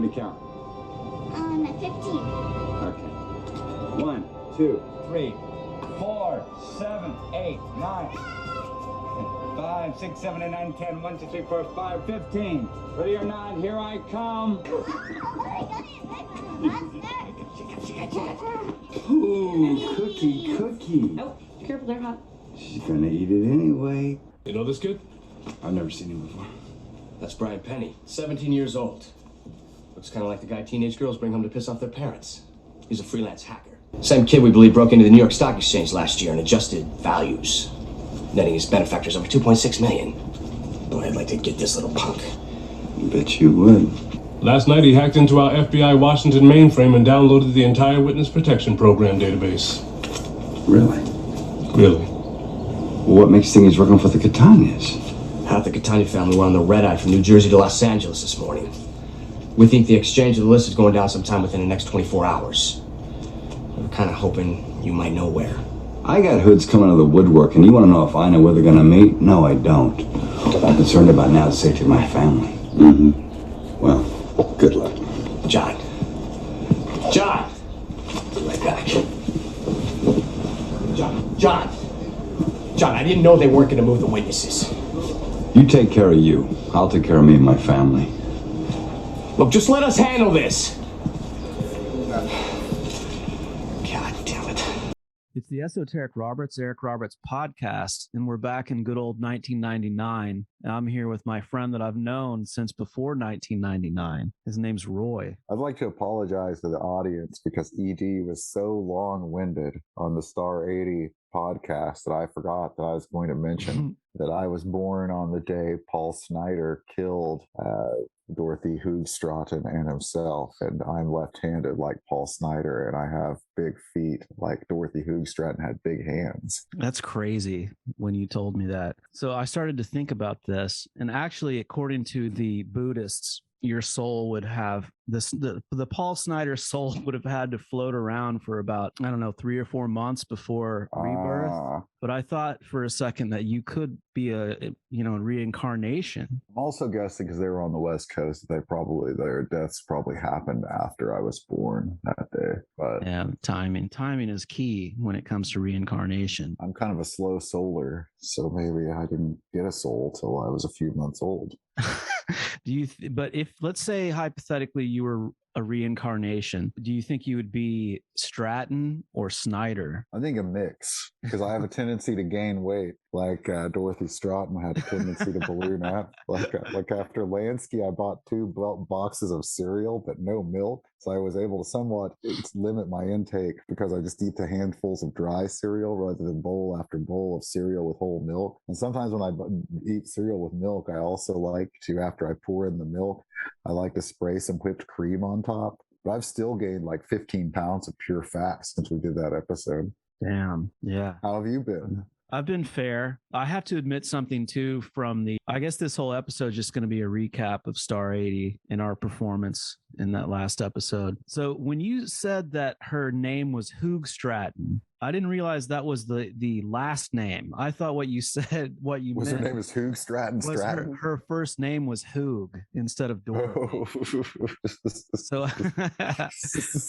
me to count. 15. Okay. 1, 2, 3, 4, 7, 8, 9, 5, 6, 7, 8, 9, 10. 1, 2, 3, 4, 5, 15. Ready or not, here I come. Ooh, cookie. Oh, careful, they're hot. She's gonna eat it anyway. You know this kid? I've never seen him before. That's Brian Penny, 17 years old. Looks kind of like the guy teenage girls bring home to piss off their parents. He's a freelance hacker. Same kid we believe broke into the New York Stock Exchange last year and adjusted values, netting his benefactors over $2.6 million. Boy, I'd like to get this little punk. Bet you would. Last night he hacked into our FBI Washington mainframe and downloaded the entire Witness Protection Program database. Really? Really? Well, what makes you think he's working for the Catanias? Half the Catania family were on the red-eye from New Jersey to Los Angeles this morning. We think the exchange of the list is going down sometime within the next 24 hours. We're kind of hoping you might know where. I got hoods coming out of the woodwork, and you want to know if I know where they're going to meet? No, I don't. I'm concerned about now the safety of my family. Mm-hmm. Well, good luck. John. Be right back. John, I didn't know they weren't going to move the witnesses. You take care of you. I'll take care of me and my family. Look, just let us handle this. God damn it. It's the Esoteric Eric Roberts podcast, and we're back in good old 1999. And I'm here with my friend that I've known since before 1999. His name's Roy. I'd like to apologize to the audience because ED was so long-winded on the Star 80 podcast that I forgot that I was going to mention that I was born on the day Paul Snyder killed Dorothy Hoogstraten and himself, and I'm left-handed like Paul Snyder, and I have big feet like Dorothy Hoogstraten had big hands. That's crazy when you told me that. So I started to think about this, and actually, according to the Buddhists, your soul would have this, the Paul Snyder soul would have had to float around for about, 3 or 4 months before rebirth. But I thought for a second that you could be a reincarnation. I'm also guessing because they were on the West Coast, their deaths probably happened after I was born that day. But yeah, timing is key when it comes to reincarnation. I'm kind of a slow souler, so maybe I didn't get a soul till I was a few months old. But if, let's say hypothetically you were a reincarnation, do you think you would be Stratton or Snyder? I think a mix, because I have a tendency to gain weight, like Dorothy Stratton had a tendency to balloon up. Like after Lansky, I bought 2 boxes of cereal, but no milk. So I was able to somewhat limit my intake because I just eat the handfuls of dry cereal rather than bowl after bowl of cereal with whole milk. And sometimes when I eat cereal with milk, I also like to, after I pour in the milk, I like to spray some whipped cream on top. But I've still gained like 15 pounds of pure fat since we did that episode. Damn. Yeah. How have you been? I've been fair. I have to admit something too I guess this whole episode is just going to be a recap of Star 80 and our performance in that last episode. So when you said that her name was Hoogstraten, I didn't realize that was the last name. I thought what you meant her name is Hoogstraten. Her first name was Hoog instead of Dorothy. So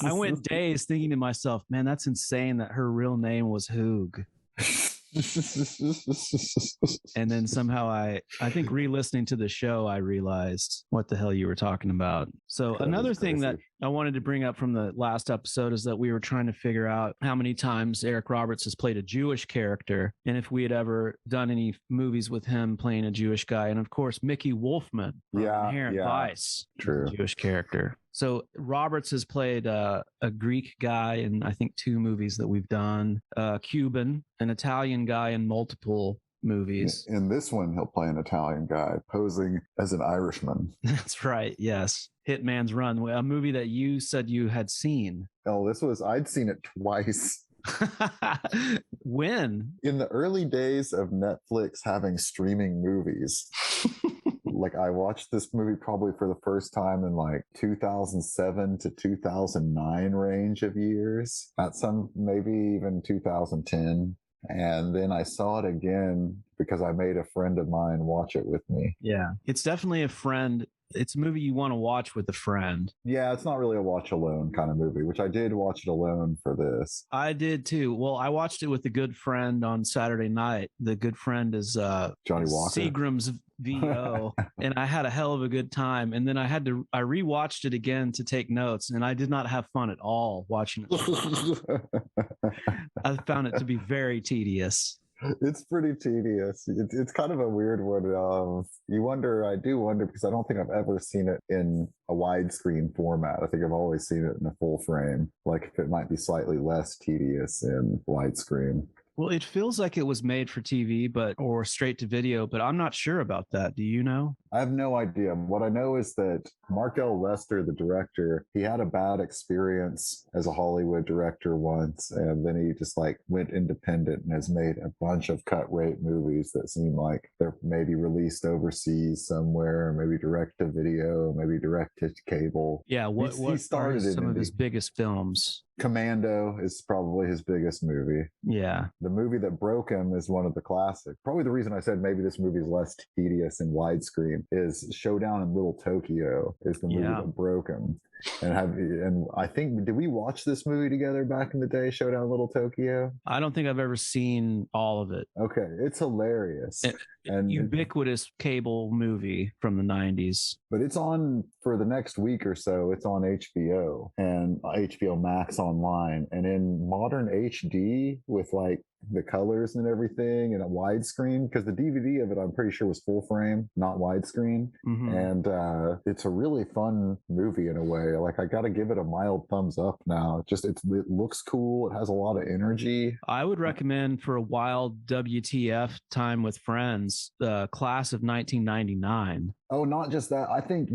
I went dazed thinking to myself, man, that's insane that her real name was Hoog. And then somehow I think re-listening to the show, I realized what the hell you were talking about. So another thing that I wanted to bring up from the last episode is that we were trying to figure out how many times Eric Roberts has played a Jewish character and if we had ever done any movies with him playing a Jewish guy. And of course, Mickey Wolfman from Inherent Vice, true, Jewish character. So Roberts has played a Greek guy in, I think, 2 movies that we've done, Cuban, an Italian guy in multiple movies. In this one, he'll play an Italian guy posing as an Irishman. That's right. Yes. Hitman's Run, a movie that you said you had seen. Oh, I'd seen it twice. When? In the early days of Netflix having streaming movies. Like I watched this movie probably for the first time in like 2007 to 2009 range of years, maybe even 2010. And then I saw it again because I made a friend of mine watch it with me. Yeah, it's definitely a friend it's a movie you want to watch with a friend. Yeah, it's not really a watch alone kind of movie, which I did watch it alone for this. I did too. Well, I watched it with a good friend on Saturday night. The good friend is Johnny Walker. Seagram's VO, and I had a hell of a good time. And then I rewatched it again to take notes, and I did not have fun at all watching it. I found it to be very tedious. It's pretty tedious. It's kind of a weird one. I do wonder because I don't think I've ever seen it in a widescreen format. I think I've always seen it in a full frame. Like if it might be slightly less tedious in widescreen. Well, it feels like it was made for TV, or straight to video, but I'm not sure about that. Do you know? I have no idea. What I know is that Mark L. Lester, the director, he had a bad experience as a Hollywood director once, and then he just like went independent and has made a bunch of cut rate movies that seem like they're maybe released overseas somewhere, maybe direct to video, maybe direct to cable. Yeah, what started some of his biggest films? Commando is probably his biggest movie. Yeah. The movie that broke him is one of the classics. Probably the reason I said maybe this movie is less tedious in widescreen is Showdown in Little Tokyo is the movie that broke him. And I think, did we watch this movie together back in the day, Showdown in Little Tokyo? I don't think I've ever seen all of it. Okay, it's hilarious. And ubiquitous cable movie from the 90s. But it's on for the next week or so. It's on HBO and HBO Max online. And in modern HD with like the colors and everything and a widescreen, because the DVD of it, I'm pretty sure was full frame, not widescreen. Mm-hmm. And it's a really fun movie in a way. Like I got to give it a mild thumbs up now. It looks cool. It has a lot of energy. I would recommend for a wild WTF time with friends, the Class of 1999. Oh, not just that. I think,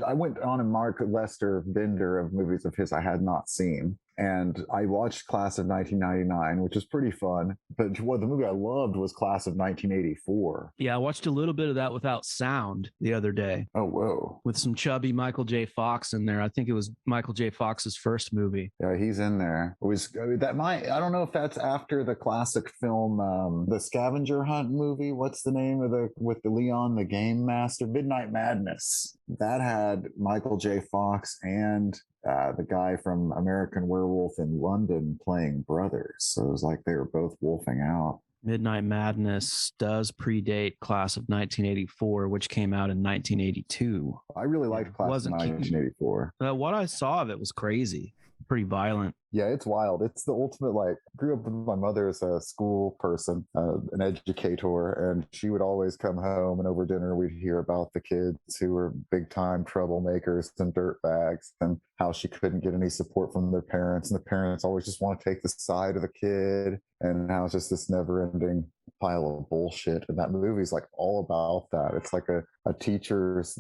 I went on a Mark Lester bender of movies of his I had not seen. And I watched Class of 1999, which was pretty fun. But the movie I loved was Class of 1984. Yeah, I watched a little bit of that without sound the other day. Oh, whoa. With some chubby Michael J. Fox in there. I think it was Michael J. Fox's first movie. Yeah, he's in there. I don't know if that's after the classic film, the Scavenger Hunt movie. What's the name with the Leon, the Game Master? Midnight Madness. That had Michael J. Fox and the guy from American Werewolf in London playing brothers. So it was like they were both wolfing out. Midnight Madness does predate Class of 1984, which came out in 1982. I really liked Class of 1984. What I saw of it was crazy. Pretty violent. Yeah, it's wild. It's the ultimate, grew up with my mother as a school person, an educator, and she would always come home and over dinner we'd hear about the kids who were big time troublemakers and dirtbags and how she couldn't get any support from their parents. And the parents always just want to take the side of the kid and how it's just this never ending pile of bullshit. And that movie's like all about that. It's like the teachers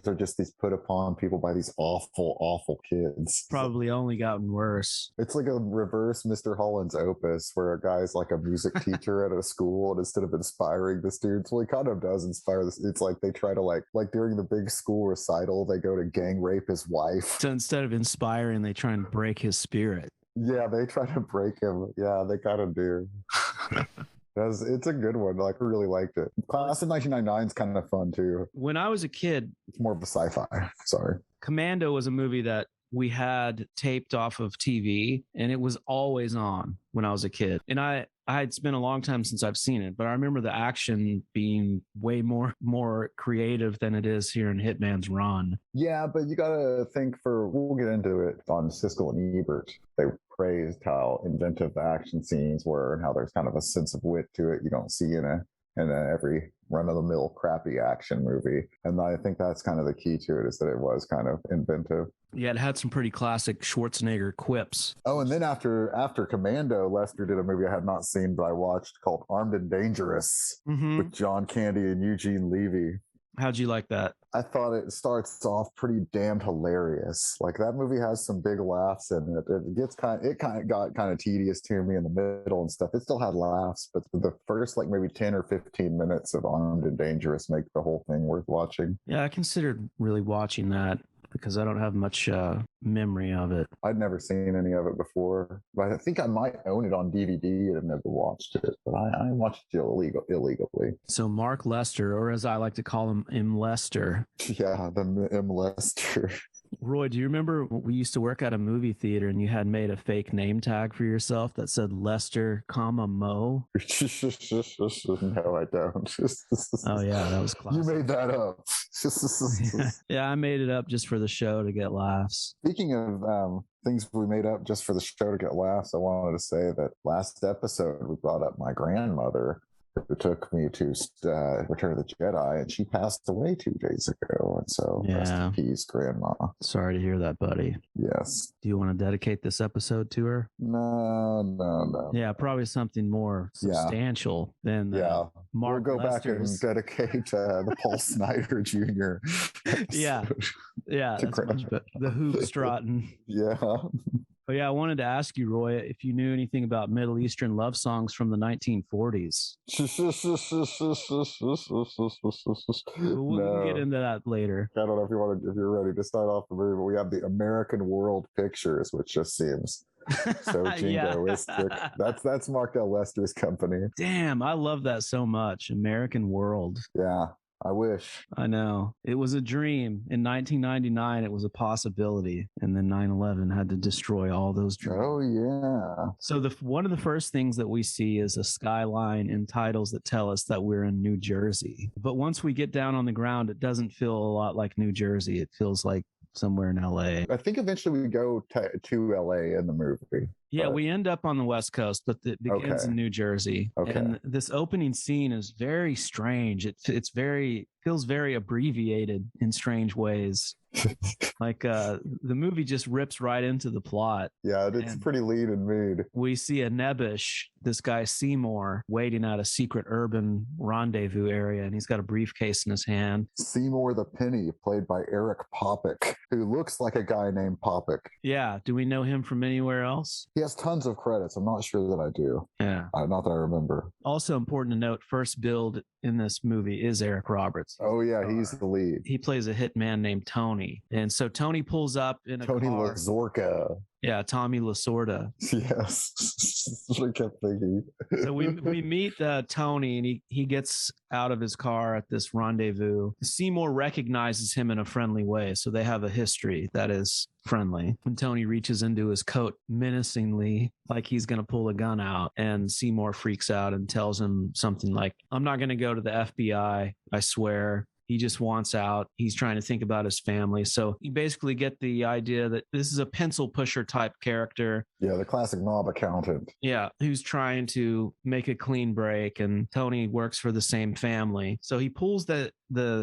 are just these put upon people by these awful kids. Probably only gotten worse. It's like a reverse Mr. Holland's Opus where a guy's like a music teacher at a school and instead of inspiring the students, well, he kind of does inspire this. It's like they try to like during the big school recital, they go to gang rape his wife. So instead of inspiring, they try and break his spirit. Yeah, they try to break him. Yeah, they kind of do. It's a good one. I really liked it. Class of 1999 is kind of fun too. When I was a kid, it's more of a sci-fi. Sorry. Commando was a movie that we had taped off of TV, and it was always on when I was a kid. And I had spent a long time since I've seen it, but I remember the action being way more creative than it is here in Hitman's Run. Yeah, but you got to think we'll get into it on Siskel and Ebert. They praised how inventive the action scenes were and how there's kind of a sense of wit to it you don't see in every run-of-the-mill crappy action movie. And I think that's kind of the key to it, is that it was kind of inventive. Yeah, it had some pretty classic Schwarzenegger quips. Oh, and then after Commando, Lester did a movie I had not seen, but I watched called Armed and Dangerous with John Candy and Eugene Levy. How'd you like that? I thought it starts off pretty damn hilarious. Like that movie has some big laughs in it. It got kind of tedious to me in the middle and stuff. It still had laughs, but the first maybe 10 or 15 minutes of Armed and Dangerous make the whole thing worth watching. Yeah, I considered really watching that. because I don't have much memory of it. I'd never seen any of it before, but I think I might own it on DVD and have never watched it. But I watched it illegally. So Mark Lester, or as I like to call him, M. Lester. Yeah, the M. Lester. Roy, do you remember we used to work at a movie theater and you had made a fake name tag for yourself that said Lester, Mo? No, I don't. Oh yeah, that was classic. You made that up. Yeah, I made it up just for the show to get laughs. Speaking of things we made up just for the show to get laughs, I wanted to say that last episode we brought up my grandmother, who took me to Return of the Jedi, and she passed away 2 days ago. And so, rest in peace, Grandma. Sorry to hear that, buddy. Yes. Do you want to dedicate this episode to her? No. Yeah, probably something more substantial than Mark We'll go Lester's. back and dedicate the Paul Snyder Jr. Yeah, that's much better. The Hoopstrutting. Yeah. Oh yeah, I wanted to ask you, Roy, if you knew anything about Middle Eastern love songs from the 1940s. We can get into that later. I don't know if you're ready to start off the movie, but we have the American World Pictures, which just seems so jingoistic. That's Mark L. Lester's company. Damn, I love that so much. American World. Yeah. I wish. I know. It was a dream. In 1999, it was a possibility. And then 9/11 had to destroy all those dreams. Oh, yeah. So one of the first things that we see is a skyline and titles that tell us that we're in New Jersey. But once we get down on the ground, it doesn't feel a lot like New Jersey. It feels like somewhere in LA. I think eventually we go to LA in the movie. Yeah, we end up on the West Coast, but it begins in New Jersey. Okay. And this opening scene is very strange. Feels very abbreviated in strange ways. Like the movie just rips right into the plot. Yeah, it's pretty lean and mean. We see a Nebish, this guy Seymour, waiting at a secret urban rendezvous area, and he's got a briefcase in his hand. Seymour the Penny, played by Eric Popick, who looks like a guy named Popick. Yeah, do we know him from anywhere else? He has tons of credits. I'm not sure that I do. Yeah. Not that I remember. Also important to note, first build in this movie is Eric Roberts. Oh, yeah, he's the lead. He plays a hitman named Tony. And so Tony pulls up in a car. Tony Lazorca. Yeah, Tommy Lasorda. Yes. I kept thinking. So we meet Tony, and he gets out of his car at this rendezvous. Seymour recognizes him in a friendly way, so they have a history that is friendly. And Tony reaches into his coat menacingly, like he's going to pull a gun out, and Seymour freaks out and tells him something like, "I'm not going to go to the FBI, I swear." He just wants out. He's trying to think about his family. So you basically get the idea that this is a pencil pusher type character. Yeah, the classic mob accountant. Yeah, who's trying to make a clean break, and Tony works for the same family. So he pulls the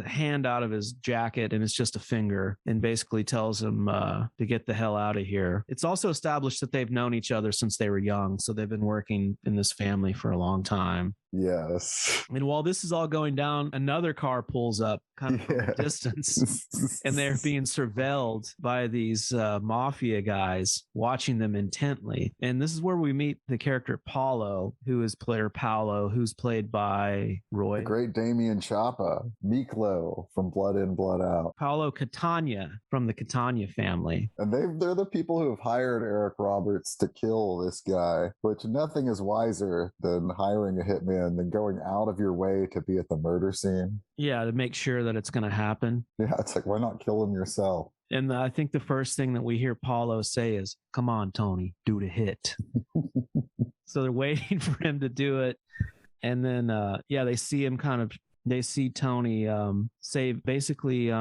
hand out of his jacket, and it's just a finger, and basically tells him to get the hell out of here. It's also established that they've known each other since they were young, so they've been working in this family for a long time. Yes. And while this is all going down, another car pulls up kind of from a distance, and they're being surveilled by these mafia guys watching them intently. And this is where we meet the character Paolo, who's played by Roy. The great Damien Chapa, Miklo from Blood In, Blood Out. Paolo Catania from the Catania family. And they're the people who have hired Eric Roberts to kill this guy, which nothing is wiser than hiring a hitman than going out of your way to be at the murder scene. Yeah, to make sure that it's going to happen. Yeah, it's like, why not kill him yourself? And I think the first thing that we hear Paulo say is, "Come on, Tony, do the hit." So they're waiting for him to do it. And then, they see him they see Tony say basically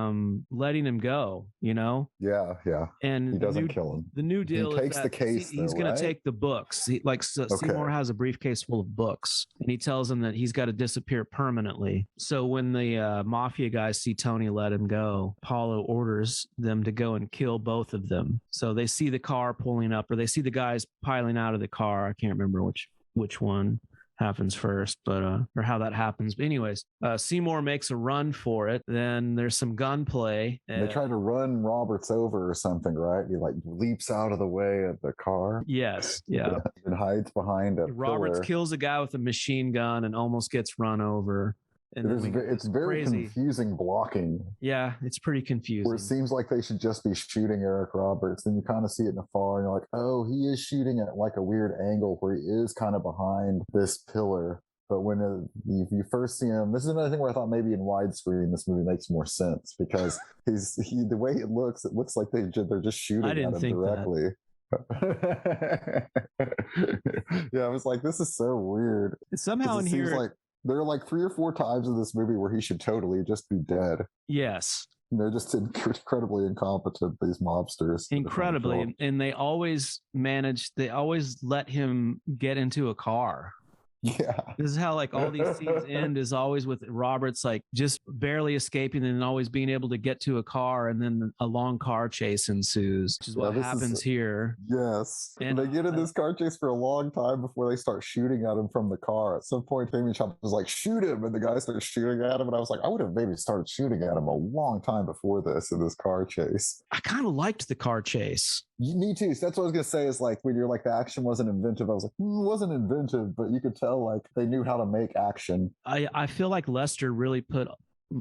letting him go, you know? Yeah. And he doesn't kill him. The new deal he takes is the case, he's going to take the books. Seymour has a briefcase full of books, and he tells him that he's got to disappear permanently. So when the mafia guys see Tony let him go, Paulo orders them to go and kill both of them. So they see the car pulling up, or they see the guys piling out of the car. I can't remember which one happens first, but or how that happens. But anyways, Seymour makes a run for it. Then there's some gunplay. They try to run Roberts over or something, right? He leaps out of the way of the car. Yes, yeah. And hides behind a Roberts pillar. kills a guy with a machine gun and almost gets run over. And it's very crazy. confusing blocking. Yeah, it's pretty confusing. Where it seems like they should just be shooting Eric Roberts. Then you kind of see it in the far, and you're like, oh, he is shooting at like a weird angle where he is kind of behind this pillar. But when you first see him, this is another thing where I thought maybe in widescreen this movie makes more sense because the way it looks like they're just shooting at him directly. Yeah, I was like, this is so weird. Somehow in here, seems like there are like 3 or 4 times in this movie where he should totally just be dead. Yes. They're just incredibly incompetent, these mobsters. Incredibly. And they always let him get into a car. Yeah. This is how like all these scenes end, is always with Roberts like just barely escaping and always being able to get to a car, and then a long car chase ensues, which is what happens here. Yes. And they get in this car chase for a long time before they start shooting at him from the car. At some point, Damien Chapa was like, shoot him. And the guy started shooting at him. And I was like, I would have maybe started shooting at him a long time before this in this car chase. I kind of liked the car chase. Me too. So that's what I was going to say is like when you're like the action wasn't inventive. I was like, it wasn't inventive, but you could tell like they knew how to make action. I feel like Lester really put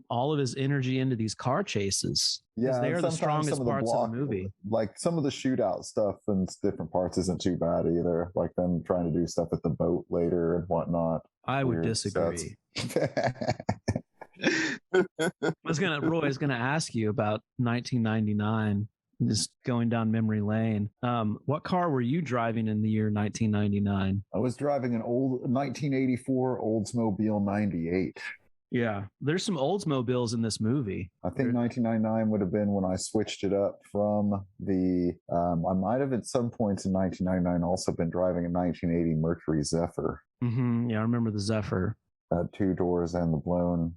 all of his energy into these car chases. Yeah, they are the strongest parts of the movie. Like some of the shootout stuff in different parts isn't too bad either. Like them trying to do stuff at the boat later and whatnot. I would disagree. Roy is gonna ask you about 1999. Just going down memory lane. What car were you driving in the year 1999? I was driving an old 1984 Oldsmobile 98. Yeah, there's some Oldsmobiles in this movie. I think 1999 would have been when I switched it up from the. I might have at some points in 1999 also been driving a 1980 Mercury Zephyr. Mm-hmm. Yeah, I remember the Zephyr. 2 doors and the blown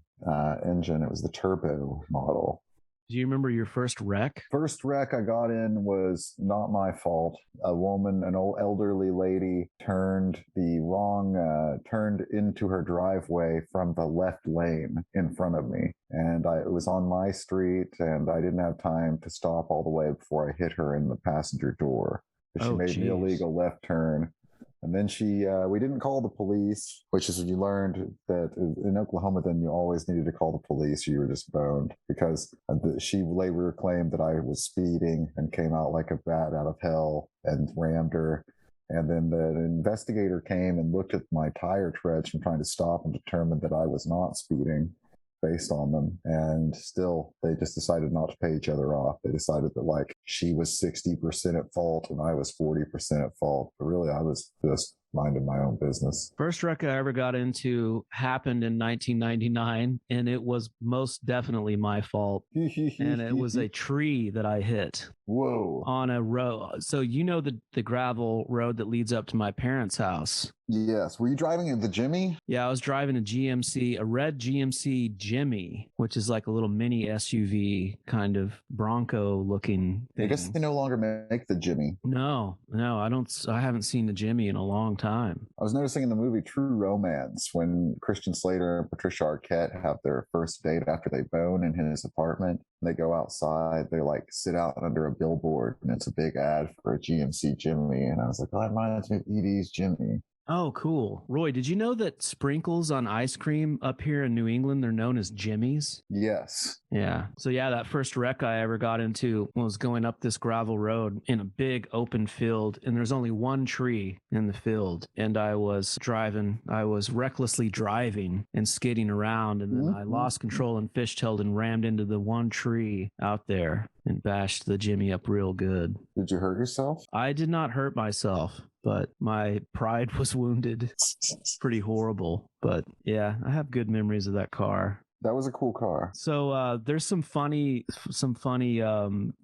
engine. It was the turbo model. Do you remember your first wreck? First wreck I got in was not my fault. A woman, an old elderly lady, turned into her driveway from the left lane in front of me. And it was on my street, and I didn't have time to stop all the way before I hit her in the passenger door. She made the illegal left turn. And then we didn't call the police, which is when you learned that in Oklahoma, then you always needed to call the police or you were just boned, because she later claimed that I was speeding and came out like a bat out of hell and rammed her. And then the investigator came and looked at my tire treads from trying to stop and determined that I was not speeding based on them. And still, they just decided not to pay each other off. They decided that like she was 60% at fault and I was 40% at fault. But really, I was just minding my own business. First wreck I ever got into happened in 1999, and it was most definitely my fault. And it was a tree that I hit. Whoa. On a road. So you know the gravel road that leads up to my parents' house? Yes. Were you driving in the Jimmy? Yeah, I was driving a red GMC Jimmy, which is like a little mini SUV kind of Bronco looking thing. I guess they no longer make the Jimmy. No, I haven't seen the Jimmy in a long time. I was noticing in the movie True Romance when Christian Slater and Patricia Arquette have their first date after they bone in his apartment. They go outside, they like sit out under a billboard, and it's a big ad for a GMC Jimmy. And I was like, oh, that reminds me of Edie's Jimmy. Oh, cool. Roy, did you know that sprinkles on ice cream up here in New England, they're known as Jimmies? Yes. Yeah. So yeah, that first wreck I ever got into was going up this gravel road in a big open field, and there's only one tree in the field. And I was recklessly driving and skidding around, and then I lost control and fishtailed and rammed into the one tree out there and bashed the Jimmy up real good. Did you hurt yourself? I did not hurt myself, but my pride was wounded. Pretty horrible. But yeah, I have good memories of that car. That was a cool car. So there's some funny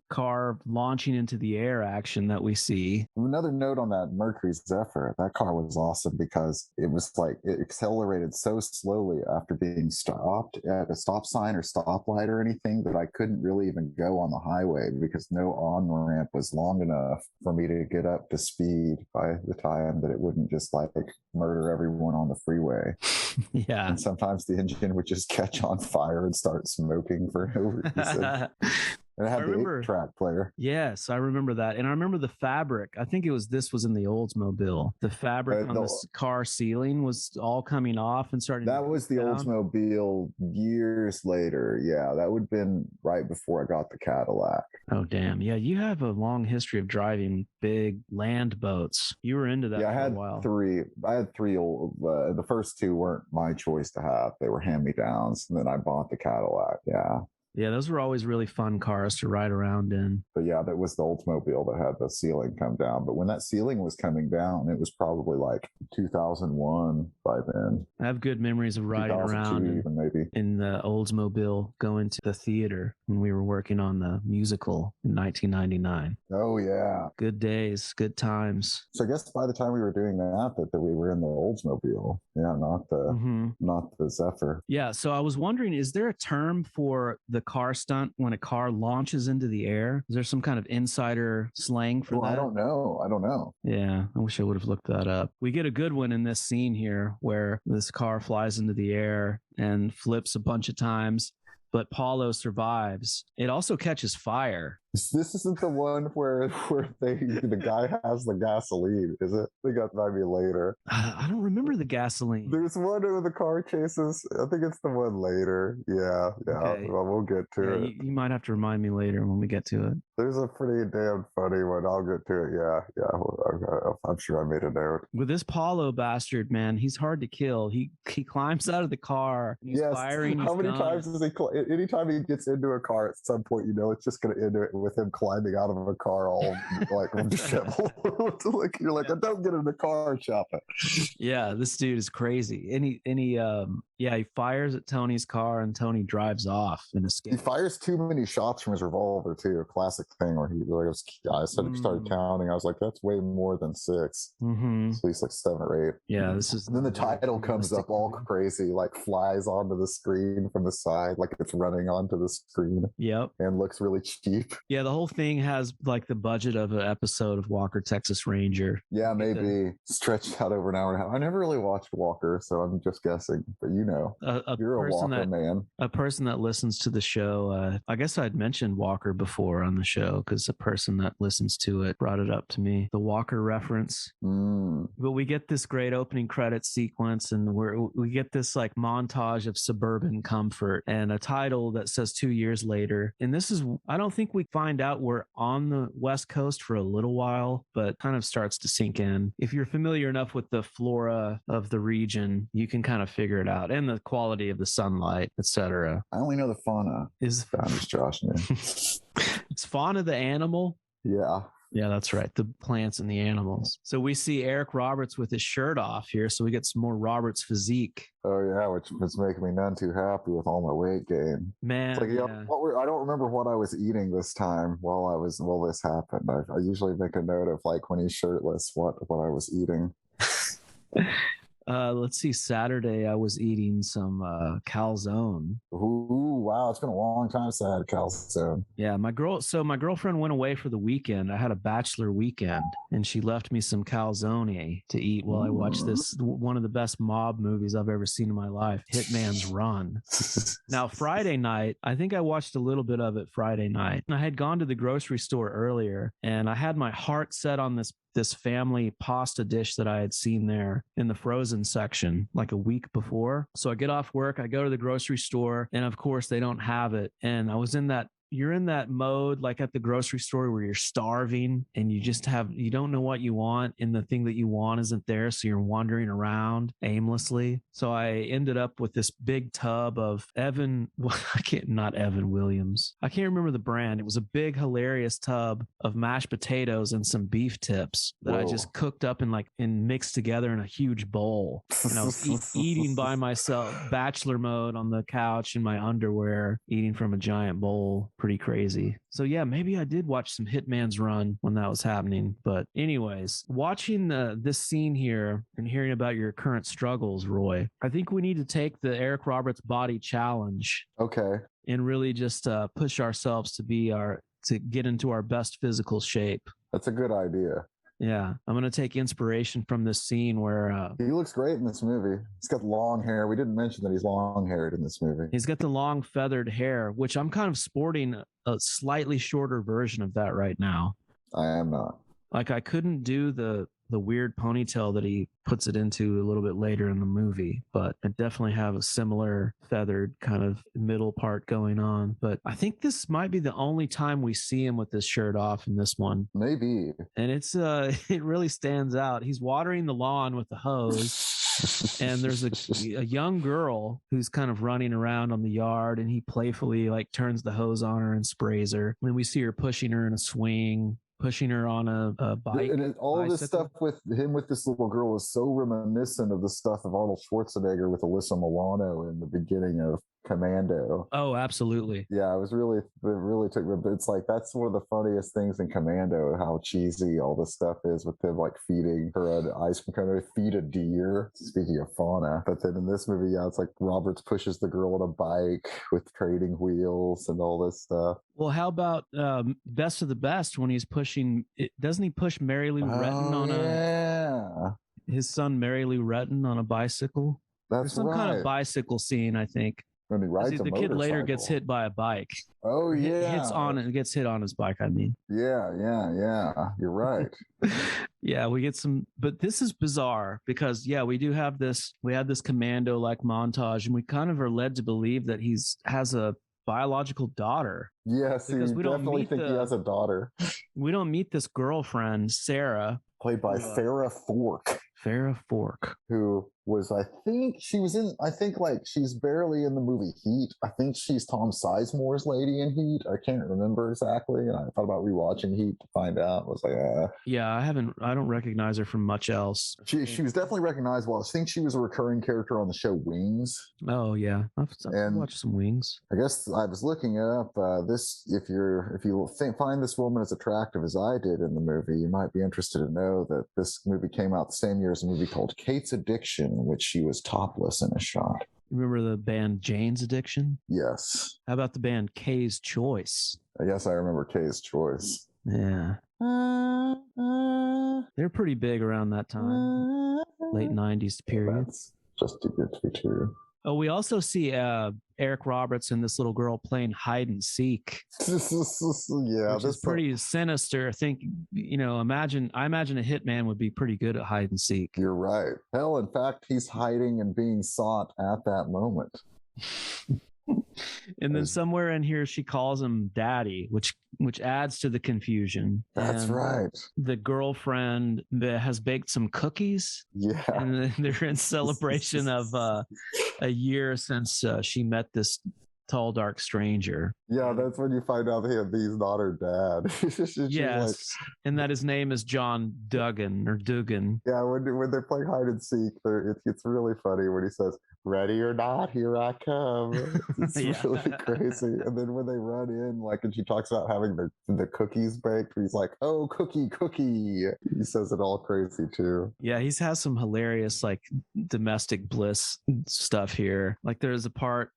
car launching into the air action that we see. Another note on that Mercury Zephyr, that car was awesome because it was like it accelerated so slowly after being stopped at a stop sign or stoplight or anything that I couldn't really even go on the highway because no on-ramp was long enough for me to get up to speed by the time that it wouldn't just like murder everyone on the freeway. Yeah. And sometimes the engine would just catch on fire and start smoking for no reason. And it had I the remember- 8-track player. Yes, I remember that. And I remember the fabric. I think this was in the Oldsmobile. The fabric on the car ceiling was all coming off and starting That to was the down. Oldsmobile years later. Yeah, that would have been right before I got the Cadillac. Oh, damn. Yeah, you have a long history of driving big land boats. You were into that Yeah, for I had a while. three. I had three old. The first two weren't my choice to have. They were hand-me-downs, and then I bought the Cadillac. Yeah. Yeah, those were always really fun cars to ride around in. But yeah, that was the Oldsmobile that had the ceiling come down. But when that ceiling was coming down, it was probably like 2001 by then. I have good memories of riding 2002 around even maybe. in the Oldsmobile, going to the theater when we were working on the musical in 1999. Oh yeah. Good days, good times. So I guess by the time we were doing that we were in the Oldsmobile. Yeah, not the Zephyr. Yeah, so I was wondering, is there a term for the car stunt when a car launches into the air? Is there some kind of insider slang for that? I don't know. Yeah, I wish I would have looked that up. We get a good one in this scene here where this car flies into the air and flips a bunch of times, but Paulo survives. It also catches fire. This isn't the one where the guy has the gasoline, is it? I think that might be later. I don't remember the gasoline. There's one where the car chases. I think it's the one later. Yeah. Okay. Well, we'll get to it. You might have to remind me later when we get to it. There's a pretty damn funny one. I'll get to it. Yeah. I'm sure I made a note. With this Paulo bastard, man, he's hard to kill. He climbs out of the car. He's firing. How many guns. times does he? Anytime he gets into a car, at some point, it's just going to end it with him climbing out of a car all like disheveled. Like you're like, don't get in the car, Chapa. Yeah, this dude is crazy. He fires at Tony's car and Tony drives off and escapes. He fires too many shots from his revolver too. A classic thing where I started counting. I was like, that's way more than 6. Mm-hmm. At least like 7 or 8. Yeah, this is. And then the title comes up all crazy, like flies onto the screen from the side, like it's running onto the screen. Yep. And looks really cheap. Yeah, the whole thing has like the budget of an episode of Walker, Texas Ranger. Yeah, maybe stretched out over an hour and a half. I never really watched Walker, so I'm just guessing. But you're a Walker man. A person that listens to the show, I guess I'd mentioned Walker before on the show because a person that listens to it brought it up to me. The Walker reference. But we get this great opening credit sequence, and we get this like montage of suburban comfort and a title that says 2 years later. And this is, I don't think we find out we're on the West Coast for a little while, but kind of starts to sink in. If you're familiar enough with the flora of the region, you can kind of figure it out, and the quality of the sunlight, etc. I only know the fauna. I'm just joshing you. It's fauna the animal. Yeah, that's right. The plants and the animals. So we see Eric Roberts with his shirt off here. So we get some more Roberts physique. Oh, yeah, which was making me none too happy with all my weight gain. Man, it's like, I don't remember what I was eating this time while this happened. I usually make a note of like when he's shirtless, what I was eating. Let's see. Saturday, I was eating some calzone. Ooh, wow! It's been a long time since I had calzone. Yeah, my girlfriend went away for the weekend. I had a bachelor weekend, and she left me some calzone to eat while I watched one of the best mob movies I've ever seen in my life, Hitman's Run. Now, Friday night, I think I watched a little bit of it Friday night. I had gone to the grocery store earlier, and I had my heart set on this family pasta dish that I had seen there in the frozen section like a week before. So I get off work, I go to the grocery store, and of course they don't have it. And I was in that you're in that mode like at the grocery store where you're starving and you don't know what you want, and the thing that you want isn't there, so you're wandering around aimlessly. So I ended up with this big tub of not Evan Williams, I can't remember the brand. It was a big hilarious tub of mashed potatoes and some beef tips that I just cooked up and mixed together in a huge bowl, and I was eating by myself, bachelor mode on the couch in my underwear, eating from a giant bowl. Pretty crazy. So yeah, maybe I did watch some Hitman's Run when that was happening. But anyways, watching this scene here and hearing about your current struggles, Roy, I think we need to take the Eric Roberts body challenge. Okay. And really just push ourselves to get into our best physical shape. That's a good idea. Yeah, I'm gonna take inspiration from this scene where He looks great in this movie. He's got long hair. We didn't mention that he's long-haired in this movie. he's got the long feathered hair, which I'm kind of sporting a slightly shorter version of that right now. I am not. Like I couldn't do the weird ponytail that he puts it into a little bit later in the movie, but I definitely have a similar feathered kind of middle part going on. But I think this might be the only time we see him with his shirt off in this one. Maybe. And it's it really stands out. He's watering the lawn with the hose. And there's a young girl who's kind of running around on the yard, and he playfully like turns the hose on her and sprays her. And then we see her pushing her in a swing, pushing her on a bike. And all of this bicycle. stuff with him with this little girl is so reminiscent of the stuff of Arnold Schwarzenegger with Alyssa Milano in the beginning of Commando. Oh, absolutely. Yeah, it really took me. But it's like that's one of the funniest things in Commando, how cheesy all this stuff is with them like feeding her an ice cream cone, feed a deer. Speaking of fauna, but then in this movie, yeah, it's like Roberts pushes the girl on a bike with training wheels and all this stuff. Well, how about Best of the Best when he's pushing? Doesn't he push Mary Lou Retton on his son Mary Lou Retton on a bicycle? That's There's some kind of bicycle scene, I think. When he rides the kid later gets hit by a bike. Oh yeah, gets hit on his bike. I mean, yeah. You're right. Yeah, we get some, but this is bizarre because we do have this. We have this Commando like montage, and we kind of are led to believe that has a biological daughter. Yes, because we definitely think he has a daughter. We don't meet this girlfriend, Sarah, played by Farrah Fork. Farrah Fork, who was, I think she's barely in the movie Heat. I think she's Tom Sizemore's lady in Heat. I can't remember exactly. And I thought about rewatching Heat to find out. I was like, yeah, I don't recognize her from much else. She was definitely recognizable. I think she was a recurring character on the show Wings. Oh yeah, I've watched some Wings. I guess I was looking up this. If you find this woman as attractive as I did in the movie, you might be interested to know that this movie came out the same year as a movie called Kate's Addiction, in which she was topless in a shot. Remember the band Jane's Addiction? Yes. How about the band Kay's Choice? I guess I remember Kay's Choice. Yeah. They're pretty big around that time. Late 90s period. That's just too good to be true. Oh, we also see Eric Roberts and this little girl playing hide and seek. Yeah, which is pretty sinister. I think, I imagine a hitman would be pretty good at hide and seek. You're right. Hell, in fact, he's hiding and being sought at that moment. And then somewhere in here, she calls him daddy, which adds to the confusion. That's right. The girlfriend has baked some cookies. Yeah. And they're in celebration of a year since she met this tall, dark stranger. Yeah, that's when you find out he's not her dad. Yes. And that his name is John Duggan or Dugan. Yeah, when they're playing hide and seek, it's really funny when he says, "Ready or not, here I come." It's really crazy. And then when they run in, and she talks about having the cookies baked, he's like, "Oh, cookie." He says it all crazy too. Yeah, he has some hilarious domestic bliss stuff here. There's a part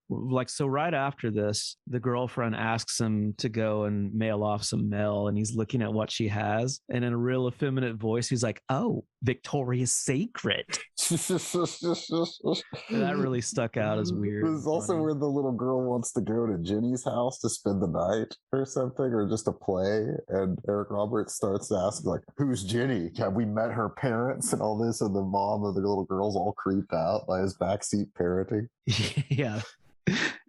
so right after this, the girlfriend asks him to go and mail off some mail, and he's looking at what she has, and in a real effeminate voice, he's like, "Oh, Victoria's Secret." That really stuck out as weird. There's also where the little girl wants to go to Jenny's house to spend the night or something, or just to play, and Eric Roberts starts asking "Who's Jenny? Have we met her parents?" and all this, and the mom of the little girl's all creeped out by his backseat parenting. Yeah.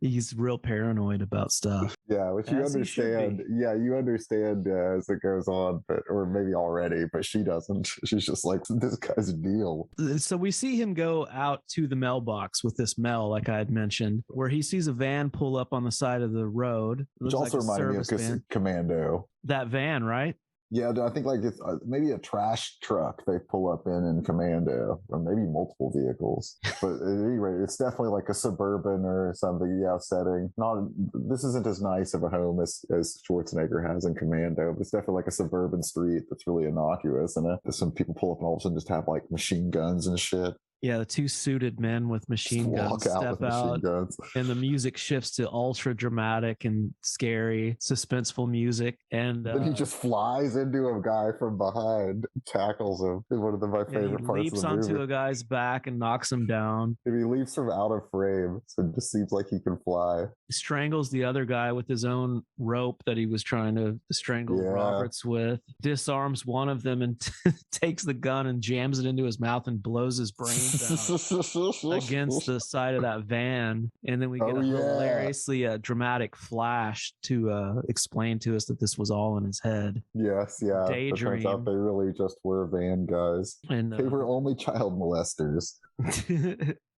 He's real paranoid about stuff. Yeah, which you understand. Yeah, you understand as it goes on, or maybe already, but she doesn't. She's just like, this guy's deal. So we see him go out to the mailbox with this mail, like I had mentioned, where he sees a van pull up on the side of the road. Which also reminded me of Commando. That van, right? Yeah, I think it's maybe a trash truck they pull up in Commando, or maybe multiple vehicles. But at any rate, it's definitely a suburban or something, setting. This isn't as nice of a home as Schwarzenegger has in Commando, but it's definitely a suburban street that's really innocuous. And some people pull up and all of a sudden just have machine guns and shit. Yeah, the two suited men with machine guns step out, and the music shifts to ultra dramatic and scary, suspenseful music. And then he just flies into a guy from behind, tackles him. One of my favorite parts leaps of the onto movie. a guy's back and knocks him down. And he leaps from out of frame, so it just seems like he can fly. He strangles the other guy with his own rope that he was trying to strangle Roberts with. Disarms one of them and takes the gun and jams it into his mouth and blows his brains out against the side of that van. And then we get a hilariously dramatic flash to explain to us that this was all in his head. Yes, yeah. Daydream. It turns out they really just were van guys. And they were only child molesters.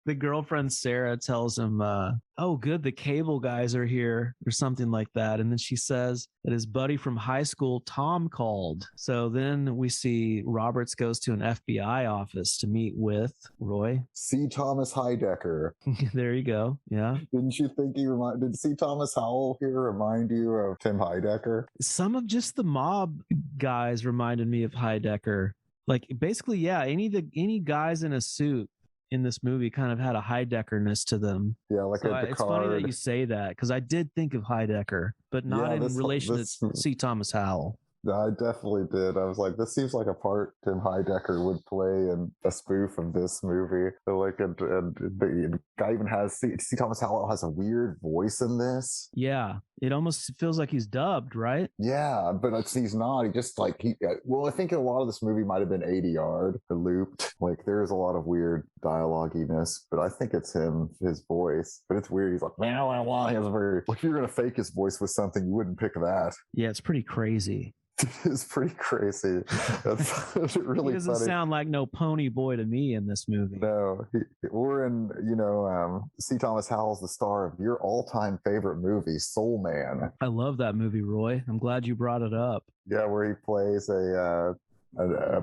The girlfriend Sarah tells him, oh, good, the cable guys are here, or something like that. And then she says that his buddy from high school, Tom, called. So then we see Roberts goes to an FBI office to meet with Roy. C. Thomas Heidecker. There you go. Yeah. Didn't you think did C. Thomas Howell here remind you of Tim Heidecker? Some of just the mob guys reminded me of Heidecker. Like basically, yeah, any guys in a suit in this movie kind of had a Heideckerness to them. Yeah, like so it's funny that you say that because I did think of Heidecker, but not in relation to C. Thomas Howell. I definitely did. I was like, this seems like a part Tim Heidecker would play in a spoof of this movie. Like, and the guy even has C. Thomas Howell has a weird voice in this. Yeah, it almost feels like he's dubbed, right? Yeah, but he's not. He just like I think a lot of this movie might have been ADR'd or looped. Like, there's a lot of weird dialoguiness, but I think it's him, his voice. But it's weird. He's like, man, he has a very like. If you're gonna fake his voice with something, you wouldn't pick that. Yeah, it's pretty crazy. It's pretty crazy. That's really. He doesn't sound like no pony boy to me in this movie. No, we're in. C. Thomas Howell's the star of your all-time favorite movie, Soul Man. I love that movie, Roy. I'm glad you brought it up. Yeah, where he plays a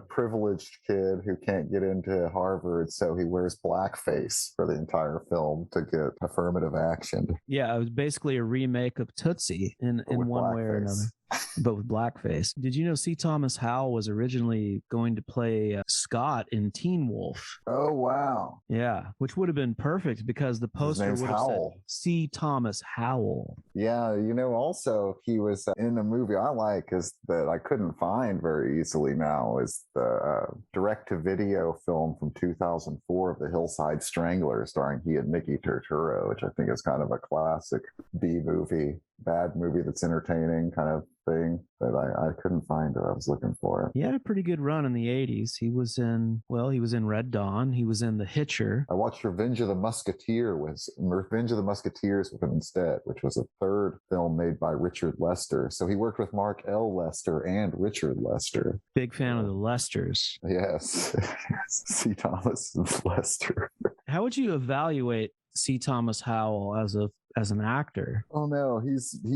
privileged kid who can't get into Harvard, so he wears blackface for the entire film to get affirmative action. Yeah, it was basically a remake of Tootsie in one way or another, but with blackface. Did you know C. Thomas Howell was originally going to play Scott in Teen Wolf? Oh, wow. Yeah, which would have been perfect because the poster would have said C. Thomas Howell. Yeah, also he was in a movie I like is that I couldn't find very easily now is the direct-to-video film from 2004 of The Hillside Strangler starring he and Nicky Turturro, which I think is kind of a classic B-movie, bad movie that's entertaining kind of thing that I couldn't find it. I was looking for it. He had a pretty good run in the 80s. He was in Red Dawn. He was in The Hitcher. I watched Revenge of the Musketeers with him instead, which was a third film made by Richard Lester. So he worked with Mark L. Lester and Richard Lester. Big fan of the Lesters. Yes. C. Thomas and Lester. How would you evaluate C. Thomas Howell as an actor? Oh no, he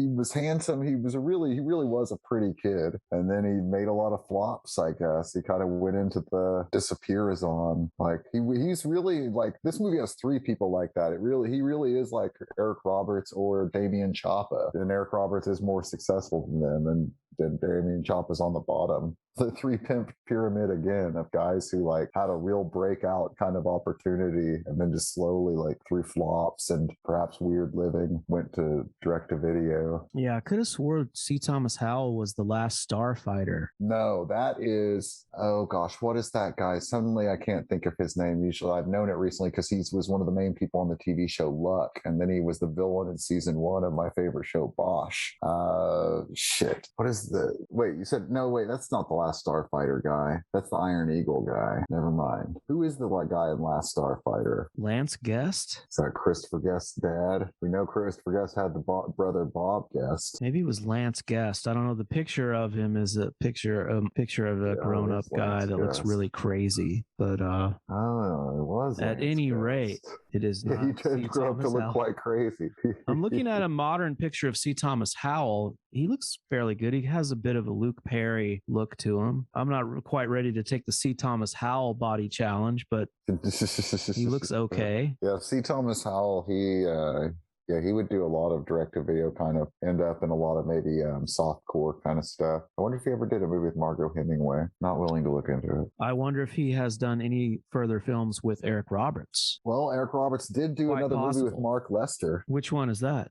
was handsome. He really was a pretty kid, and then he made a lot of flops. I guess he kind of went into the disappearism. Like he's really like this movie has three people like that. He really is like Eric Roberts or Damien Chapa, and Eric Roberts is more successful than them, and then Damien Chapa's on the bottom. The three pimp pyramid again of guys who like had a real breakout kind of opportunity and then just slowly like through flops and perhaps weird living went to direct to video. Yeah, I could have swore C. Thomas Howell was the last Starfighter. No, that is, oh gosh, what is that guy? Suddenly I can't think of his name. Usually I've known it recently because he was one of the main people on the TV show Luck, and then he was the villain in season 1 of my favorite show Bosch. Shit. What is that's not the Last Starfighter guy. That's the Iron Eagle guy. Never mind. Who is the guy in Last Starfighter? Lance Guest? Is that Christopher Guest's dad? We know Christopher Guest had the brother Bob Guest. Maybe it was Lance Guest. I don't know. The picture of him is a picture of a grown-up guy that looks really crazy. But it was at Lance any Guest. rate, it is not. He did grow up to look quite crazy. I'm looking at a modern picture of C. Thomas Howell. He looks fairly good. He has a bit of a Luke Perry look to him. I'm not quite ready to take the C. Thomas Howell body challenge, but he looks okay. Yeah, C. Thomas Howell, Yeah, he would do a lot of direct-to-video, kind of end up in a lot of maybe softcore kind of stuff. I wonder if he ever did a movie with Margot Hemingway. Not willing to look into it. I wonder if he has done any further films with Eric Roberts. Well, Eric Roberts did do Quite another movie with possible. Mark Lester. Which one is that?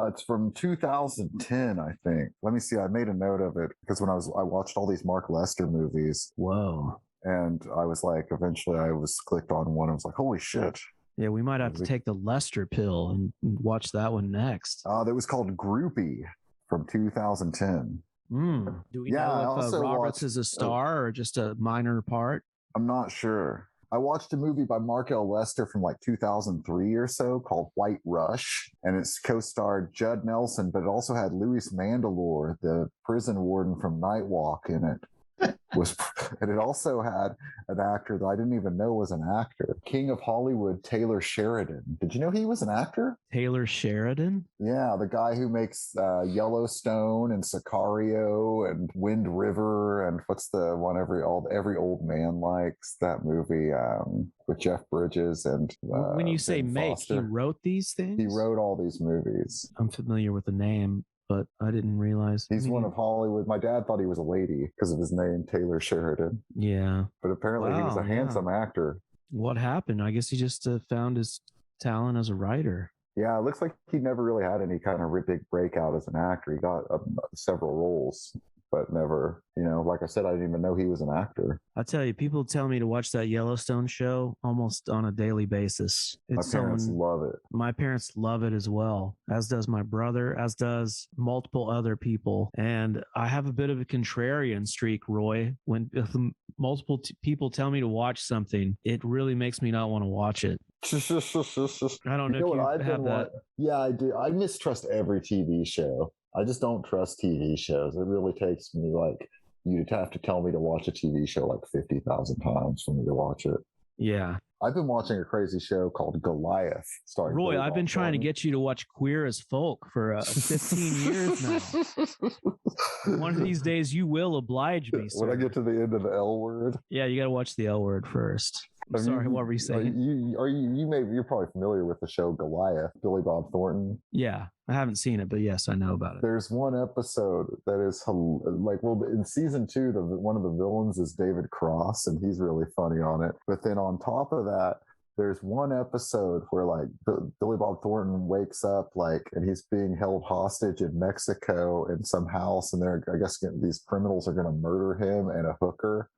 It's from 2010, I think. Let me see. I made a note of it because when I watched all these Mark Lester movies, Whoa. and I was like, eventually I was clicked on one. I was like, holy shit. Yeah, we might have to take the Lester pill and watch that one next. That was called Groupie from 2010. Do we know if Roberts is a star or just a minor part? I'm not sure. I watched a movie by Mark L. Lester from like 2003 or so called White Rush, and it's co-starred Judd Nelson, but it also had Louis Mandylor, the prison warden from Nightwalk, in it. And it also had an actor that I didn't even know was an actor, King of Hollywood, Taylor Sheridan. Did you know he was an actor? Taylor Sheridan? Yeah, the guy who makes Yellowstone and Sicario and Wind River, and what's the one every old man likes, that movie with Jeff Bridges and when you say Ben make, Foster. he wrote these things? He wrote all these movies. I'm familiar with the name, but I didn't realize. He's one of Hollywood. My dad thought he was a lady because of his name, Taylor Sheridan. Yeah. But apparently he was a handsome actor. What happened? I guess he just found his talent as a writer. Yeah, it looks like he never really had any kind of big breakout as an actor. He got several roles, but never, like I said, I didn't even know he was an actor. I tell you, people tell me to watch that Yellowstone show almost on a daily basis. My parents love it. My parents love it as well, as does my brother, as does multiple other people. And I have a bit of a contrarian streak, Roy. When multiple people tell me to watch something, it really makes me not want to watch it. I don't know if you have that. Yeah, I do. I mistrust every TV show. I just don't trust TV shows. It really takes me like you'd have to tell me to watch a TV show like 50,000 times for me to watch it. Yeah. I've been watching a crazy show called Goliath. Roy, I've been trying to get you to watch Queer as Folk for 15 years now. One of these days you will oblige me, sir. When I get to the end of the L word. Yeah, you got to watch the L word first. Sorry, what were you saying? You're probably familiar with the show Goliath, Billy Bob Thornton. Yeah, I haven't seen it, but yes, I know about it. There's one episode that is in season 2, one of the villains is David Cross, and he's really funny on it. But then on top of that, there's one episode where like Billy Bob Thornton wakes up and he's being held hostage in Mexico in some house, and I guess these criminals are going to murder him and a hooker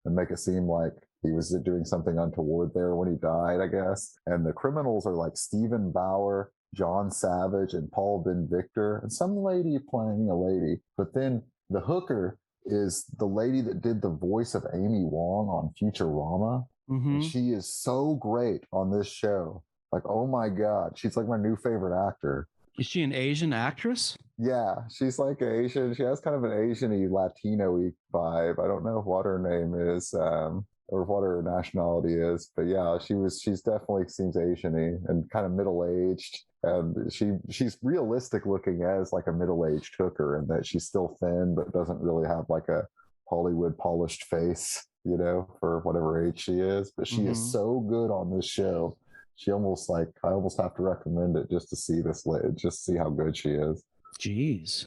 and make it seem like he was doing something untoward there when he died, I guess. And the criminals are like Stephen Bauer, John Savage, and Paul Ben Victor, and some lady playing a lady. But then the hooker is the lady that did the voice of Amy Wong on Futurama. Mm-hmm. And she is so great on this show. Like, oh my God, she's like my new favorite actor. Is she an Asian actress? Yeah, she's like Asian. She has kind of an Asian-y, Latino-y vibe. I don't know what her name is. Or what her nationality is, but yeah, she's definitely seems Asian-y and kind of middle-aged, and she's realistic looking as like a middle-aged hooker, and that she's still thin but doesn't really have like a Hollywood polished face, for whatever age she is. But she is so good on this show. I almost have to recommend it just to see how good she is. Jeez,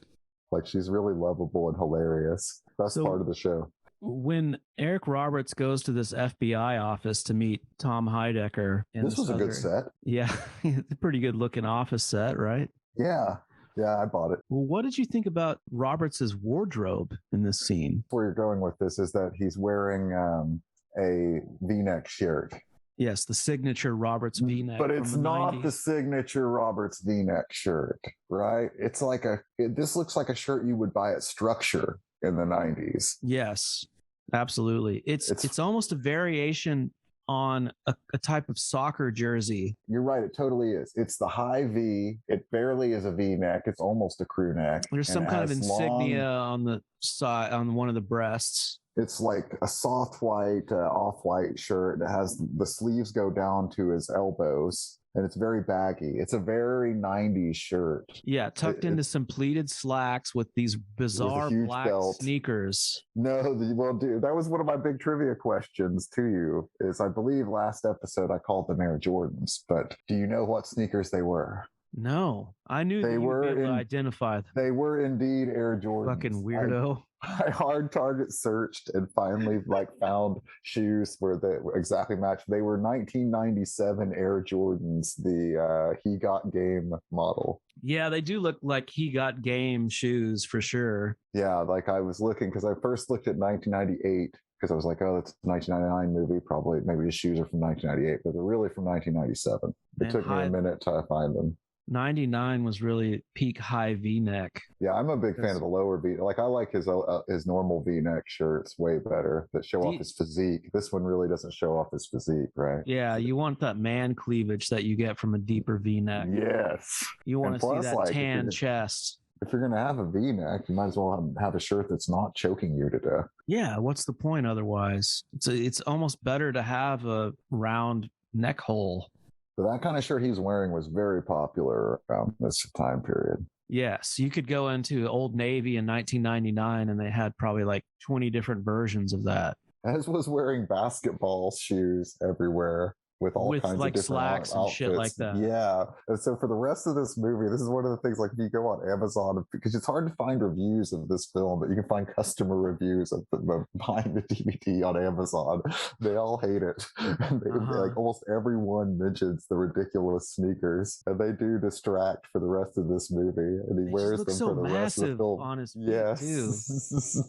like she's really lovable and hilarious. Best part of the show. When Eric Roberts goes to this FBI office to meet Tom Heidecker, this was a good set. Yeah, it's a pretty good looking office set, right? Yeah, I bought it. Well, what did you think about Roberts's wardrobe in this scene? Where you're going with this is that he's wearing a V-neck shirt. Yes, the signature Roberts V-neck. But it's not the signature Roberts V-neck shirt, right? It's like this looks like a shirt you would buy at Structure in the 90s. Yes, absolutely. It's almost a variation on a type of soccer jersey. You're right. It totally is. It's the high V. It barely is a V-neck. It's almost a crew neck. There's some kind of insignia on the side, on one of the breasts. It's like a soft white, off-white shirt that has the sleeves go down to his elbows, and it's very baggy. It's a very 90s shirt. Yeah, tucked into some pleated slacks with these bizarre black sneakers. Dude, that was one of my big trivia questions to you. Is I believe last episode I called them Air Jordans, but do you know what sneakers they were? No, I knew that They you would be were able to in- identify them. They were indeed Air Jordans. Fucking weirdo. I hard target searched and finally found shoes where they exactly matched. They were 1997 Air Jordans, the He Got Game model. Yeah, they do look like He Got Game shoes for sure. Yeah, like I was looking because I first looked at 1998 because I was like, oh, that's a 1999 movie. Probably maybe the shoes are from 1998, but they're really from 1997. It took me a minute to find them. 99 was really peak high V-neck. Yeah, I'm a big fan of the lower V. Like I like his normal V-neck shirts way better that show off his physique. This one really doesn't show off his physique, right? Yeah, you want that man cleavage that you get from a deeper V-neck. Yes. You want to see that like, tan chest. If you're gonna have a V-neck, you might as well have a shirt that's not choking you to death. Yeah, what's the point otherwise? It's almost better to have a round neck hole. But that kind of shirt he's wearing was very popular around this time period. Yes, you could go into Old Navy in 1999 and they had probably like 20 different versions of that. As was wearing basketball shoes everywhere with all kinds like of different slacks and outfits. shit like that. Yeah. And so for the rest of this movie, this is one of the things, like if you go on Amazon, because it's hard to find reviews of this film, but you can find customer reviews of buying the DVD on Amazon. They all hate it. And they, like almost everyone mentions the ridiculous sneakers, and they do distract for the rest of this movie. And he wears them for the rest of the film. On his feet yes. too.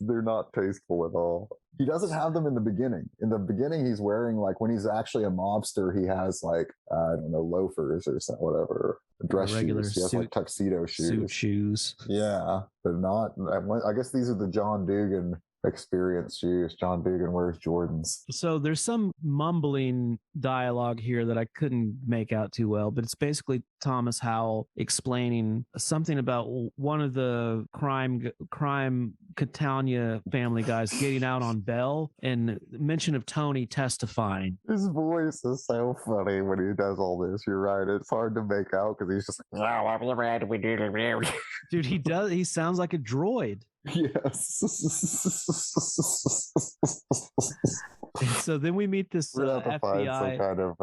They're not tasteful at all. He doesn't have them in the beginning. In the beginning, he's wearing, like, when he's actually a mobster, he has, like, I don't know, loafers or something, whatever. Dress shoes. He has, like, tuxedo shoes. Suit shoes. Yeah, but not, I guess these are the John Dugan experience shoes. John Dugan wears Jordans. So there's some mumbling dialogue here that I couldn't make out too well, but it's basically Thomas Howell explaining something about one of the crime Catania family guys getting out on bail, and mention of Tony testifying. His voice is so funny when he does all this. You're right. It's hard to make out because he's just like, dude, he does. He sounds like a droid. Yes. So then we meet this We're gonna have to find FBI some kind of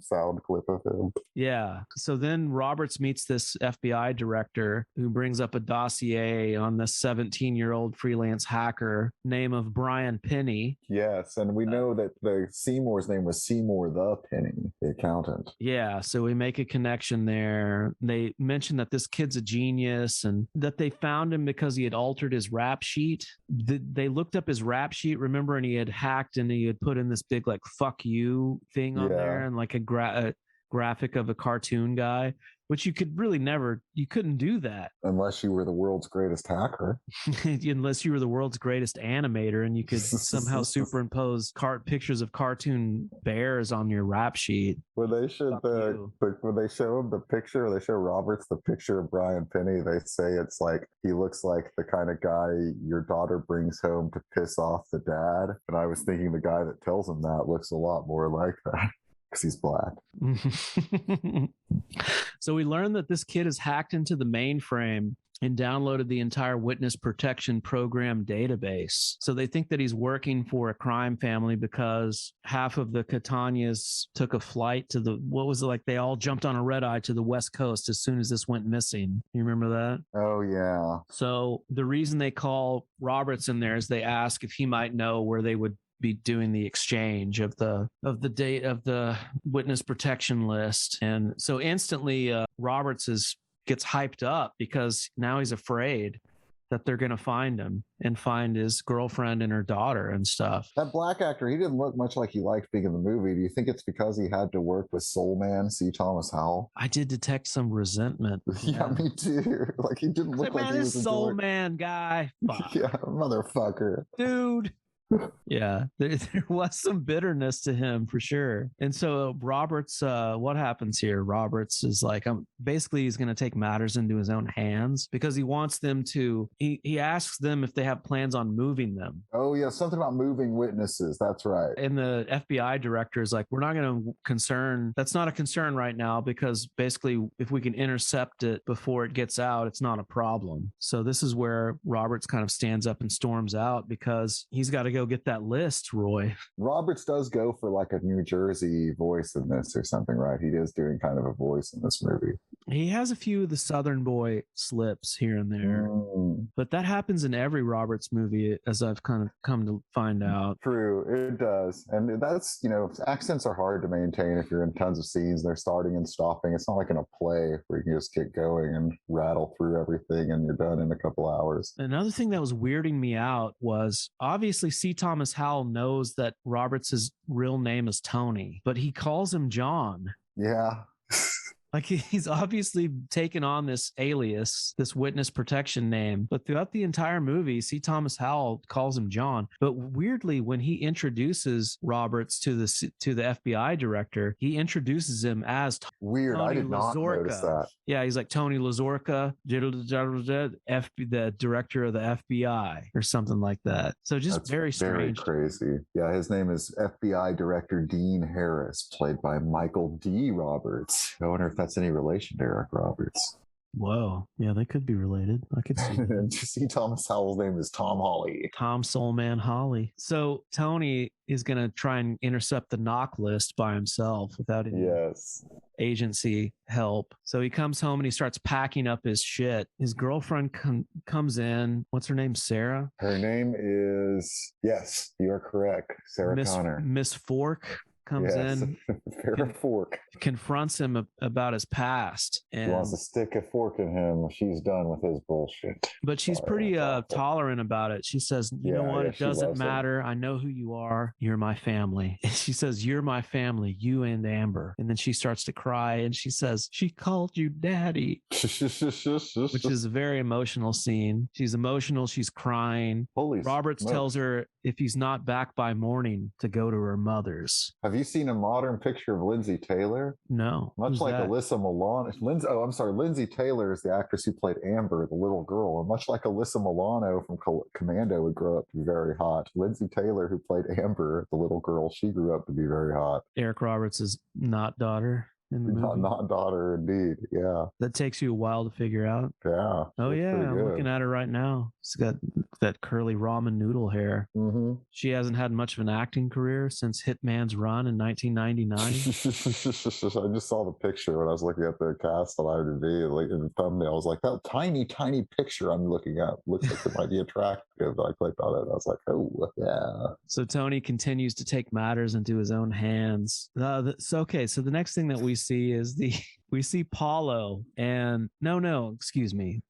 sound clip of him. Yeah. So then Roberts meets this FBI director who brings up a dossier on this 17-year-old freelance hacker name of Brian Penny. Yes, and we know that the Seymour's name was Seymour the Penny, the accountant. Yeah, so we make a connection there. They mention that this kid's a genius and that they found him because he had altered his rap sheet. They looked up his rap sheet, remember, and he had hacked and he had put in this big like "fuck you" thing on there and like a graphic of a cartoon guy, which you could really you couldn't do that unless you were the world's greatest hacker. Unless you were the world's greatest animator and you could somehow superimpose pictures of cartoon bears on your rap sheet. When they show when they show him the picture, or they show Roberts the picture of Brian Penny, they say it's like he looks like the kind of guy your daughter brings home to piss off the dad. And I was thinking the guy that tells him that looks a lot more like that. Because he's black. So we learned that this kid has hacked into the mainframe and downloaded the entire witness protection program database. So they think that he's working for a crime family because half of the Catanias took a flight to they all jumped on a red eye to the West Coast as soon as this went missing. You remember that? Oh, yeah. So the reason they call Roberts in there is they ask if he might know where they would be doing the exchange of the date of the witness protection list. And so instantly Roberts gets hyped up because now he's afraid that they're going to find him and find his girlfriend and her daughter and stuff. That black actor, he didn't look much like he liked being in the movie. Do you think it's because he had to work with Soul Man, C. Thomas Howell? I did detect some resentment. Yeah, me too. Like he didn't look like he was this Soul Man guy. Fuck. Yeah, motherfucker. Dude. Yeah, there was some bitterness to him for sure. And so Roberts, what happens here? Roberts is like, basically he's going to take matters into his own hands because he wants them to, he asks them if they have plans on moving them. Oh yeah, something about moving witnesses. That's right. And the FBI director is like, we're not going to that's not a concern right now because basically if we can intercept it before it gets out, it's not a problem. So this is where Roberts kind of stands up and storms out because he's got to go go get that list, Roy. Roberts does go for like a New Jersey voice in this or something, right? He is doing kind of a voice in this movie. He has a few of the Southern boy slips here and there, but that happens in every Roberts movie, as I've kind of come to find out. True, it does. And that's, you know, accents are hard to maintain if you're in tons of scenes. They're starting and stopping. It's not like in a play where you can just get going and rattle through everything and you're done in a couple hours. Another thing that was weirding me out was obviously C. Thomas Howell knows that Roberts' real name is Tony, but he calls him John. Yeah. Like he's obviously taken on this alias, this witness protection name, but throughout the entire movie, C. Thomas Howell calls him John. But weirdly, when he introduces Roberts to the FBI director, he introduces him as Weird. Tony I did not notice that. Yeah, he's like Tony Lazorca, the director of the FBI or something like that. So just That's very strange. Very crazy. Yeah, his name is FBI Director Dean Harris, played by Michael D. Roberts. I wonder if that's any relation to Eric Roberts. Whoa. Yeah, they could be related. I could see that. C. Thomas Howell's name is Tom Holly. Tom Soulman Holly. So Tony is going to try and intercept the knock list by himself without any agency help. So he comes home and he starts packing up his shit. His girlfriend comes in. What's her name? Sarah? Her name is, yes, you're correct. Sarah Connor. Miss Fork comes in, Fork confronts him about his past, and she wants to stick a fork in him. She's done with his bullshit. But she's pretty tolerant about it. She says, you know what? It doesn't matter. I know who you are. You're my family. And she says, you're my family, you and Amber. And then she starts to cry and she says, she called you daddy, which is a very emotional scene. She's emotional. She's crying. Roberts tells her if he's not back by morning to go to her mother's. Have you seen a modern picture of Lindsay Taylor? No. Much like Alyssa Milano. Lindsay Taylor is the actress who played Amber, the little girl. And much like Alyssa Milano from Commando would grow up to be very hot, Lindsay Taylor, who played Amber, the little girl, she grew up to be very hot. Eric Roberts' not daughter in the movie. Not daughter, indeed. Yeah. That takes you a while to figure out. Yeah. Oh, yeah. I'm looking at her right now. She's got that curly ramen noodle hair. Mm-hmm. She hasn't had much of an acting career since Hitman's run in 1999. I just saw the picture when I was looking at the cast on IMDb, like in the thumbnail. I was like, that tiny picture I'm looking at looks like it might be attractive. I clicked on it and I was like, oh, yeah. So Tony continues to take matters into his own hands. So the next thing that we see is we see Paulo, and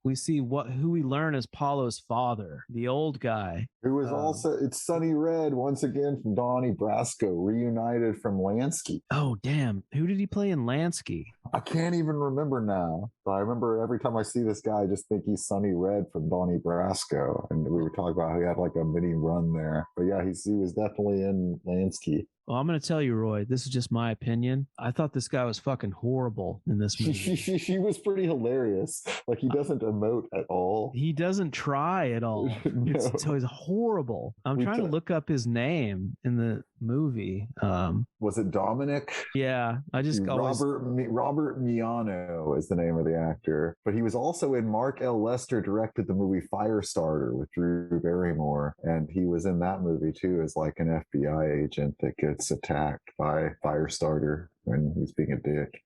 we see who we learn is Paulo's father, the old guy. Who is also, it's Sonny Red, once again from Donnie Brasco, reunited from Lansky. Oh, damn. Who did he play in Lansky? I can't even remember now. But I remember every time I see this guy, I just think he's Sonny Red from Donnie Brasco. And we were talking about how he had like a mini run there. But yeah, he was definitely in Lansky. Well, I'm going to tell you, Roy, this is just my opinion. I thought this guy was fucking horrible in this movie. She was pretty hilarious. Like, he doesn't emote at all. He doesn't try at all. No. So he's horrible. I'm trying to look up his name in the movie. Was it Dominic? Yeah, I just Robert Miano is the name of the actor. But he was also in Mark L. Lester directed the movie Firestarter with Drew Barrymore, and he was in that movie too as like an FBI agent that gets attacked by Firestarter when he's being a dick.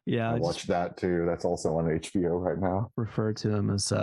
Yeah, I watched that too. That's also on HBO right now. Refer to him as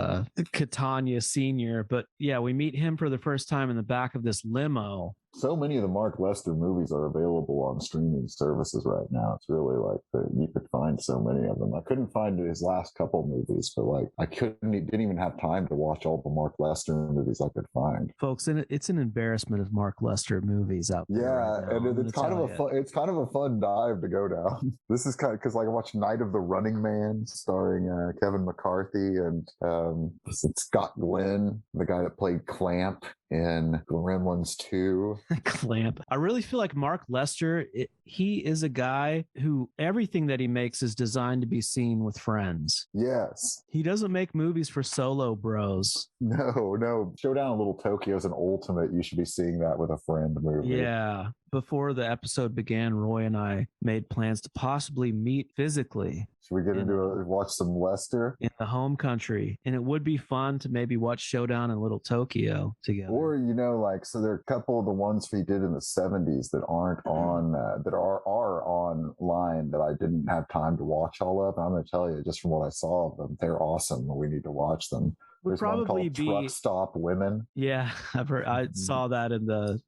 Catania Senior, but yeah, we meet him for the first time in the back of this limo. So many of the Mark Lester movies are available on streaming services right now. It's really like you could find so many of them. I couldn't find his last couple movies, but like didn't even have time to watch all the Mark Lester movies I could find. Folks, it's an embarrassment of Mark Lester movies out there. Yeah, right now, and it's kind of a fun dive to go down. This is kind of because like I watched Night of the Running Man starring Kevin McCarthy and Scott Glenn, the guy that played Clamp in Gremlins 2. Clamp. I really feel like Mark Lester, he is a guy who everything that he makes is designed to be seen with friends. Yes. He doesn't make movies for solo bros. No. Showdown in Little Tokyo is an ultimate. You should be seeing that with a friend movie. Yeah. before the episode began, Roy and I made plans to possibly meet physically. Should we get watch some Lester in the home country? And it would be fun to maybe watch Showdown in Little Tokyo together. Or, so there are a couple of the ones he did in the 70s that aren't on, that are online that I didn't have time to watch all of. And I'm going to tell you, just from what I saw of them, they're awesome. We need to watch them. There's one called Truck Stop Women. Yeah, I've heard. I saw that in the.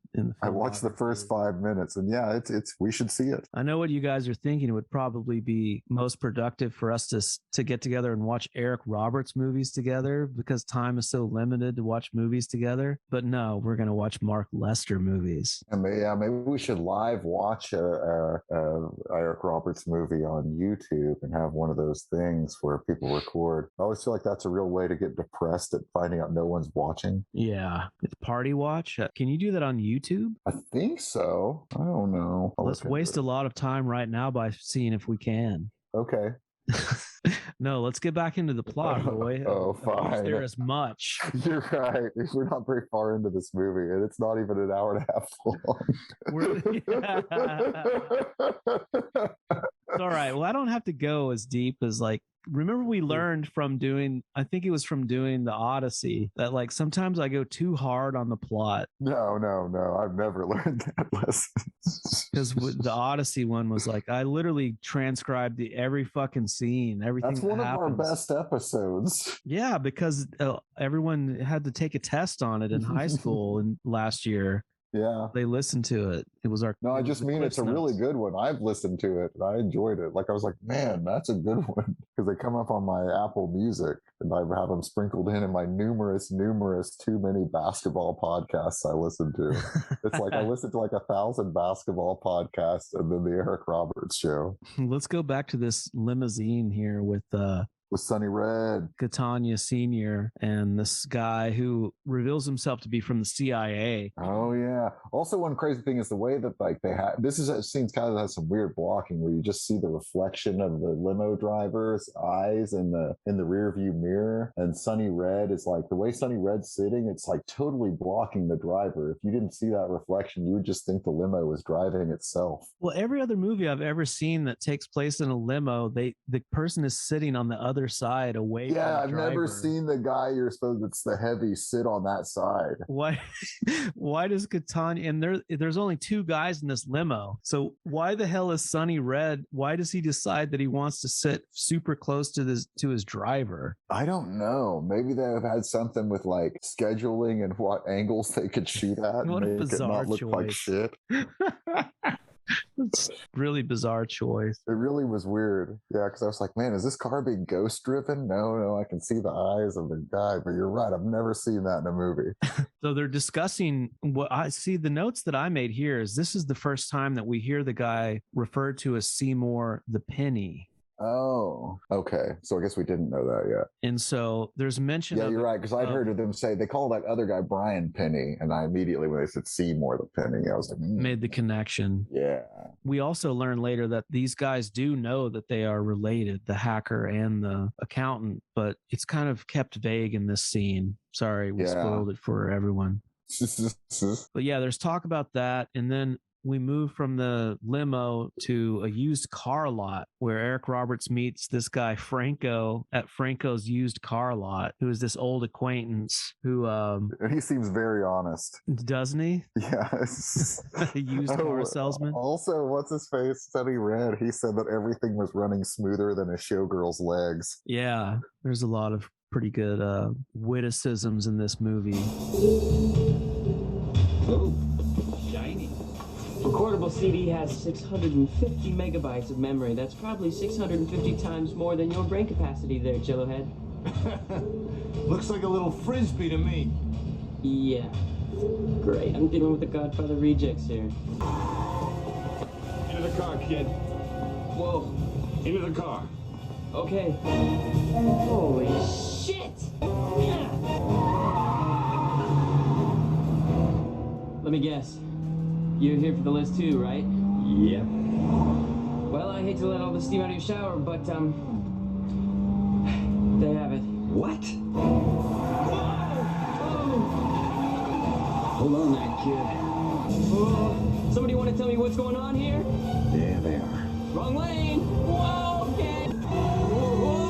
I watched the first 5 minutes, and yeah, it's we should see it. I know what you guys are thinking. It would probably be most productive for us to get together and watch Eric Roberts movies together because time is so limited to watch movies together. But no, we're gonna watch Mark Lester movies. And maybe we should live watch a Eric Roberts movie on YouTube and have one of those things where people record. I always feel like that's a real way to get depressed at finding out no one's watching. Yeah, it's party watch. Can you do that on YouTube? I think so. I don't know. Let's waste a lot of time right now by seeing if we can. Okay. No, let's get back into the plot, Roy. Oh, fine. There is much. You're right. We're not very far into this movie, and it's not even an hour and a half long. It's all right. Well, I don't have to go as deep as remember we learned from doing, I think it was from doing the Odyssey, that sometimes I go too hard on the plot. No. I've never learned that lesson. Because the Odyssey one was I literally transcribed every fucking scene, everything. That's one of our best episodes. Yeah, because everyone had to take a test on it in high school and last year. Yeah, they listened to it. It was our. No, I just mean it's a really good one. I've listened to it and I enjoyed it. I was like, man, that's a good one because they come up on my Apple Music and I have them sprinkled in my numerous too many basketball podcasts I listen to. It's I listen to 1,000 basketball podcasts and then the Eric Roberts show. Let's go back to this limousine here with Sonny Red, Catania Sr., and this guy who reveals himself to be from the CIA. Oh, yeah. Also, one crazy thing is the way that they have this scene's kind of has some weird blocking where you just see the reflection of the limo driver's eyes in the rear view mirror. And Sonny Red is the way Sonny Red's sitting, it's totally blocking the driver. If you didn't see that reflection, you would just think the limo was driving itself. Well, every other movie I've ever seen that takes place in a limo, the person is sitting on the other side away from the driver. I've never seen the guy that's the heavy sit on that side. Why does Catania, and there's only two guys in this limo, so why the hell is Sonny Red, why does he decide that he wants to sit super close to his driver? I don't know. Maybe they have had something with scheduling and what angles they could shoot at. What and a bizarre make it not look choice. like shit. It's really bizarre choice. It really was weird. Yeah, because I was like, man, is this car being ghost driven? No, I can see the eyes of the guy, but you're right. I've never seen that in a movie. So they're discussing what I see. The notes that I made here is this is the first time that we hear the guy referred to as Seymour the Penny. Oh, okay. So I guess we didn't know that yet. And so there's mention. Yeah, you're right. Because I'd heard of them say they call that other guy Brian Penny, and I immediately when they said Seymour the Penny, I was like, made the connection. Yeah. We also learned later that these guys do know that they are related, the hacker and the accountant, but it's kind of kept vague in this scene. Sorry, we spoiled it for everyone. But yeah, there's talk about that, and then we move from the limo to a used car lot where Eric Roberts meets this guy Franco at Franco's used car lot, who is this old acquaintance who he seems very honest, doesn't he? Yes. A used car salesman. Also, what's his face? Sonny Red. He said that everything was running smoother than a showgirl's legs. Yeah, there's a lot of pretty good witticisms in this movie. Oh, shiny. Recordable CD has 650 megabytes of memory. That's probably 650 times more than your brain capacity there, Chillowhead. Looks like a little frisbee to me. Yeah. Great. I'm dealing with the Godfather rejects here. Into the car, kid. Whoa. Into the car. Okay. Holy shit! Yeah. Let me guess. You're here for the list too, right? Yep. Well, I hate to let all the steam out of your shower, but, there you have it. What? Whoa! Hold on there, kid. Oh, somebody want to tell me what's going on here? Yeah, they are. Wrong lane. Whoa, okay. Whoa.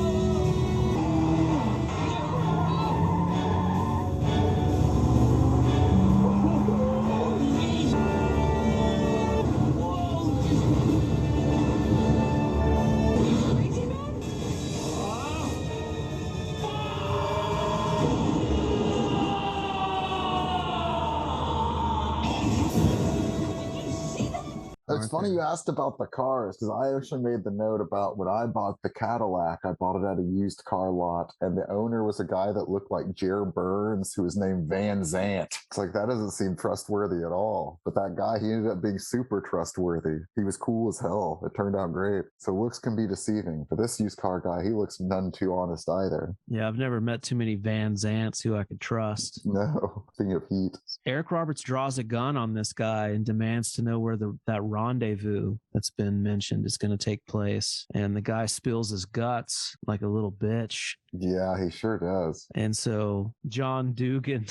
It's funny you asked about the cars because I actually made the note about when I bought the Cadillac. I bought it at a used car lot, and the owner was a guy that looked like Jer Burns, who was named Van Zant. It's like that doesn't seem trustworthy at all. But that guy, he ended up being super trustworthy. He was cool as hell. It turned out great. So looks can be deceiving. But this used car guy, he looks none too honest either. Yeah, I've never met too many Van Zants who I could trust. No, thing of heat. Eric Roberts draws a gun on this guy and demands to know where that rendezvous that's been mentioned is going to take place. And the guy spills his guts like a little bitch. Yeah, he sure does. And so John Dugan,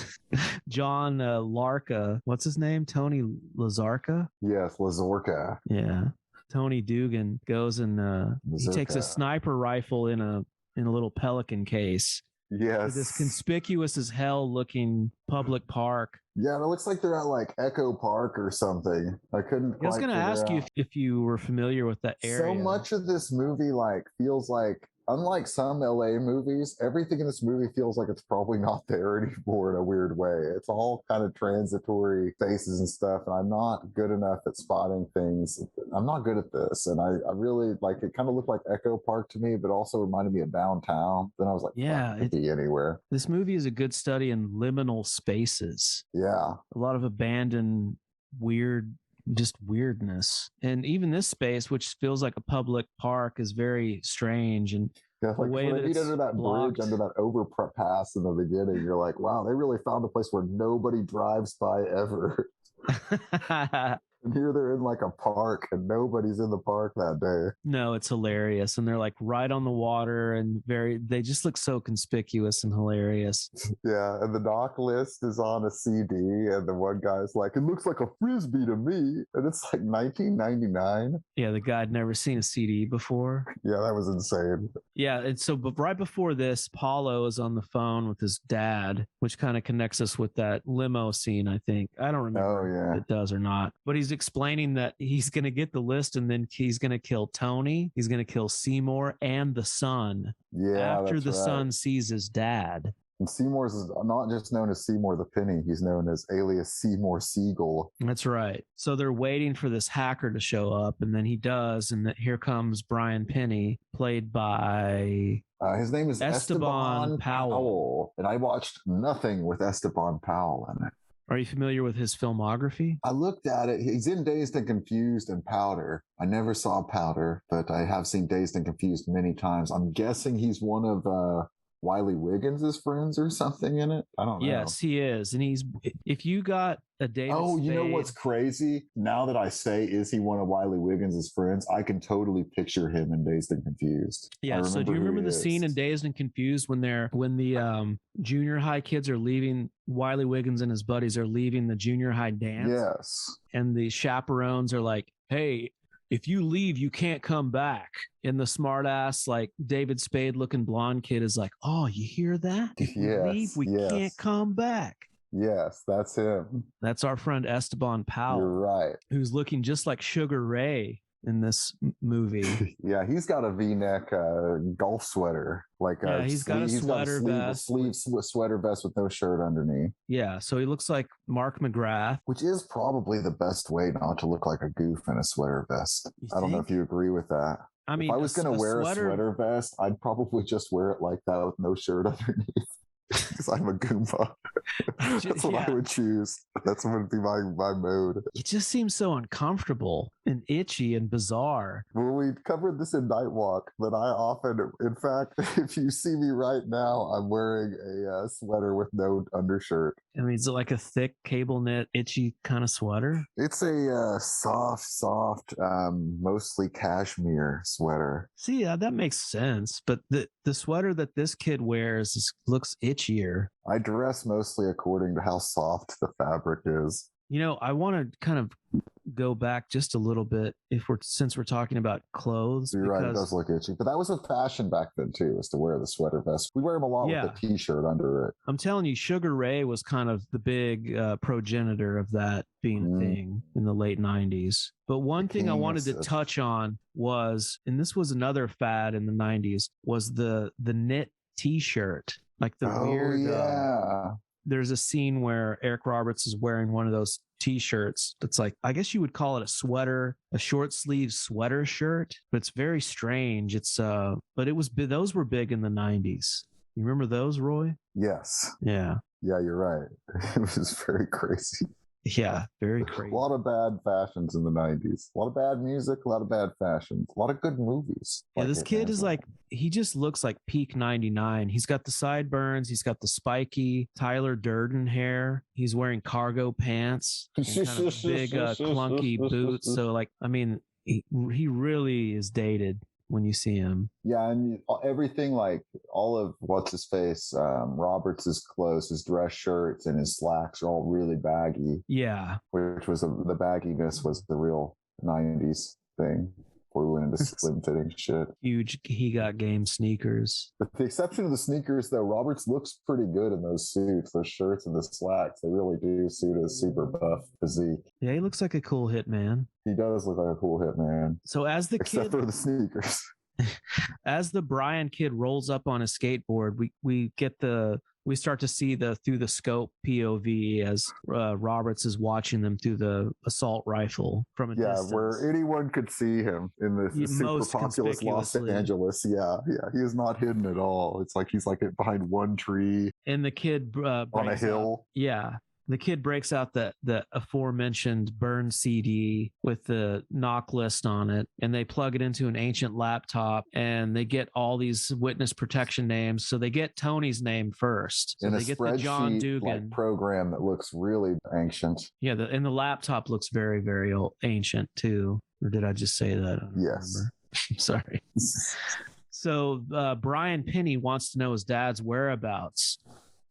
John Larka, what's his name? Tony Lazarka? Yes, Lazorka. Yeah. Tony Dugan goes and he takes a sniper rifle in a little Pelican case. Yes. This conspicuous as hell looking public park. Yeah, it looks like they're at like Echo Park or something. I couldn't. I was going to ask you if you were familiar with that area. So much of this movie like feels like, unlike some LA movies, everything in this movie feels like it's probably not there anymore in a weird way. It's all kind of transitory faces and stuff, and I'm not good enough at spotting things. I'm not good at this, and I really like it. Kind of looked like Echo Park to me, but also reminded me of downtown. Then I was like, yeah, it could be anywhere. This movie is a good study in liminal spaces. Yeah, a lot of abandoned, weird. Just weirdness. And even this space, which feels like a public park, is very strange. And yeah, like the way when that they meet it's under that blocked. bridge, under that overpass in the beginning, you're like, wow, they really found a place where nobody drives by ever. And here they're in like a park and nobody's in the park that day. No, it's hilarious. And they're like right on the water and they just look so conspicuous and hilarious. Yeah. And the knock list is on a CD and the one guy's like, it looks like a Frisbee to me. And it's like 1999. Yeah. The guy had never seen a CD before. Yeah. That was insane. Yeah. And so, but right before this, Paulo is on the phone with his dad, which kind of connects us with that limo scene, I think. I don't remember if it does or not, but he's explaining that he's going to get the list and then he's going to kill Tony. He's going to kill Seymour and the son. Yeah. After the son sees his dad. And Seymour's is not just known as Seymour the Penny. He's known as alias Seymour Siegel. That's right. So they're waiting for this hacker to show up, and then he does, and here comes Brian Penny, played by... his name is Esteban Powell. And I watched nothing with Esteban Powell in it. Are you familiar with his filmography? I looked at it. He's in Dazed and Confused and Powder. I never saw Powder, but I have seen Dazed and Confused many times. I'm guessing he's one of Wiley Wiggins' friends or something in it. I don't know. Yes, he is. And if you got a David Spade... you know what's crazy? Now that I say, is he one of Wiley Wiggins' friends? I can totally picture him in Dazed and Confused. Yeah, so do you remember the scene in Dazed and Confused when the junior high kids are leaving, Wiley Wiggins and his buddies are leaving the junior high dance? Yes. And the chaperones are like, hey, if you leave, you can't come back. And the smart ass, like David Spade looking blonde kid is like, oh, you hear that? If we leave, we can't come back. Yes, that's him. That's our friend Esteban Powell. You're right. Who's looking just like Sugar Ray in this movie. Yeah, he's got a V-neck golf sweater. He's got a sweater vest. Sweater vest with no shirt underneath. Yeah, so he looks like Mark McGrath. Which is probably the best way not to look like a goof in a sweater vest. I don't know if you agree with that. I mean, if I was going to wear a sweater vest, I'd probably just wear it like that with no shirt underneath. Because I'm a Goomba. That's what I would choose. That's what would be my mode. It just seems so uncomfortable and itchy and bizarre. Well, we covered this in Nightwalk, that I often, in fact, if you see me right now, I'm wearing a sweater with no undershirt. I mean, is it like a thick cable knit, itchy kind of sweater? It's a soft, mostly cashmere sweater. See, that makes sense. But the sweater that this kid wears looks itchier. I dress mostly according to how soft the fabric is. I want to kind of go back just a little bit since we're talking about clothes. You're right, it does look itchy. But that was a fashion back then too, is to wear the sweater vest. We wear them a lot with a t-shirt under it. I'm telling you, Sugar Ray was kind of the big progenitor of that being a thing in the late 90s. But one thing I wanted to touch on was, and this was another fad in the 90s, was the knit t-shirt. Like the weird there's a scene where Eric Roberts is wearing one of those t-shirts that's like, I guess you would call it a sweater, a short sleeve sweater shirt, but it's very strange. It's but those were big in the 90s. You remember those, Roy? Yes. Yeah, you're right. It was very crazy. Yeah, very crazy. A lot of bad fashions in the 90s. A lot of bad music, a lot of bad fashions, a lot of good movies. Yeah, this kid is like, he just looks like peak 99. He's got the sideburns. He's got the spiky Tyler Durden hair. He's wearing cargo pants and kind of big clunky boots. So like, I mean, he really is dated when you see him. Yeah, and everything, like all of what's his face, Roberts' clothes, his dress shirts and his slacks are all really baggy. Yeah, which was the bagginess was the real 90s thing before we went into slim fitting shit. Huge He Got Game sneakers. With the exception of the sneakers, though, Roberts looks pretty good in those suits, those shirts and the slacks. They really do suit his super buff physique. Yeah, he looks like a cool hitman. He does look like a cool hitman. So as the except for the sneakers. As the Brian kid rolls up on a skateboard, we start to see through the scope POV as Roberts is watching them through the assault rifle from a distance. Where anyone could see him in the super populous Los Angeles. Yeah, he is not hidden at all. It's like he's like behind one tree and the kid on a hill. The kid breaks out the aforementioned burn CD with the knock list on it, and they plug it into an ancient laptop, and they get all these witness protection names. So they get Tony's name first. So they get the John Dugan program that looks really ancient. Yeah, and the laptop looks very, very old, ancient too. Or did I just say that? Yes. Sorry. So Brian Penny wants to know his dad's whereabouts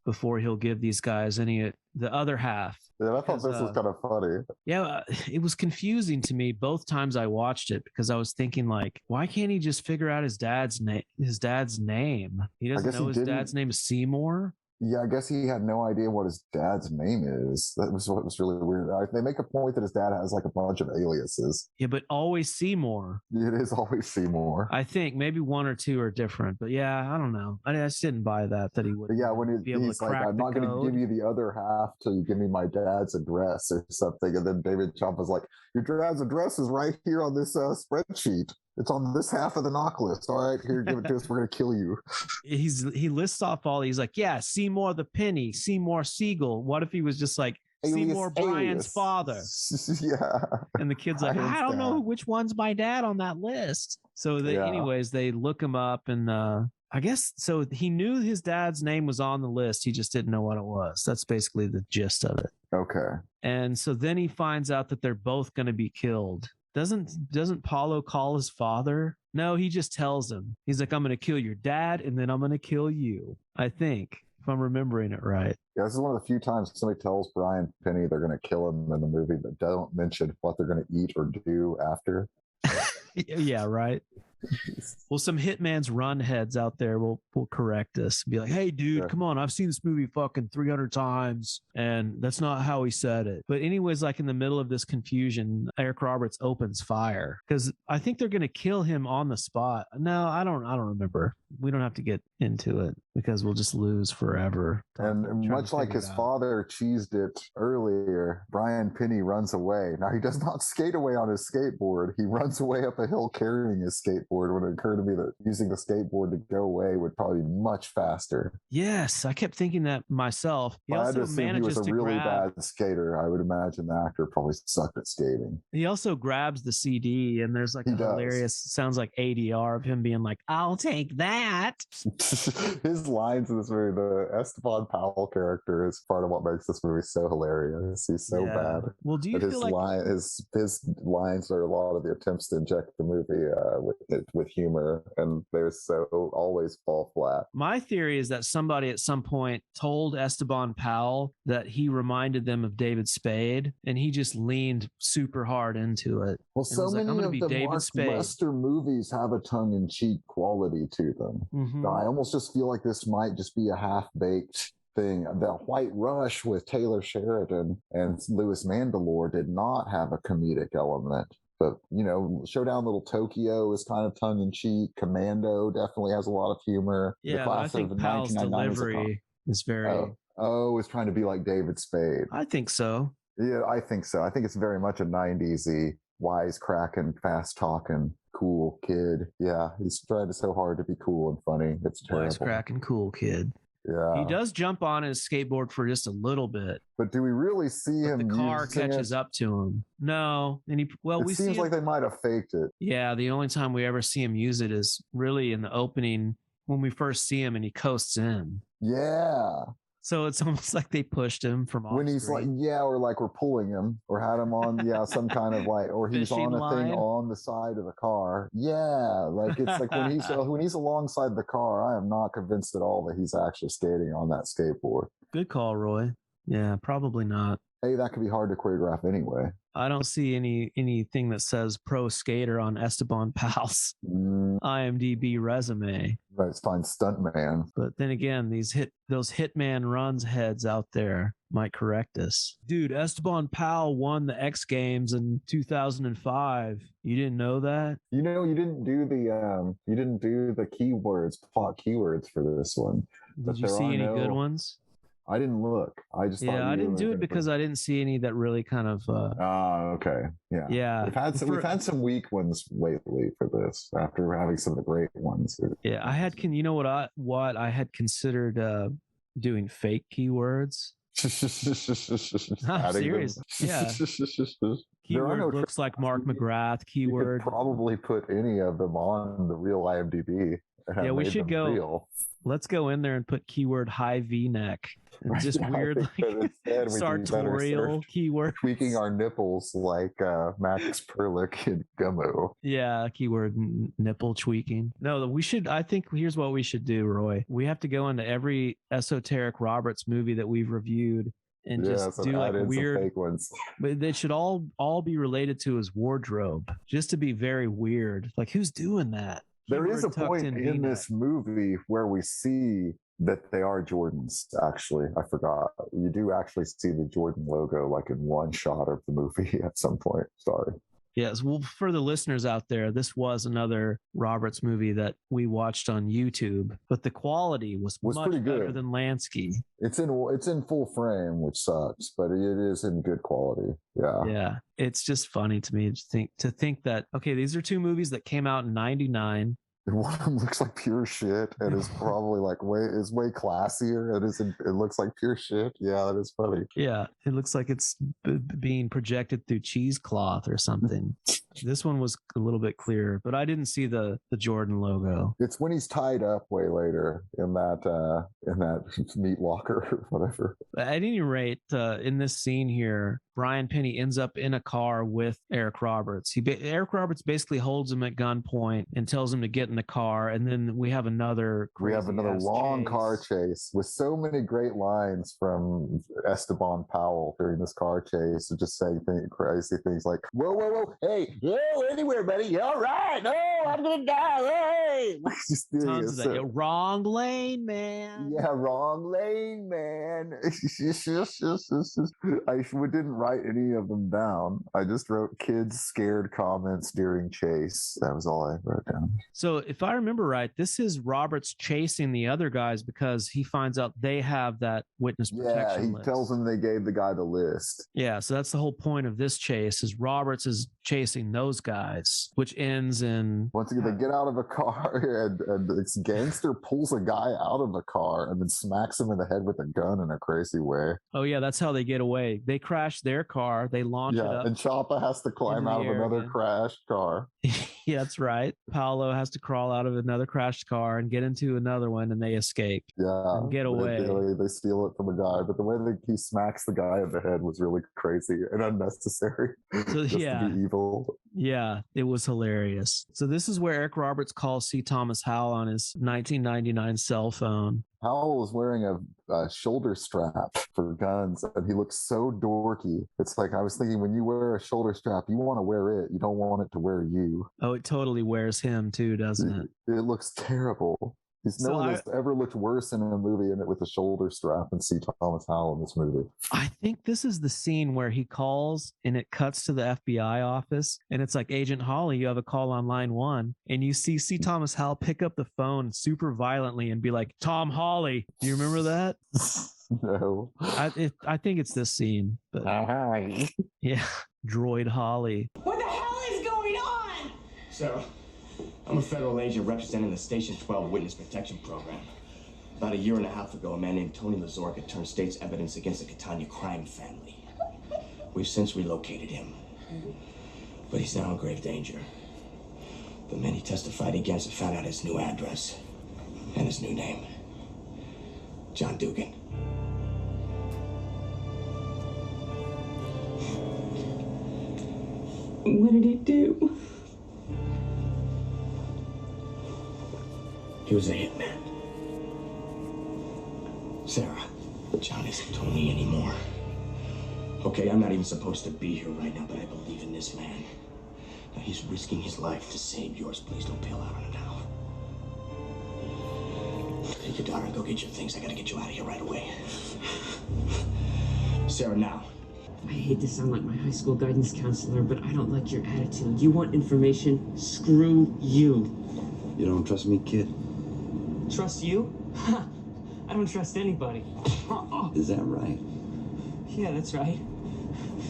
before he'll give these guys the other half. Yeah, I thought this was kind of funny. Yeah, it was confusing to me both times I watched it because I was thinking like, why can't he just figure out his dad's name? He doesn't know his dad's name is Seymour. Yeah, I guess he had no idea what his dad's name is. That was what was really weird. They make a point that his dad has like a bunch of aliases. Yeah, but always Seymour. It is always Seymour. I think maybe one or two are different, but yeah, I don't know. I just didn't buy that he would. Yeah, when he's like, I'm not going to give you the other half till you give me my dad's address or something, and then David Champa's like, your dad's address is right here on this spreadsheet. It's on this half of the knock list. All right, here, give it to us. We're going to kill you. He lists off all these like, yeah, Seymour the Penny, Seymour Siegel. What if he was just like Seymour Brian's father? Yeah. And the kid's like, I don't know which one's my dad on that list. So anyways, they look him up and I guess so he knew his dad's name was on the list. He just didn't know what it was. That's basically the gist of it. Okay. And so then he finds out that they're both going to be killed. Doesn't Paulo call his father? No, he just tells him. He's like, I'm going to kill your dad, and then I'm going to kill you. I think, if I'm remembering it right. Yeah, this is one of the few times somebody tells Brian Penny they're going to kill him in the movie, but don't mention what they're going to eat or do after. Yeah, right. Well, some Hitman's run heads out there will correct us. Be like, hey, dude, come on. I've seen this movie fucking 300 times. And that's not how he said it. But anyways, like in the middle of this confusion, Eric Roberts opens fire because I think they're going to kill him on the spot. No, I don't remember. We don't have to get into it because we'll just lose forever. And much like his father cheesed it earlier, Brian Penny runs away. Now, he does not skate away on his skateboard. He runs away up a hill carrying his skateboard when it occurred to me that using the skateboard to go away would probably be much faster. Yes, I kept thinking that myself. He also manages he was a really bad skater. I would imagine the actor probably sucked at skating. He also grabs the CD and there's like hilarious, sounds like ADR of him being like, I'll take that. Matt. His lines in this movie, the Esteban Powell character, is part of what makes this movie so hilarious. He's so bad. Well, do you But feel like his lines are a lot of the attempts to inject the movie with humor, and they're so always fall flat. my theory is that somebody at some point told Esteban Powell that he reminded them of David Spade, and he just leaned super hard into it. Well, And so was like, many "I'm gonna of be the David Mark Spade." Lester movies have a tongue-in-cheek quality to them. Mhm. I almost just feel like this might just be a half-baked thing. The White Rush with Taylor Sheridan and Louis Mandylor did not have a comedic element. But, Showdown Little Tokyo is kind of tongue-in-cheek. Commando definitely has a lot of humor. The Yeah, but I class think of Powell's 1999 delivery is very. it's trying to be like David Spade. I think so. Yeah, I think so. I think it's very much a 90s-y, wisecracking, fast-talking, cool kid. Yeah, he's trying so hard to be cool and funny. It's terrible. Wisecracking cool kid. Yeah. He does jump on his skateboard for just a little bit. But do we really see But him? the car using catches it? up to him. No. And It seems like they might have faked it. Yeah, the only time we ever see him use it is really in the opening when we first see him and he coasts in. Yeah. So it's almost like they pushed him from off When he's screen. or like we're pulling him or had him on, some kind of or he's Fishing on a line? thing on the side of the car. Yeah. Like it's like when he's alongside the car, I am not convinced at all that he's actually skating on that skateboard. Good call, Roy. Yeah, probably not. Hey, that could be hard to choreograph anyway. I don't see anything that says pro skater on Esteban Powell's IMDb resume. Let's find stuntman. But then again, those Hitman runs heads out there might correct us. Dude, Esteban Powell won the X Games in 2005. You didn't know that? You didn't do the plot keywords for this one. Did you see any good ones? I didn't look. I just thought I didn't do it because I didn't see any that really kind of. Okay. Yeah. Yeah. We've had some weak ones lately for this after having some of the great ones. Yeah, I had. You know what I had considered doing fake keywords. I'm serious. Yeah. Keyword looks like Mark McGrath. Keyword. You could probably put any of them on the real IMDb. Yeah, we should go. Real. Let's go in there and put keyword high V-neck. And just weird sartorial keyword. Tweaking our nipples like Max Perlich in Gummo. Yeah, keyword nipple tweaking. No, we should. I think here's what we should do, Roy. We have to go into every EsotEric Roberts movie that we've reviewed and just do like weird fake ones. But they should all be related to his wardrobe, just to be very weird. Like, who's doing that? There is a point in this movie where we see that they are Jordans, actually. I forgot. You do actually see the Jordan logo like in one shot of the movie at some point. Sorry. Yes. Well, for the listeners out there, this was another Roberts movie that we watched on YouTube, but the quality was much pretty good. better than Lansky. It's in full frame, which sucks, but it is in good quality. Yeah. Yeah. It's just funny to me to think that, okay, these are two movies that came out in 99. And one of them looks like pure shit and is probably like way classier. It looks like pure shit. Yeah, that is funny. Yeah, it looks like it's being projected through cheesecloth or something. This one was a little bit clearer, but I didn't see the Jordan logo. It's when he's tied up way later in that meat locker or whatever. At any rate, in this scene here, Brian Penny ends up in a car with Eric Roberts. Eric Roberts basically holds him at gunpoint and tells him to get in the car, and then we have another long car chase with so many great lines from Esteban Powell during this car chase, just saying crazy things like, whoa, whoa, whoa, hey, yo, anywhere, buddy, you all right? No, I'm gonna die, hey. Tons of that. Yo, wrong lane, man. Yeah, wrong lane, man. I didn't write any of them down. I just wrote kids scared comments during chase. That was all I wrote down. So if I remember right, this is Roberts chasing the other guys because he finds out they have that witness protection list. Tells them they gave the guy the list. Yeah, so that's the whole point of this chase is Roberts is chasing those guys, which ends in... Once again, they get out of a car and this gangster pulls a guy out of a car and then smacks him in the head with a gun in a crazy way. Oh yeah, that's how they get away. They crash their car, they launch it up. And Chapa has to climb out of another crashed car. Yeah, that's right. Paolo has to crawl out of another crashed car and get into another one, and they escape. Yeah, and get away. They steal it from a guy, but the way that he smacks the guy in the head was really crazy and unnecessary. So just to be evil. Yeah, it was hilarious. So this is where Eric Roberts calls C. Thomas Howell on his 1999 cell phone. Howell was wearing a shoulder strap for guns, and he looks so dorky. It's like, I was thinking, when you wear a shoulder strap, you want to wear it. You don't want it to wear you. Oh, it totally wears him too, doesn't it? It looks terrible. No one has ever looked worse in a movie in it with a shoulder strap than C. Thomas Howell in this movie. I think this is the scene where he calls and it cuts to the FBI office, and it's like, Agent Holly, you have a call on line 1, and you see C. Thomas Howell pick up the phone super violently and be like, Tom Holly. Do you remember that? No. I think it's this scene. But yeah, Droid Holly. What the hell is going on? Sarah, I'm a federal agent representing the Station 12 Witness Protection Program. About a year and a half ago, a man named Tony Lazorka turned state's evidence against the Catania crime family. We've since relocated him, but he's now in grave danger. The men he testified against have found out his new address and his new name. John Dugan. What did he do? He was a hitman. Sarah, John isn't Tony anymore. Okay, I'm not even supposed to be here right now, but I believe in this man. Now, he's risking his life to save yours. Please don't bail out on it now. Take your daughter and go get your things. I gotta get you out of here right away. Sarah, now. I hate to sound like my high school guidance counselor, but I don't like your attitude. You want information? Screw you. You don't trust me, kid? Trust you? I don't trust anybody. Is that right? Yeah, that's right.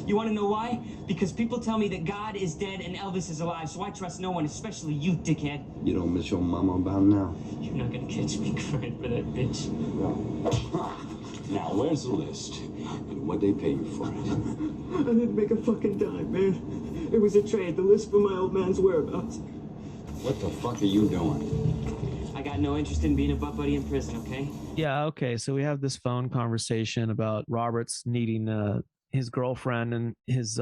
You want to know why? Because people tell me that God is dead and Elvis is alive, so I trust no one, especially you, dickhead. You don't miss your mama about now? You're not gonna catch me crying for that bitch. Now, where's the list? And what they pay you for it? I didn't make a fucking dime, man. It was a trade, the list for my old man's whereabouts. What the fuck are you doing? I got no interest in being a butt buddy in prison, okay? Yeah, okay. So we have this phone conversation about Roberts needing his girlfriend, and his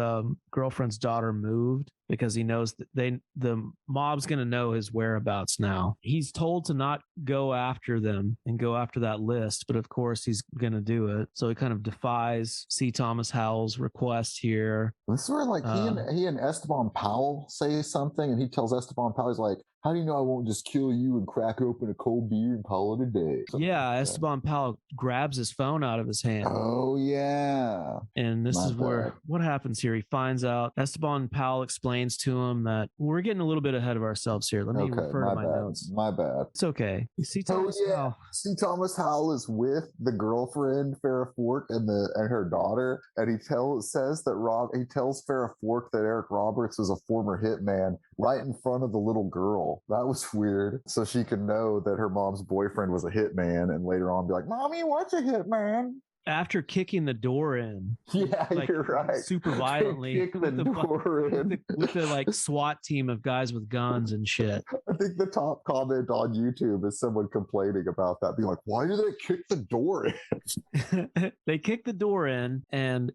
girlfriend's daughter moved because he knows that the mob's going to know his whereabouts now. He's told to not go after them and go after that list, but of course he's going to do it. So he kind of defies C. Thomas Howell's request here. This is where like he and Esteban Powell say something, and he tells Esteban Powell, he's like, how do you know I won't just kill you and crack open a cold beer and call it a day? Yeah, Esteban Powell grabs his phone out of his hand. Oh, yeah. And this is where what happens here. He finds out, Esteban Powell explains to him that we're getting a little bit ahead of ourselves here. Let me refer to my notes. My bad. It's okay. C. Thomas Howell. C. Thomas Howell is with the girlfriend, Farrah Fork, and her daughter. And he tells Farrah Fork that Eric Roberts was a former hitman right in front of the little girl. That was weird. So she could know that her mom's boyfriend was a hitman, and later on be like, Mommy, what's a hitman? After kicking the door in. Yeah, like, you're right. Super violently. Kick the door in. With the like SWAT team of guys with guns and shit. I think the top comment on YouTube is someone complaining about that, being like, why do they kick the door in? They kick the door in, and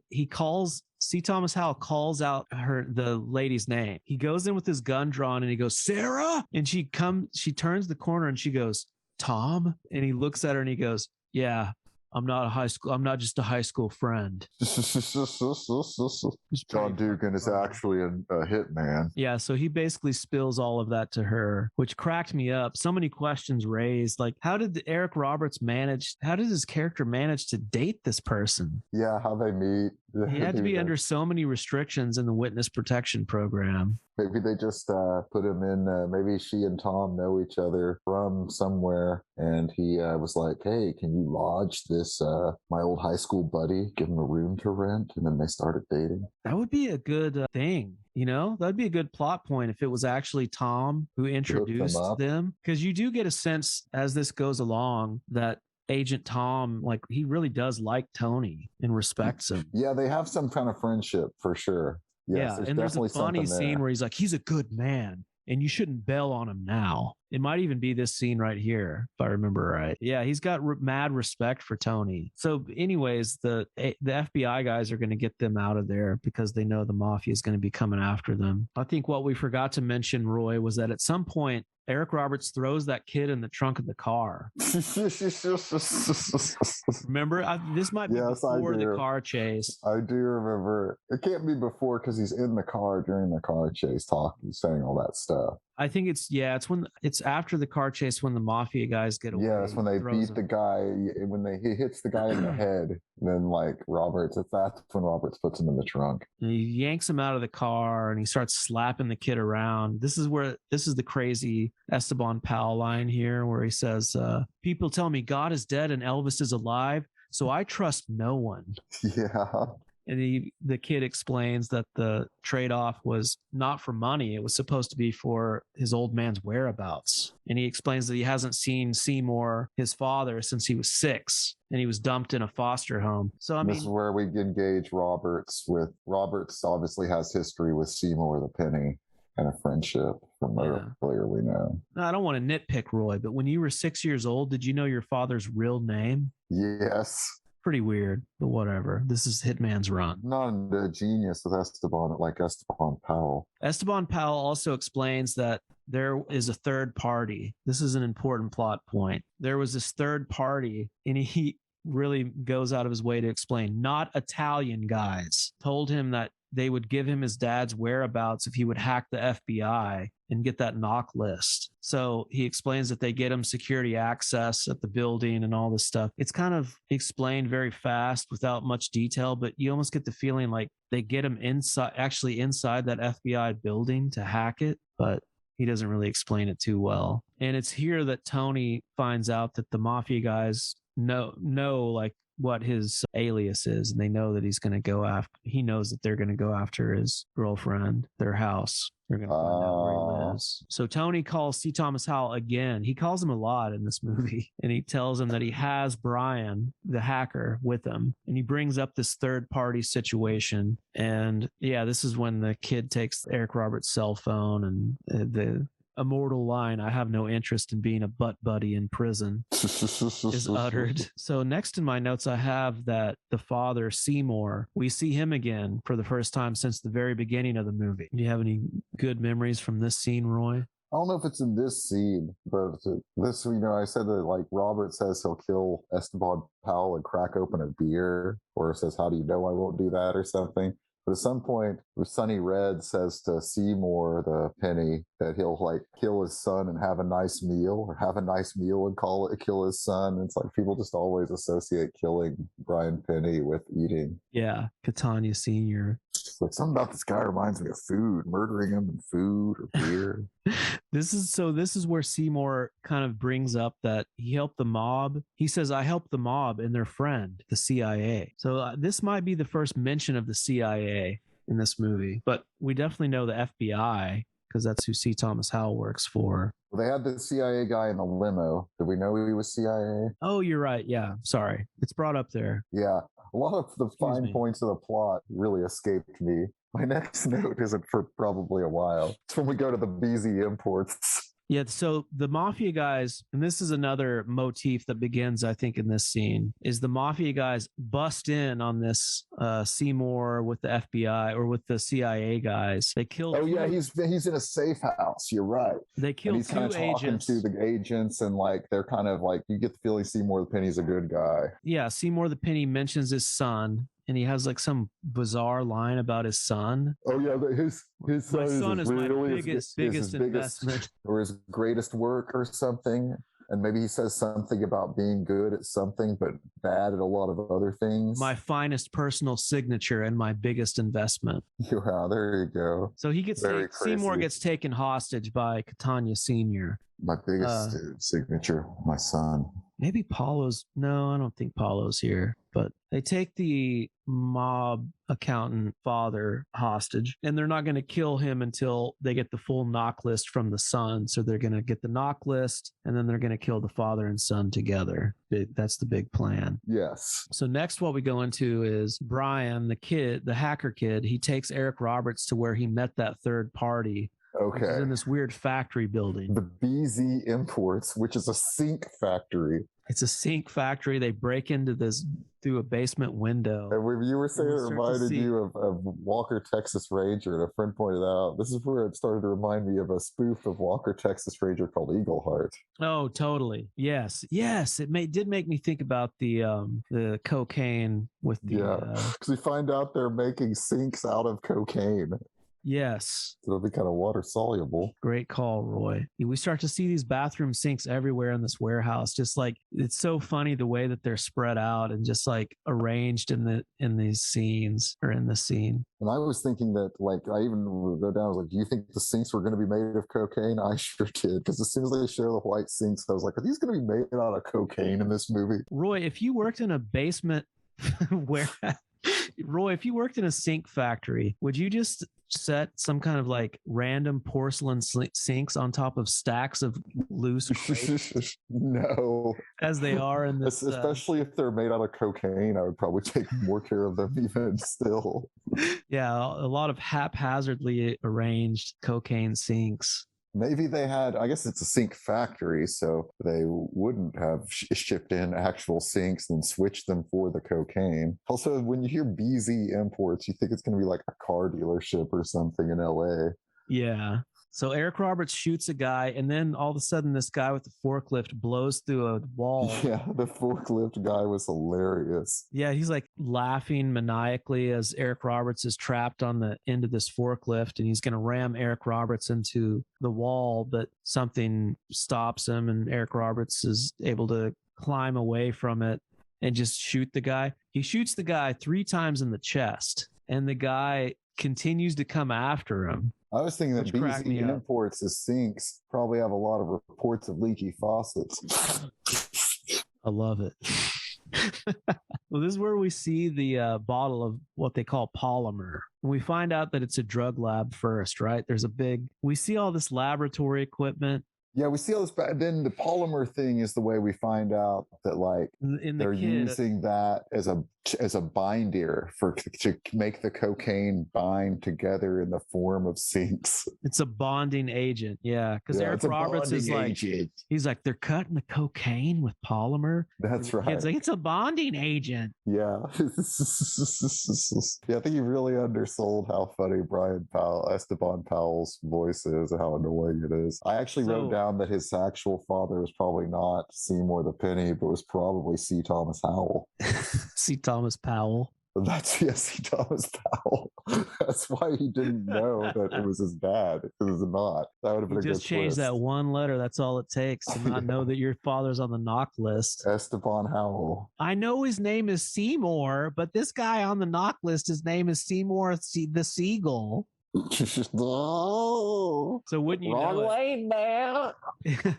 C. Thomas Howell calls out the lady's name. He goes in with his gun drawn and he goes, Sarah? And she turns the corner and she goes, Tom? And he looks at her and he goes, yeah, I'm not just a high school friend. John Dugan is actually a hitman. Yeah, so he basically spills all of that to her, which cracked me up. So many questions raised. Like, how did his character manage to date this person? Yeah, how they meet. He had to be under so many restrictions in the witness protection program. Maybe they just put him in, maybe she and Tom know each other from somewhere, and he was like, hey, can you lodge this, my old high school buddy, give him a room to rent, and then they started dating. That would be a good thing. You know, that'd be a good plot point if it was actually Tom who introduced them, because you do get a sense as this goes along that Agent Tom, like, he really does like Tony and respects him. Yeah, they have some kind of friendship for sure. Yes, yeah, and there's a funny scene where he's like, he's a good man. and you shouldn't bail on him now. It might even be this scene right here, if I remember right. Yeah, he's got mad respect for Tony. So anyways, the FBI guys are going to get them out of there because they know the mafia is going to be coming after them. I think what we forgot to mention, Roy, was that at some point, Eric Roberts throws that kid in the trunk of the car. Remember? This might be before the car chase. I do remember. It can't be before because he's in the car during the car chase talking, saying all that stuff. I think it's after the car chase when the mafia guys get away. Yeah, it's when they beat the guy, when he hits the guy in the head. Then that's when Roberts puts him in the trunk. And he yanks him out of the car and he starts slapping the kid around. This is the crazy Esteban Powell line here where he says, people tell me God is dead and Elvis is alive, so I trust no one. Yeah. And the kid explains that the trade-off was not for money. It was supposed to be for his old man's whereabouts. And he explains that he hasn't seen Seymour, his father, since he was 6, and he was dumped in a foster home. So, this is where we engage Roberts obviously has history with Seymour the Penny and a friendship from earlier we know. No, I don't want to nitpick, Roy, but when you were 6 years old, did you know your father's real name? Yes. Pretty weird, but whatever. This is Hitman's run. Not a genius with Esteban Powell. Esteban Powell also explains that there is a third party. This is an important plot point. There was this third party, and he really goes out of his way to explain, not Italian guys, told him that they would give him his dad's whereabouts if he would hack the FBI and get that knock list. So he explains that they get him security access at the building and all this stuff. It's kind of explained very fast without much detail, but you almost get the feeling like they get him inside that FBI building to hack it, but he doesn't really explain it too well. And it's here that Tony finds out that the mafia guys know like what his alias is, and they know that he knows that they're going to go after his girlfriend, their house. They're going to find out where he lives. So Tony calls C. Thomas Howell again. He calls him a lot in this movie, and he tells him that he has Brian, the hacker, with him, and he brings up this third party situation. And yeah, this is when the kid takes Eric Roberts' cell phone, and the immortal line, "I have no interest in being a butt buddy in prison," is uttered. So next in my notes, I have that the father, Seymour, we see him again for the first time since the very beginning of the movie. Do you have any good memories from this scene, Roy? I don't know if it's in this scene, but this, I said that like Robert says he'll kill Esteban Powell and crack open a beer, or says, "How do you know I won't do that?" or something. But at some point, Sonny Red says to Seymour the Penny that he'll like kill his son and have a nice meal, or have a nice meal and kill his son. And it's like people just always associate killing Brian Penny with eating. Yeah, Catania Sr. It's like something about this guy reminds me of food, murdering him in food or beer. This is where Seymour kind of brings up that he helped the mob. He says, "I helped the mob and their friend, the CIA." So this might be the first mention of the CIA in this movie, but we definitely know the FBI because that's who C. Thomas Howell works for. Well, they had the CIA guy in the limo. Did we know he was CIA? Oh, you're right. Yeah. Sorry. It's brought up there. Yeah. A lot of the fine points of the plot really escaped me. My next note isn't for probably a while. It's when we go to the BZ imports. Yeah, so the mafia guys, and this is another motif that begins, I think, in this scene, is the mafia guys bust in on this Seymour with the FBI or with the CIA guys. They kill. Oh yeah, he's in a safe house. You're right. They kill he's kind of talking to the agents, and like they're kind of like you get the feeling Seymour the Penny's a good guy. Yeah, Seymour the Penny mentions his son. And he has like some bizarre line about his son. Oh yeah, his son is my biggest investment, or his greatest work, or something. And maybe he says something about being good at something but bad at a lot of other things. My finest personal signature and my biggest investment. Yeah, there you go. So he gets Seymour gets taken hostage by Catania Sr. My biggest signature, my son. Maybe Paulo's. No, I don't think Paulo's here. But they take the mob accountant father hostage, and they're not going to kill him until they get the full knock list from the son. So they're going to get the knock list, and then they're going to kill the father and son together. That's the big plan. Yes. So next, what we go into is Brian, the kid, the hacker kid. He takes Eric Roberts to where he met that third party Which is Okay. in this weird factory building. The BZ Imports, which is a sink factory. It's a sink factory. They break into this through a basement window. And when you were saying we it start to reminded see- you of Walker, Texas Ranger, and a friend pointed out, this is where it started to remind me of a spoof of Walker, Texas Ranger called Eagleheart. Oh, totally. Yes. It did make me think about the cocaine with the Because we find out they're making sinks out of cocaine. yes. So it'll be kind of water soluble. Great call, Roy. We start to see these bathroom sinks everywhere in this warehouse. Just like it's so funny the way that they're spread out and just like arranged in these scenes or in the scene. And I was thinking that, like, I even wrote down, I was like, do you think the sinks were going to be made of cocaine? I sure did. Because as soon as they show the white sinks, I was like, are these going to be made out of cocaine in this movie? Roy, if you worked in a basement Roy, if you worked in a sink factory, would you just set some kind of like random porcelain sinks on top of stacks of loose crates No. as they are in this? Especially if they're made out of cocaine, I would probably take more care of them even still. Yeah, a lot of haphazardly arranged cocaine sinks. Maybe they had, I guess it's a sink factory, so they wouldn't have shipped in actual sinks and switched them for the cocaine. Also, when you hear BZ Imports, you think it's going to be like a car dealership or something in LA. Yeah. So Eric Roberts shoots a guy, and then all of a sudden, this guy with the forklift blows through a wall. Yeah, the forklift guy was hilarious. Yeah, he's like laughing maniacally as Eric Roberts is trapped on the end of this forklift, and he's going to ram Eric Roberts into the wall, but something stops him, and Eric Roberts is able to climb away from it and just shoot the guy. He shoots the guy 3 times in the chest, and the guy continues to come after him. I was thinking that Which cracked me BZ up. Imports as sinks probably have a lot of reports of leaky faucets. I love it. Well, this is where we see the bottle of what they call polymer. We find out that it's a drug lab first, right? We see all this laboratory equipment. Yeah, we see all this, but then the polymer thing is the way we find out that, like, In the they're kid, using that as a binder to make the cocaine bind together in the form of sinks. it's a bonding agent. Yeah, because Eric it's a Roberts is bonding like, agent. he's like, they're cutting the cocaine with polymer. That's The right. kid's like, it's a bonding agent. Yeah. Yeah, I think you really undersold how funny Esteban Powell's voice is and how annoying it is. I actually wrote down that his actual father was probably not Seymour the Penny, but was probably C. Thomas Howell. C. Thomas Powell. That's C. Thomas Powell. That's why he didn't know that it was his dad. It was not. That would have been You a good just change twist. that one letter. That's all it takes to not know that your father's on the knock list. Esteban Howell. I know his name is Seymour, but this guy on the knock list, his name is Seymour the Seagull. No. So wouldn't you Wrong know way, man. it?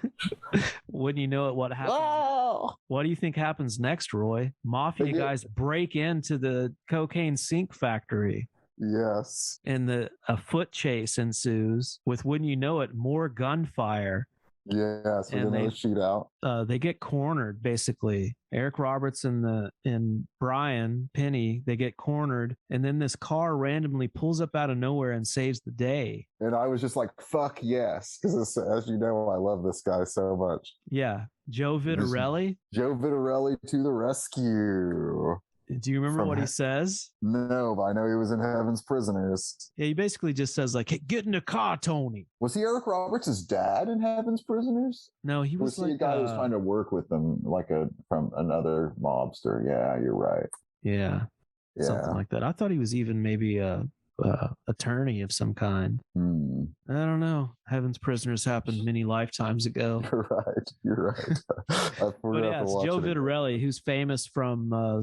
Wouldn't you know it? What happens? Whoa. What do you think happens next, Roy? Mafia Yeah. guys break into the cocaine sink factory, Yes. and a foot chase ensues. With, wouldn't you know it, more gunfire. Yeah, so And then they- they shoot out. They get cornered, basically. Eric Roberts and Brian Penny, they get cornered, and then this car randomly pulls up out of nowhere and saves the day. And I was just like, fuck yes. Because as you know, I love this guy so much. Yeah, Joe Vitterelli. Joe Vitterelli to the rescue. Do you remember From what he he- says? No, but I know he was in Heaven's Prisoners. Yeah, he basically just says like, "Hey, get in the car, Tony." Was he Eric Roberts' dad in Heaven's Prisoners? No, he was Was he a like guy who was trying to work with them, like from another mobster? Yeah, you're right. yeah, Yeah. something like that. I thought he was even maybe a attorney of some kind. Hmm. I don't know. Heaven's Prisoners happened many lifetimes ago. You're right. You're right. But yeah, it's Joe Vitterelli, who's famous from a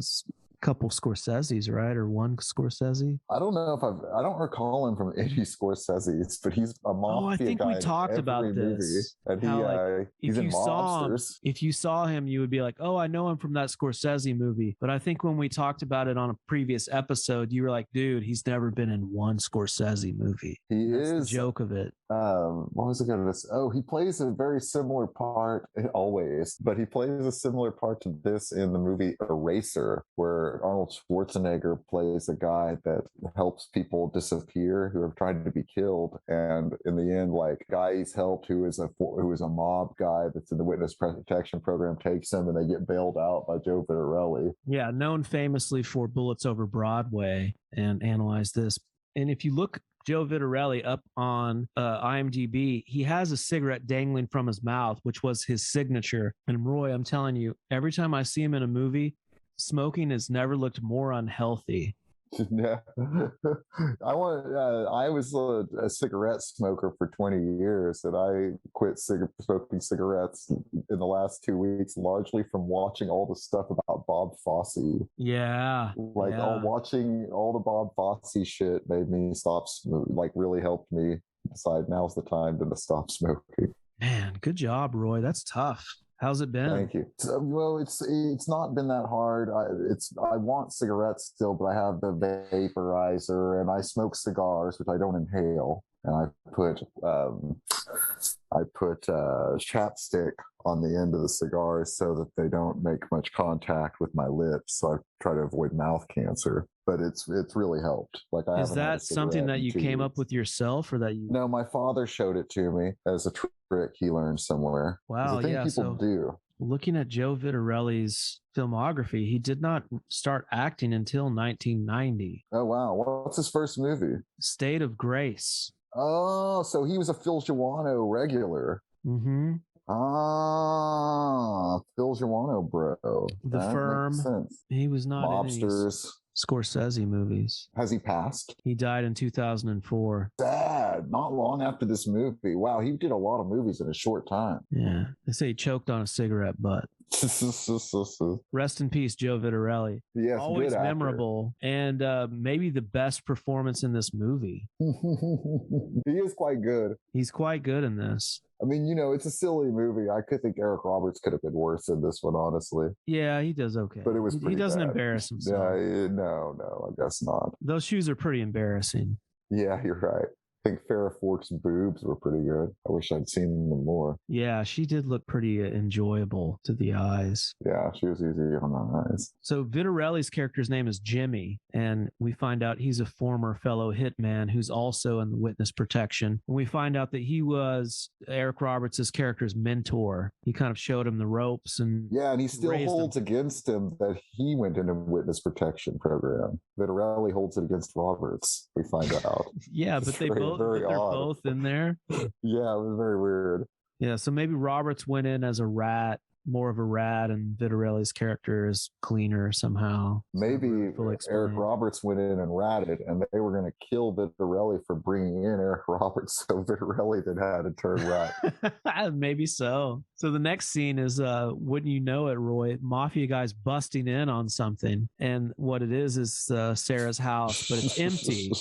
couple Scorsese's, right? Or one Scorsese. I don't know if I don't recall him from any Scorsese's, but he's a mafia I think guy we in talked about every movie. this. And How, like, he's if in you saw him, Mobsters. if you saw him, you would be like, "Oh, I know him from that Scorsese movie." But I think when we talked about it on a previous episode, you were like, "Dude, he's never been in one Scorsese movie." He That's the is joke of it. what was I going to say? Oh, he plays a very similar part always, but he plays a similar part to this in the movie Eraser, where where Arnold Schwarzenegger plays a guy that helps people disappear who are trying to be killed, and in the end, like, guy he's helped who is a mob guy that's in the witness protection program takes him, and they get bailed out by Joe Vitterelli. Yeah, known famously for Bullets Over Broadway and Analyze This. And if you look Joe Vitterelli up on IMDb, he has a cigarette dangling from his mouth, which was his signature. And Roy, I'm telling you, every time I see him in a movie, smoking has never looked more unhealthy. Yeah, I was a cigarette smoker for 20 years, and I quit smoking cigarettes in the last 2 weeks, largely from watching all the stuff about Bob Fosse. Yeah, watching all the Bob Fosse shit made me stop. Like, really helped me decide now's the time to stop smoking. Man, good job, Roy. That's tough. How's it been? Thank you. Well, it's not been that hard. I want cigarettes still, but I have the vaporizer, and I smoke cigars, which I don't inhale. And I put chapstick on the end of the cigars so that they don't make much contact with my lips. So I try to avoid mouth cancer. But it's really helped. Like, is that something that you came up with yourself, or that you? No, my father showed it to me as a trick he learned somewhere. Wow, it's a thing people do. Looking at Joe Vitterelli's filmography, he did not start acting until 1990. Oh wow! What's his first movie? State of Grace. Oh, so he was a Phil Joannou regular. Mm-hmm. Ah, Phil Joannou, bro. The that Firm. Makes sense. He was not Mobsters. in any Scorsese movies. Has he passed? He died in 2004. Sad. Not long after this movie. Wow, he did a lot of movies in a short time. Yeah. They say he choked on a cigarette butt. Rest in peace, Joe Vitterelli. Yes, always memorable, and maybe the best performance in this movie. He is quite good. He's quite good in this. I mean, it's a silly movie. I could think Eric Roberts could have been worse in this one, honestly. Yeah, he does okay. But it was he doesn't bad. embarrass himself. Yeah, no, I guess not. Those shoes are pretty embarrassing. Yeah, you're right. I think Farrah Fawctt's boobs were pretty good. I wish I'd seen them more. Yeah, she did look pretty enjoyable to the eyes. Yeah, she was easy on the eyes. So Vitterelli's character's name is Jimmy, and we find out he's a former fellow hitman who's also in witness protection. And we find out that he was Eric Roberts' character's mentor. He kind of showed him the ropes, and yeah, and he still holds against him that he went into witness protection program. Vitterelli holds it against Roberts. We find out. Yeah, but they're both in there. Yeah, it was very weird. Yeah, so maybe Roberts went in as a rat, more of a rat, and Vitterelli's character is cleaner somehow. Maybe Eric Roberts went in and ratted, and they were going to kill Vitterelli for bringing in Eric Roberts, so Vitterelli then had to turn rat. Maybe so. So the next scene is, wouldn't you know it, Roy, mafia guys busting in on something, and what it is Sarah's house, but it's empty,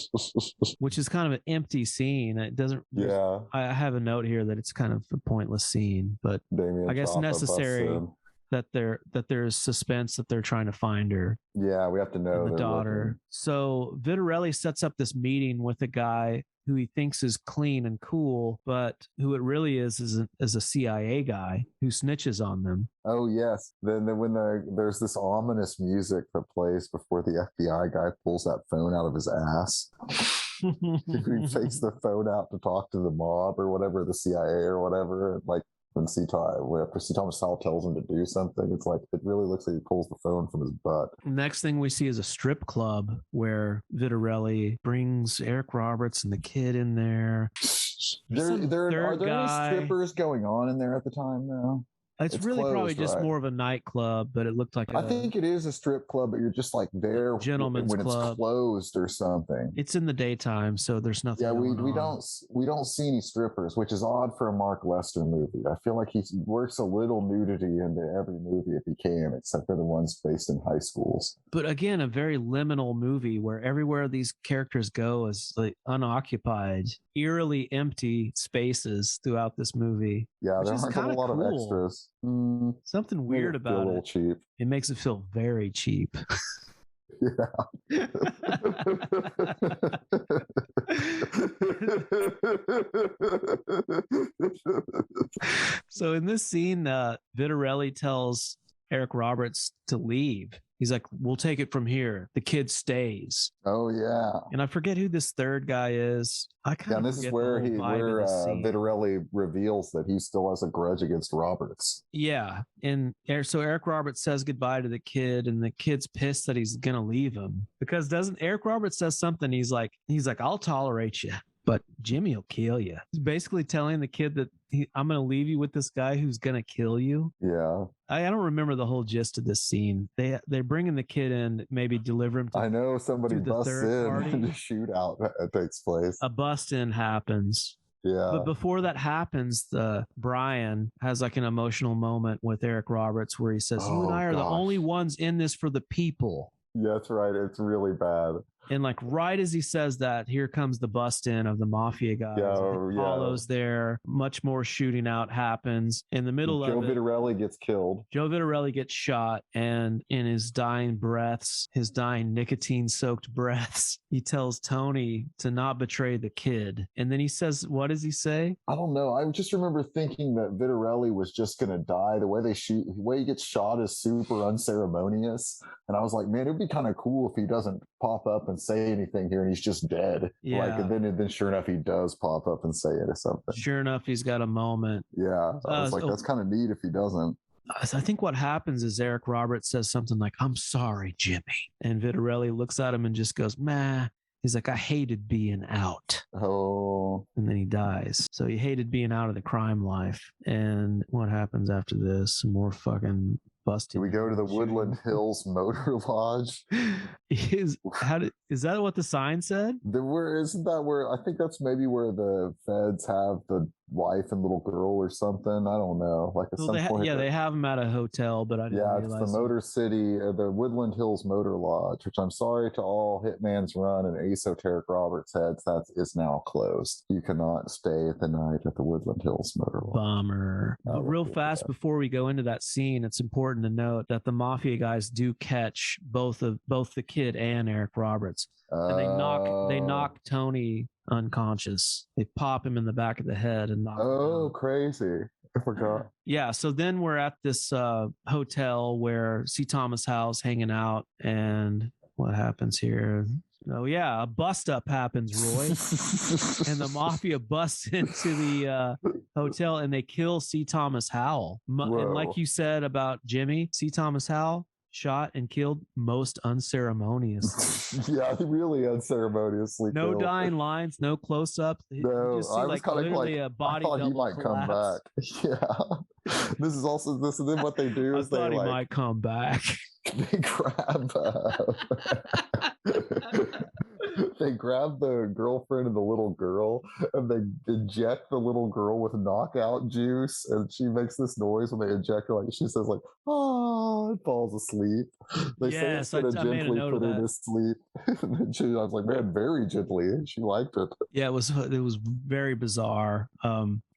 which is kind of an empty scene. It doesn't. Yeah. I have a note here that it's kind of a pointless scene, but Damien I guess Chapa necessary that there's suspense that they're trying to find her. Yeah, we have to know the daughter. Looking. So Vitterelli sets up this meeting with a guy who he thinks is clean and cool, but who it really is a CIA guy who snitches on them. Oh yes. Then when there's this ominous music that plays before the FBI guy pulls that phone out of his ass. He takes the phone out to talk to the mob or whatever, the CIA or whatever, like. When C. Thomas Howell tells him to do something, it's like it really looks like he pulls the phone from his butt. Next thing we see is a strip club where Vitterelli brings Eric Roberts and the kid in there. Are there any strippers going on in there at the time now? It's really closed, probably just more of a nightclub, but it looked like I think it is a strip club, but you're just like there gentleman's when club. It's closed or something. It's in the daytime, so there's nothing. Yeah, we don't see any strippers, which is odd for a Mark Lester movie. I feel like he works a little nudity into every movie if he can, except for the ones based in high schools. But again, a very liminal movie where everywhere these characters go is like unoccupied, eerily empty spaces throughout this movie. Yeah, there aren't a lot of extras. Something weird about it. A little cheap. It makes it feel very cheap. Yeah. So in this scene, Vitterelli tells Eric Roberts to leave. He's like, we'll take it from here. The kid stays. Oh yeah. And I forget who this third guy is. I kind of this is where Vitterelli reveals that he still has a grudge against Roberts. Yeah. And so Eric Roberts says goodbye to the kid, and the kid's pissed that he's gonna leave him. Because doesn't Eric Roberts says something, he's like, I'll tolerate you, but Jimmy will kill you. He's basically telling the kid that I'm going to leave you with this guy who's going to kill you. Yeah. I don't remember the whole gist of this scene. They're bringing the kid in, maybe deliver him to I know somebody busts in and a shootout takes place. A bust-in happens. Yeah. But before that happens, Brian has like an emotional moment with Eric Roberts where he says, you and I are the only ones in this for the people. Yeah, that's right. It's really bad. And like right as he says that, here comes the bust in of the mafia guys. Apollo's there. Much more shooting out happens. In the middle of it, Joe Vitterelli gets killed. Joe Vitterelli gets shot, and in his dying breaths, his dying nicotine-soaked breaths, he tells Tony to not betray the kid. And then he says, what does he say? I don't know. I just remember thinking that Vitterelli was just going to die. The way the way he gets shot is super unceremonious. And I was like, man, it would be kind of cool if he doesn't pop up and say anything here and he's just dead. Yeah. Like, and then sure enough, he does pop up and say it or something. Sure enough, he's got a moment. Yeah. I was like, that's kind of neat if he doesn't. I think what happens is Eric Roberts says something like, I'm sorry, Jimmy. And Vitterelli looks at him and just goes, meh. He's like, I hated being out. Oh. And then he dies. So he hated being out of the crime life. And what happens after this? Some more fucking busting. Do we go to the Woodland Hills Motor Lodge? Is that what the sign said? Isn't that where, I think that's maybe where the feds have the wife and little girl or something. I don't know. Like at some point. Yeah, they have them at a hotel, but I didn't realize. It's the Motor City, the Woodland Hills Motor Lodge, which I'm sorry to all Hitman's Run and EsotEric Roberts heads, that is now closed. You cannot stay the night at the Woodland Hills Motor Lodge. Bummer. But real fast before we go into that scene, it's important to note that the mafia guys do catch both the kid and Eric Roberts. And they knock Tony unconscious. They pop him in the back of the head and knock him out. Crazy. I forgot. Yeah, so then we're at this hotel where C. Thomas Howell's hanging out, and what happens here? Oh yeah, a bust up happens, Roy. And the mafia busts into the hotel and they kill C. Thomas Howell. And like you said about Jimmy, C. Thomas Howell shot and killed most unceremoniously. Yeah, really unceremoniously. No killed. Dying lines, no close-ups. No, just see, I was literally a body. I thought he might come back. Yeah, this is then what they do is he might come back. They grab. They grab the girlfriend and the little girl, and they inject the little girl with knockout juice, and she makes this noise when they inject her. Like she says, like, "Oh," and falls asleep. They say it's gonna gently put her to sleep. And I was like, man, very gently. She liked it. Yeah, it was very bizarre.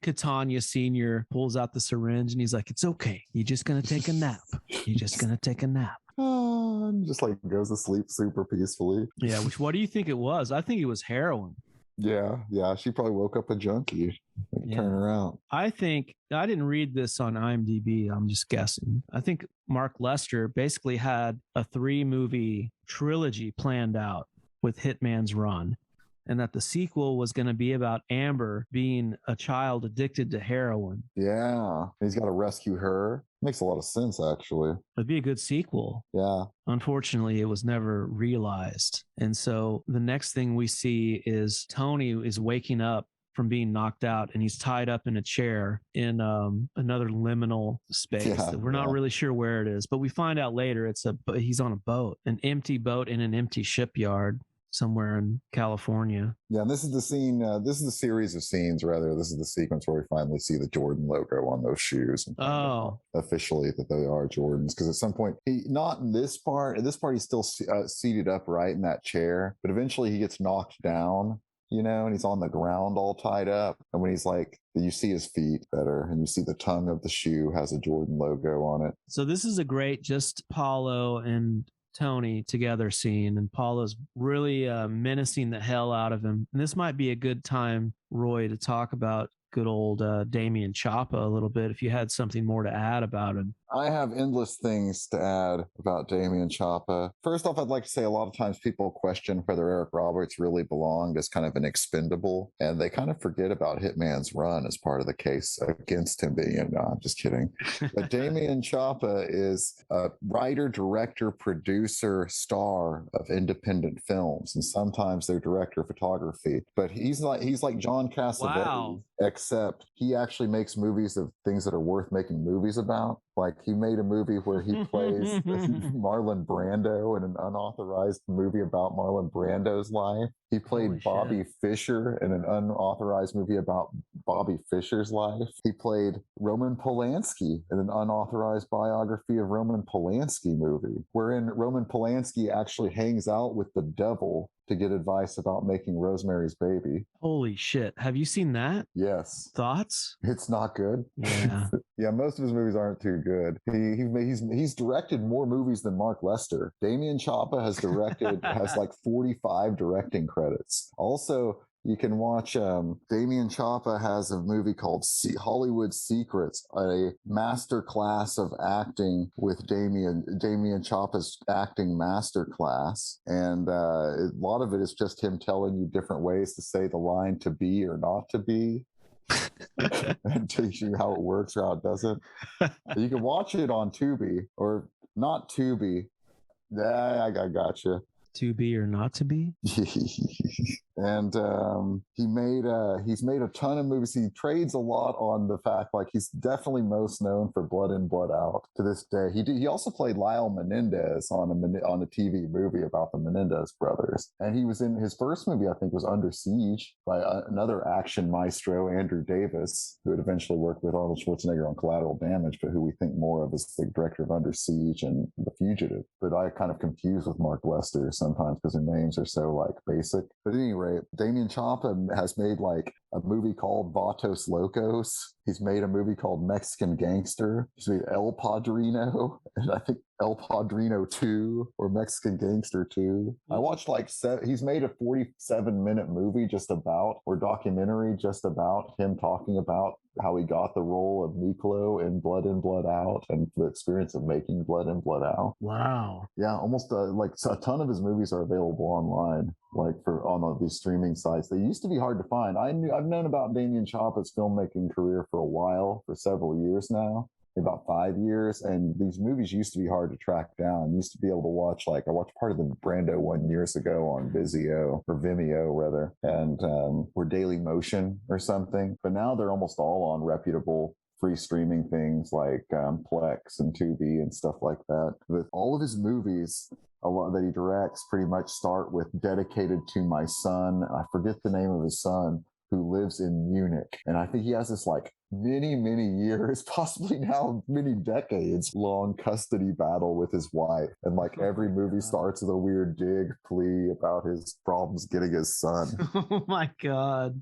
Catania Senior pulls out the syringe and he's like, "It's okay. You're just gonna take a nap. You're just gonna take a nap." And just like goes to sleep super peacefully. Yeah, what do you think it was? I think it was heroin. Yeah, she probably woke up a junkie. Turn her out. I think, I didn't read this on IMDb, I'm just guessing. I think Mark Lester basically had a 3-movie trilogy planned out with Hitman's Run, and that the sequel was going to be about Amber being a child addicted to heroin. Yeah, he's got to rescue her. Makes a lot of sense, actually. It'd be a good sequel. Yeah. Unfortunately, it was never realized. And so the next thing we see is Tony is waking up from being knocked out, and he's tied up in a chair in another liminal space. Yeah, we're not really sure where it is, but we find out later he's on a boat, an empty boat in an empty shipyard somewhere in California. Yeah, and this is the scene, this is the series of scenes, rather. This is the sequence where we finally see the Jordan logo on those shoes. And officially that they are Jordans. Because at some point, not in this part, he's still seated upright in that chair, but eventually he gets knocked down, and he's on the ground all tied up. And when he's like, you see his feet better, and you see the tongue of the shoe has a Jordan logo on it. So this is a great just Paulo and Tony together scene, and Paulo's really menacing the hell out of him. And this might be a good time, Roy, to talk about good old Damien Chapa a little bit, if you had something more to add about him. I have endless things to add about Damien Chapa. First off, I'd like to say a lot of times people question whether Eric Roberts really belonged as kind of an expendable, and they kind of forget about Hitman's run as part of the case against him being, no, I'm just kidding. But Damien Chapa is a writer, director, producer, star of independent films, and sometimes they're director of photography. But he's like John Cassavetes, Wow. except he actually makes movies of things that are worth making movies about. Like he made a movie where he plays Marlon Brando in an unauthorized movie about Marlon Brando's life. He played Holy Bobby shit. Fischer in an unauthorized movie about Bobby Fischer's life. He played Roman Polanski in an unauthorized biography of Roman Polanski movie, wherein Roman Polanski actually hangs out with the devil to get advice about making Rosemary's Baby. Holy shit. Have you seen that? Yes. Thoughts? It's not good. Yeah. Yeah, most of his movies aren't too good. He's directed more movies than Mark Lester. Damien Chapa has like 45 directing credits. Also, you can watch Damien Chapa has a movie called Hollywood Secrets, a master class of acting with Damien Chapa's acting master class. And a lot of it is just him telling you different ways to say the line to be or not to be. And teach you how it works or how it doesn't. You can watch it on Tubi or not Tubi. I got you. To be or not to be? And he's made a ton of movies. He trades a lot on the fact, like, he's definitely most known for Blood In, Blood Out to this day. He also played Lyle Menendez on a TV movie about the Menendez brothers. And he was in his first movie, I think, was Under Siege by another action maestro, Andrew Davis, who would eventually work with Arnold Schwarzenegger on Collateral Damage, but who we think more of as the director of Under Siege and The Fugitive. But I kind of confuse with Mark Lester sometimes because their names are so like basic. But at any rate, Damien Chapa has made like a movie called Vatos Locos. He's made a movie called Mexican Gangster. He's made El Padrino, and I think El Padrino 2 or Mexican Gangster 2. I watched he's made a 47-minute movie or documentary just about him talking about how he got the role of Miklo in Blood In, Blood Out and the experience of making Blood In, Blood Out. Wow. Yeah, almost a ton of his movies are available online, like on these streaming sites. They used to be hard to find. I've known about Damien Chapa's filmmaking career for a while, for several years now, about 5 years, and these movies used to be hard to track down. You used to be able to watch, I watched part of the Brando one years ago on Vimeo rather, and or Daily Motion or something. But now they're almost all on reputable free streaming things like Plex and Tubi and stuff like that. With all of his movies, a lot that he directs pretty much start with dedicated to my son. I forget the name of his son, who lives in Munich. And I think he has this many, many years, possibly now many decades long custody battle with his wife. And every movie starts with a weird dig plea about his problems getting his son. Oh my God.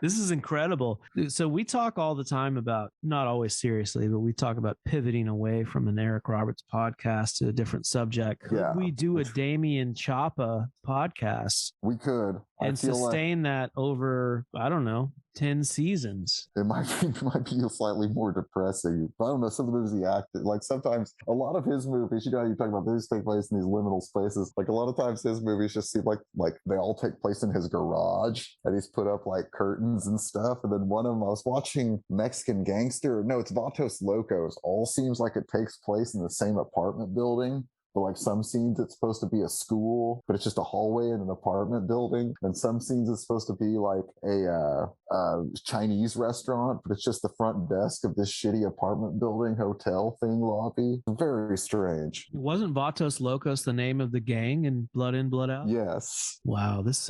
This is incredible. So we talk all the time about, not always seriously, but we talk about pivoting away from an Eric Roberts podcast to a different subject. Could we do a Damien Chapa podcast? We could. And sustain that over, I don't know, 10 seasons. It might be slightly more depressing. But I don't know, some of the movies he acted, sometimes a lot of his movies, you talk about these take place in these liminal spaces. A lot of times his movies just seem like they all take place in his garage, and he's put up curtains and stuff. And then one of them, I was watching Mexican Gangster. No, it's Vatos Locos. All seems like it takes place in the same apartment building. But some scenes it's supposed to be a school, but it's just a hallway in an apartment building. And some scenes it's supposed to be a Chinese restaurant, but it's just the front desk of this shitty apartment building hotel thing lobby. Very strange. Wasn't Vatos Locos the name of the gang in Blood In, Blood Out? Yes. Wow, this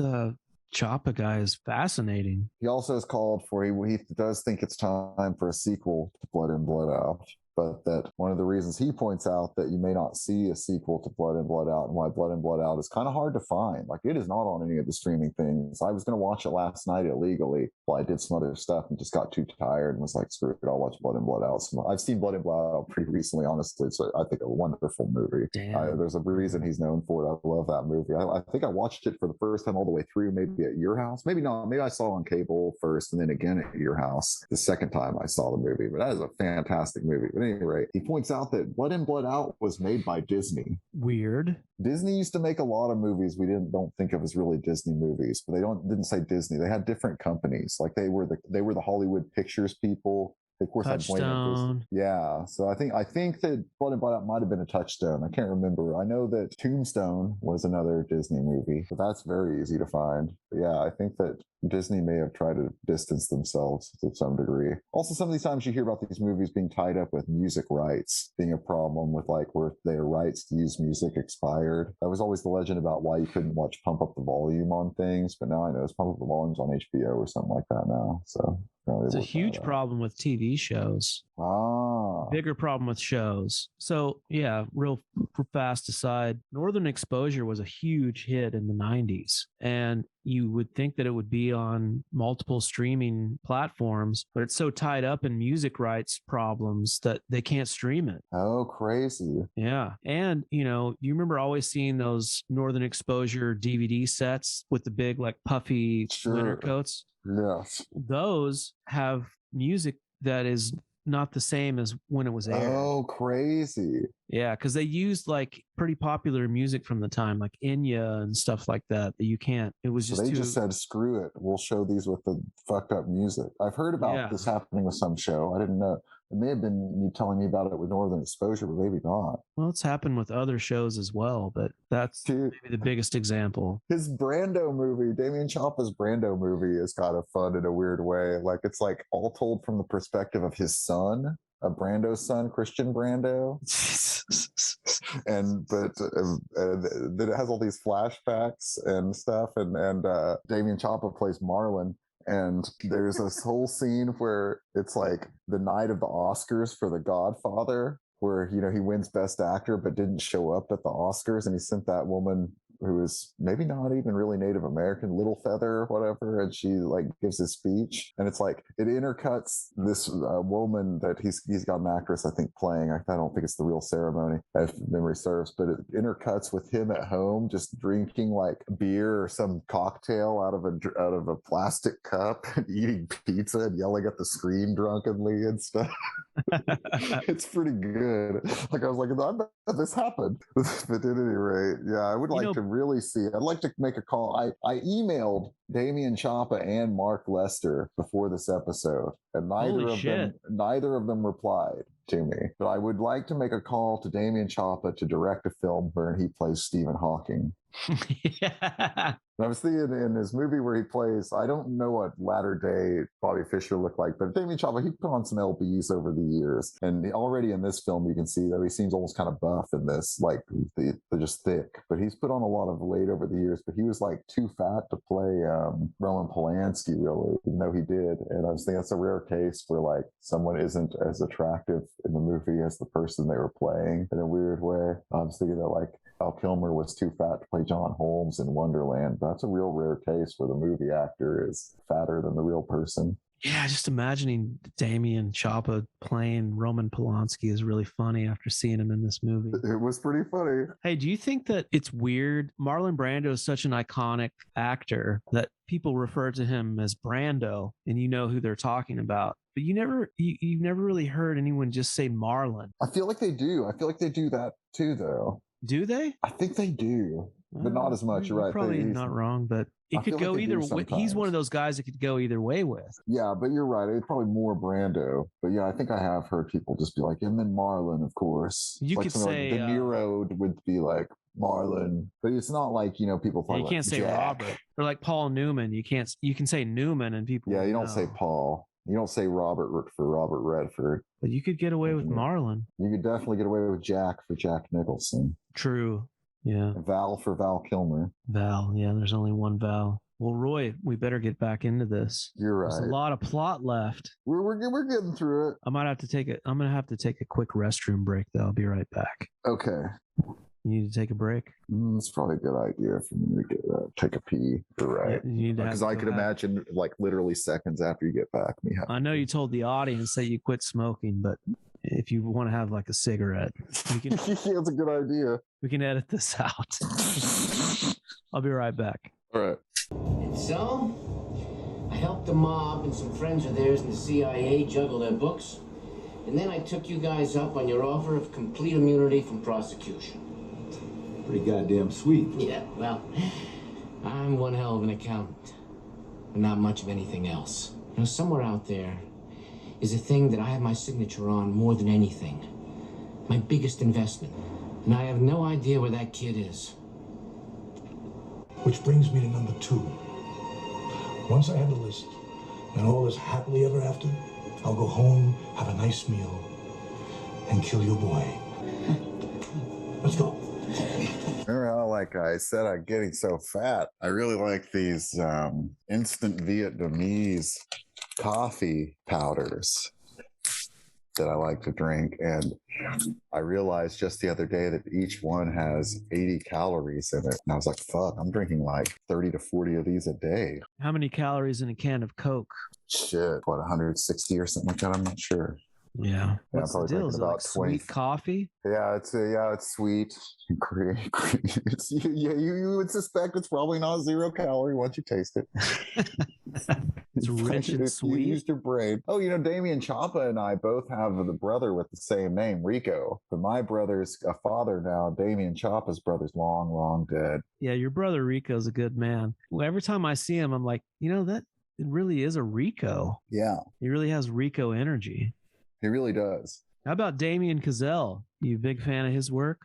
Chapa guy is fascinating. He also has called for, he does think it's time for a sequel to Blood In, Blood Out. But that one of the reasons he points out that you may not see a sequel to Blood In, Blood Out, and why Blood In, Blood Out is kind of hard to find. It is not on any of the streaming things. I was going to watch it last night illegally while I did some other stuff and just got too tired and was like, screw it, I'll watch Blood In, Blood Out. So I've seen Blood In, Blood Out pretty recently, honestly. So I think a wonderful movie. There's a reason he's known for it. I love that movie. I think I watched it for the first time all the way through, maybe at your house. Maybe not. Maybe I saw it on cable first and then again at your house the second time I saw the movie. But that is a fantastic movie. But any rate, he points out that Blood In, Blood Out was made by Disney. Weird. Disney used to make a lot of movies we don't think of as really Disney movies, but they didn't say Disney. They had different companies. Like they were the Hollywood Pictures people. Of course, Touchstone. Yeah, so I think that Blood and Blood Out might have been a Touchstone. I can't remember. I know that Tombstone was another Disney movie, but that's very easy to find. But yeah, I think that Disney may have tried to distance themselves to some degree. Also, some of these times you hear about these movies being tied up with music rights being a problem with like where their rights to use music expired. That was always the legend about why you couldn't watch Pump Up the Volume on things, but now I know it's Pump Up the Volume's on HBO or something like that now. So it's a huge problem with TV shows. Bigger problem with shows. So yeah, real fast aside, Northern Exposure was a huge hit in the 90s. And you would think that it would be on multiple streaming platforms, but it's so tied up in music rights problems that they can't stream it. Oh, crazy. Yeah. And, you remember always seeing those Northern Exposure DVD sets with the big, like, puffy winter coats? Yes. Those have music that is not the same as when it was aired. Oh, crazy. Yeah, because they used like pretty popular music from the time, like Enya and stuff like that you can't. It was just they just said, screw it. We'll show these with the fucked up music. I've heard about this happening with some show. I didn't know. It may have been you telling me about it with Northern Exposure, but maybe not. Well, it's happened with other shows as well, but that's maybe the biggest example. His Brando movie, Damien Chapa's Brando movie is kind of fun in a weird way. Like it's like all told from the perspective of his son, Brando's son, Christian Brando. But then it has all these flashbacks and stuff, and Damien Chapa plays Marlon. And there's this whole scene where it's like the night of the Oscars for The Godfather, where, he wins Best Actor, but didn't show up at the Oscars. And he sent that woman who is maybe not even really Native American, Little Feather or whatever. And she like gives his speech. And it's like, it intercuts this woman that he's got an actress, I think, playing. I don't think it's the real ceremony, if memory serves, but it intercuts with him at home, just drinking like beer or some cocktail out of a plastic cup and eating pizza and yelling at the screen drunkenly and stuff. It's pretty good. Like I was like, I bet this happened. But at any rate, yeah, I would like to really see it. I'd like to make a call. I emailed Damien Chapa and Mark Lester before this episode, and neither of them replied to me. But I would like to make a call to Damien Chapa to direct a film where he plays Stephen Hawking. Yeah. I was thinking in his movie where he plays, I don't know what latter day Bobby Fischer looked like, but Damien Chapa, he put on some LBs over the years. And already in this film, you can see that he seems almost kind of buff in this, like they're just thick. But he's put on a lot of weight over the years, but he was like too fat to play Roman Polanski, really, even though he did. And I was thinking that's a rare case where like someone isn't as attractive in the movie as the person they were playing in a weird way. I was thinking that like Val Kilmer was too fat to play John Holmes in Wonderland. That's a real rare case where the movie actor is fatter than the real person. Yeah, just imagining Damien Chapa playing Roman Polanski is really funny after seeing him in this movie. It was pretty funny. Hey, do you think that it's weird? Marlon Brando is such an iconic actor that people refer to him as Brando, and you know who they're talking about. But you've never really heard anyone just say Marlon. I feel like they do. I feel like they do that too, though. Do they? I think they do, but not as much. You're right. Probably not wrong, but it could go either way. He's one of those guys that could go either way with. Yeah, but you're right. It's probably more Brando. But yeah, I think I have heard people just be like, and then Marlon, of course. You like could say like De Niro would be like Marlon, but it's not like, people thought you can't say Jack. Robert or like Paul Newman. You can say Newman and people. Yeah, you don't say Paul. You don't say Robert for Robert Redford. But you could get away with Marlon. You could definitely get away with Jack for Jack Nicholson. True. Yeah. Val for Val Kilmer. Val. Yeah, there's only one Val. Well, Roy, we better get back into this. You're right. There's a lot of plot left. We're getting through it. I'm gonna have to take a quick restroom break though. I'll be right back. Okay. You need to take a break? It's probably a good idea for me to take a pee. You're right. Because I could imagine like literally seconds after you get back. I know you told the audience that you quit smoking, but if you want to have like a cigarette, we can, yeah, it's a good idea. We can edit this out. I'll be right back. All right. And so, I helped the mob and some friends of theirs in the CIA juggle their books. And then I took you guys up on your offer of complete immunity from prosecution. Pretty goddamn sweet. Yeah, well, I'm one hell of an accountant, but not much of anything else. You know, somewhere out there is a thing that I have my signature on more than anything. My biggest investment. And I have no idea where that kid is. Which brings me to number 2. Once I have the list and all is happily ever after, I'll go home, have a nice meal, and kill your boy. Let's go. Remember how, like I said, I'm getting so fat? I really like these instant Vietnamese coffee powders that I like to drink. And I realized just the other day that each one has 80 calories in it. And I was like, fuck, I'm drinking like 30 to 40 of these a day. How many calories in a can of Coke? Shit, what, 160 or something like that? I'm not sure. Yeah. What's the deal? Is it like 20. sweet coffee? Yeah, it's sweet. You would suspect it's probably not 0 calorie once you taste it. It's rich and sweet. You used your brain. Oh, Damien Chapa and I both have the brother with the same name, Rico. But my brother's a father now. Damien Chapa's brother's long, long dead. Yeah, your brother Rico's a good man. Well, every time I see him, I'm like, that it really is a Rico. Yeah. He really has Rico energy. He really does. How about Damien Chazelle? You a big fan of his work?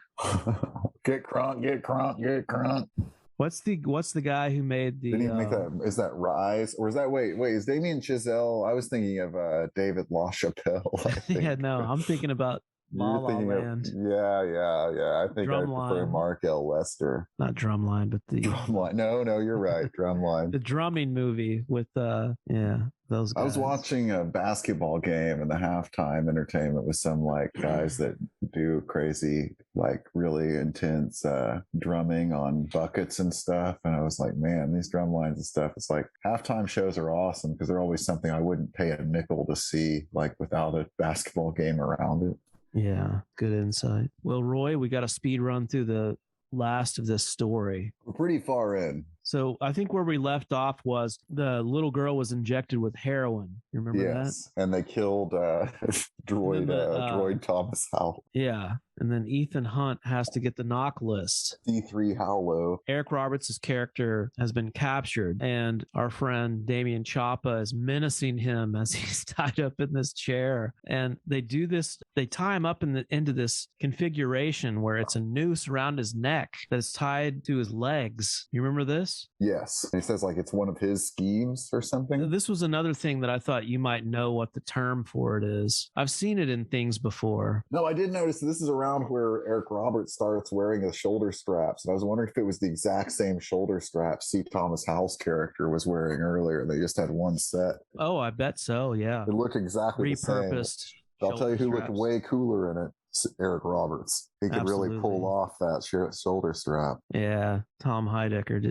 Get crunk, get crunk, get crunk. What's the guy who made the? Didn't he make that? Is that Rise or is that wait? Is Damien Chazelle? I was thinking of David LaChapelle. Yeah, no, I'm thinking about La La Land. Yeah. I think I prefer Mark L. Lester. Not Drumline, but the Drumline. No, you're right. Drumline. The drumming movie with those guys. I was watching a basketball game and the halftime entertainment with some like guys that do crazy, like really intense drumming on buckets and stuff. And I was like, man, these drum lines and stuff, it's like halftime shows are awesome because they're always something I wouldn't pay a nickel to see, like without a basketball game around it. Yeah, good insight. Well, Roy, we got a speed run through the last of this story. We're pretty far in. So I think where we left off was the little girl was injected with heroin. You remember that? Yes, and they killed droid Thomas Howell. Yeah, and then Ethan Hunt has to get the knock list. C3 Howlow. Eric Roberts' character has been captured, and our friend Damien Chapa is menacing him as he's tied up in this chair. And they do this, they tie him up into this configuration where it's a noose around his neck that's tied to his legs. You remember this? Yes. And he says like it's one of his schemes or something. This was another thing that I thought you might know what the term for it is. I've seen it in things before. No, I did notice this is around where Eric Roberts starts wearing the shoulder straps. And I was wondering if it was the exact same shoulder straps C. Thomas Howell's character was wearing earlier. They just had one set. Oh, I bet so. Yeah. It looked exactly repurposed. The same. I'll tell you who looked way cooler in it. Eric Roberts. He could really pull off that shoulder strap. Yeah. Tom Heidecker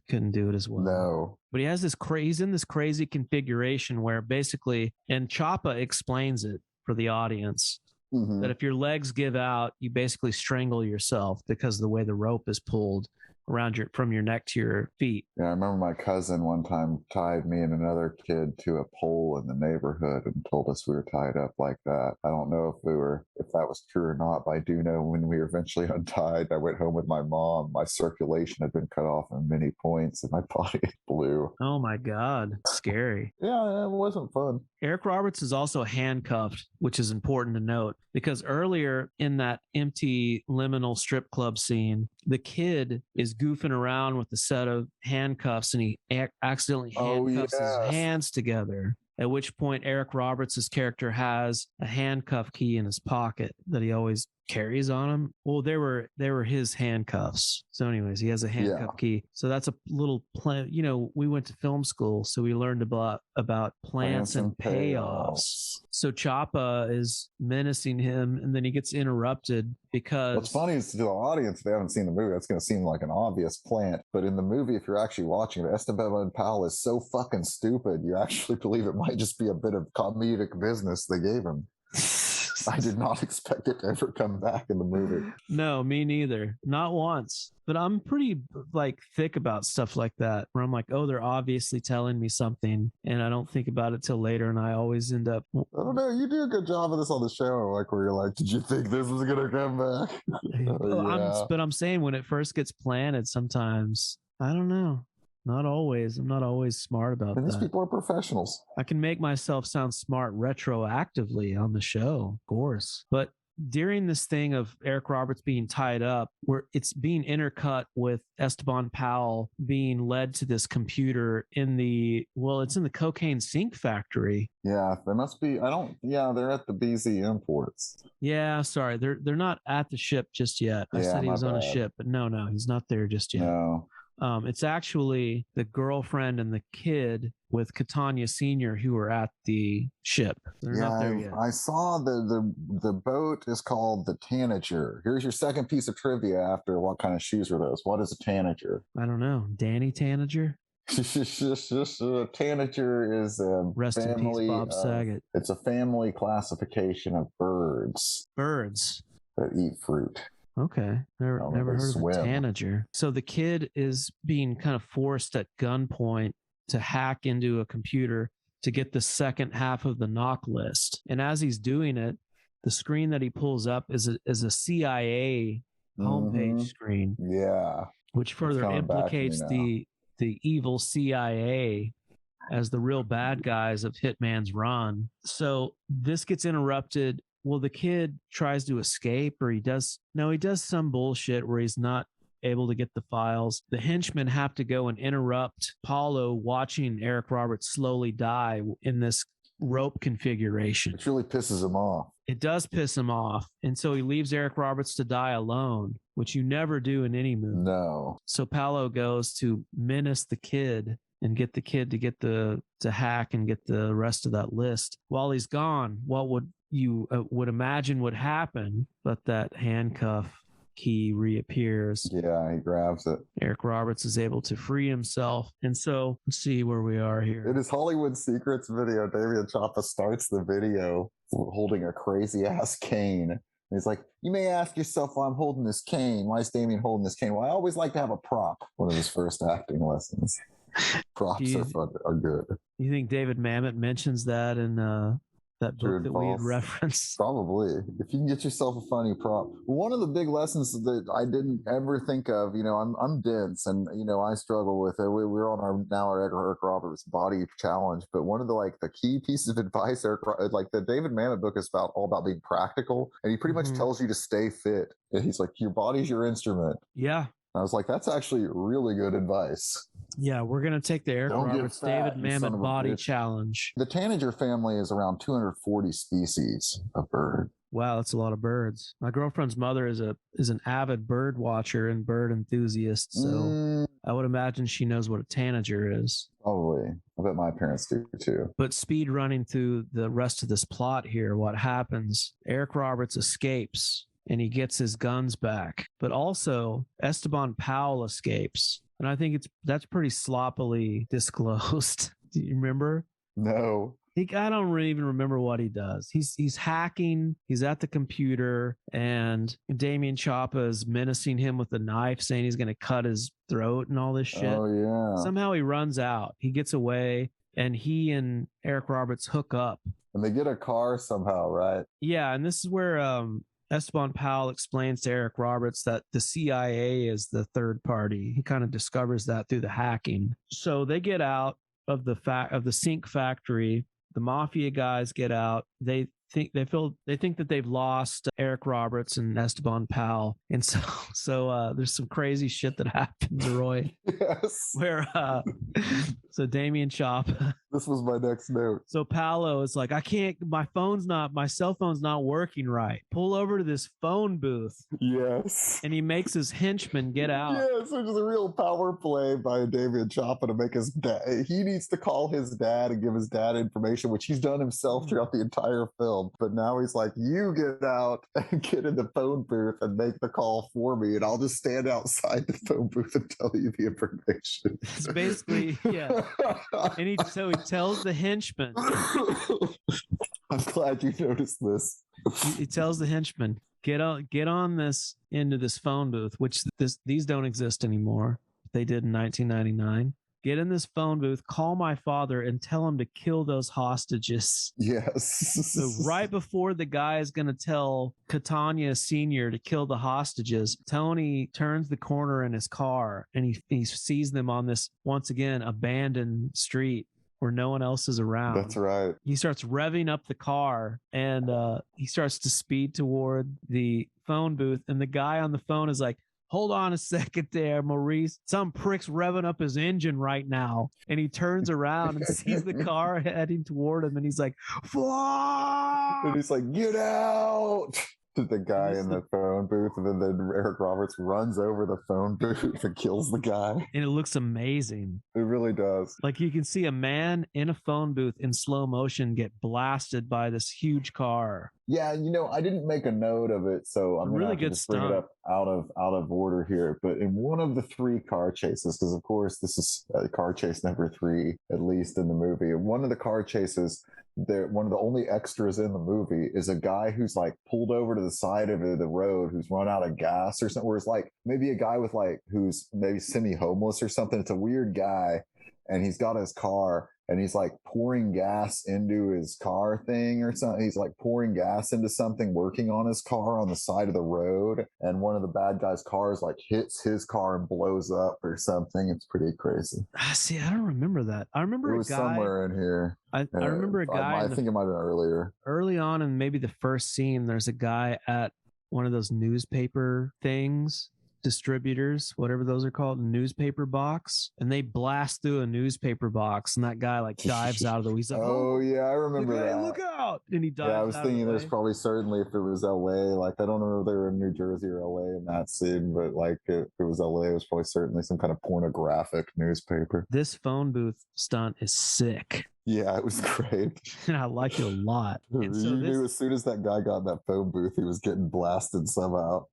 couldn't do it as well. No. But he has he's in this crazy configuration where basically, and Chapa explains it for the audience, that if your legs give out, you basically strangle yourself because of the way the rope is pulled around from your neck to your feet. Yeah, I remember my cousin one time tied me and another kid to a pole in the neighborhood and told us we were tied up like that. I don't know if that was true or not, but I do know when we were eventually untied, I went home with my mom. My circulation had been cut off in many points and my body blew. Oh my God. Scary. Yeah, it wasn't fun. Eric Roberts is also handcuffed, which is important to note because earlier in that empty liminal strip club scene, the kid is goofing around with a set of handcuffs and he accidentally handcuffs his hands together. At which point Eric Roberts' character has a handcuff key in his pocket that he always carries on him. Well, they were his handcuffs. So anyways, he has a handcuff key. So that's a little plan. We went to film school, so we learned about plans and payoffs. So Chapa is menacing him, and then he gets interrupted because... What's funny is to the audience, if they haven't seen the movie, that's going to seem like an obvious plant. But in the movie, if you're actually watching it, Esteban Powell is so fucking stupid, you actually believe it might just be a bit of comedic business they gave him. I did not expect it to ever come back in the movie. No, me neither. Not once. But I'm pretty like thick about stuff like that, where I'm like, oh, they're obviously telling me something, and I don't think about it till later, and I always end up. I don't know. You do a good job of this on the show, like where you're like, did you think this was gonna come back? But I'm saying when it first gets planted, sometimes I don't know. Not always. I'm not always smart about And these that. people are professionals. I can make myself sound smart retroactively on the show, of course. But during this thing of Eric Roberts being tied up, where it's being intercut with Esteban Powell being led to this computer it's in the cocaine sink factory. Yeah, they must be. They're at the BZ Imports. Yeah, sorry. They're not at the ship just yet. I said he was on a ship, but no, he's not there just yet. No. It's actually the girlfriend and the kid with Catania Sr. who are at the ship. They're not there yet. I saw the boat is called the Tanager. Here's your second piece of trivia after what kind of shoes are those? What is a Tanager? I don't know. Danny Tanager? Tanager is a Rest family. in peace, Bob Saget. It's a family classification of birds. Birds that eat fruit. Okay. Never heard of a tanager. So the kid is being kind of forced at gunpoint to hack into a computer to get the second half of the knock list. And as he's doing it, the screen that he pulls up is a CIA homepage screen. Yeah. Which further implicates the evil CIA as the real bad guys of Hitman's run. So this gets interrupted. Well, the kid tries to escape, or he does some bullshit where he's not able to get the files. The henchmen have to go and interrupt Paulo watching Eric Roberts slowly die in this rope configuration. Which really pisses him off. It does piss him off. And so he leaves Eric Roberts to die alone, which you never do in any movie. No. So Paulo goes to menace the kid and get the kid to hack and get the rest of that list. While he's gone, what would you would imagine would happen, but that handcuff key reappears. Yeah, he grabs it. Eric Roberts is able to free himself. And so let's see where we are here. In his Hollywood Secrets video, Damien Chapa starts the video holding a crazy ass cane. And he's like, you may ask yourself why I'm holding this cane. Why is Damien holding this cane? Well, I always like to have a prop. One of his first acting lessons. Props are fun, are good. You think David Mamet mentions that in that book that we had referenced? Probably. If you can get yourself a funny prop. One of the big lessons that I didn't ever think of, I'm dense and, I struggle with it. We're on our Eric Roberts body challenge, but one of the key pieces of advice, the David Mamet book is all about being practical. And he pretty much tells you to stay fit. And he's like, your body's your instrument. Yeah. I was like, that's actually really good advice. Yeah, we're going to take the Eric Roberts David Mamet body challenge. The tanager family is around 240 species of bird. Wow, that's a lot of birds. My girlfriend's mother is an avid bird watcher and bird enthusiast, so I would imagine she knows what a tanager is. Probably. I bet my parents do too. But speed running through the rest of this plot here, what happens? Eric Roberts escapes and he gets his guns back. But also, Esteban Powell escapes. And I think that's pretty sloppily disclosed. Do you remember? No. I don't even remember what he does. He's hacking. He's at the computer, and Damien Chapa is menacing him with a knife, saying he's going to cut his throat and all this shit. Oh, yeah. Somehow he runs out. He gets away, and he and Eric Roberts hook up. And they get a car somehow, right? Yeah, and this is where Esteban Powell explains to Eric Roberts that the CIA is the third party. He kind of discovers that through the hacking. So they get out of the sink factory. The mafia guys get out. They think that they've lost Eric Roberts and Esteban Powell, and so there's some crazy shit that happens, Roy. Yes. Where so Damien Chapa. This was my next note. So Paolo is like, my cell phone's not working right. Pull over to this phone booth. Yes. And he makes his henchman get out. Yes, which is a real power play by Damien Chapa to make his dad. He needs to call his dad and give his dad information, which he's done himself throughout the entire film. But now he's like, you get out and get in the phone booth and make the call for me, and I'll just stand outside the phone booth and tell you the information. It's basically, yeah. And so he tells the henchman. I'm glad you noticed this. He tells the henchman, get on this into this phone booth, which these don't exist anymore. They did in 1999. Get in this phone booth, call my father, and tell him to kill those hostages. Yes. So right before the guy is going to tell Catania Sr. to kill the hostages, Tony turns the corner in his car and he sees them on this, once again, abandoned street where no one else is around. That's right. He starts revving up the car and he starts to speed toward the phone booth. And the guy on the phone is like, hold on a second there, Maurice. Some prick's revving up his engine right now. And he turns around and sees the car heading toward him. And he's like, fuck! And he's like, get out! To the guy in the phone booth. And then Eric Roberts runs over the phone booth and kills the guy. And it looks amazing. It really does. Like you can see a man in a phone booth in slow motion get blasted by this huge car. Yeah, I didn't make a note of it, so I'm really going to just bring it up out of order here. But in one of the 3 car chases, because of course this is car chase number 3, at least in the movie. One of the car chases, one of the only extras in the movie is a guy who's like pulled over to the side of the road, who's run out of gas or something. Where it's like maybe a guy with who's maybe semi-homeless or something. It's a weird guy, and he's got his car. And he's like pouring gas into his car thing or something. He's like pouring gas into something, working on his car on the side of the road. And one of the bad guys' cars like hits his car and blows up or something. It's pretty crazy. See, I don't remember that. I remember it was somewhere in here. I remember a guy. I think it might have been earlier. Early on in maybe the first scene, there's a guy at one of those newspaper things. Distributors, whatever those are called, newspaper box, and they blast through a newspaper box, and that guy like dives out of the way. He's like, oh yeah, I remember that. Look out! And he dives. Yeah, I was thinking there's probably certainly if it was LA, like I don't know if they were in New Jersey or LA in that scene, but like if it was LA, it was probably certainly some kind of pornographic newspaper. This phone booth stunt is sick. Yeah, it was great. And I liked it a lot. And so you knew as soon as that guy got in that phone booth, he was getting blasted somehow.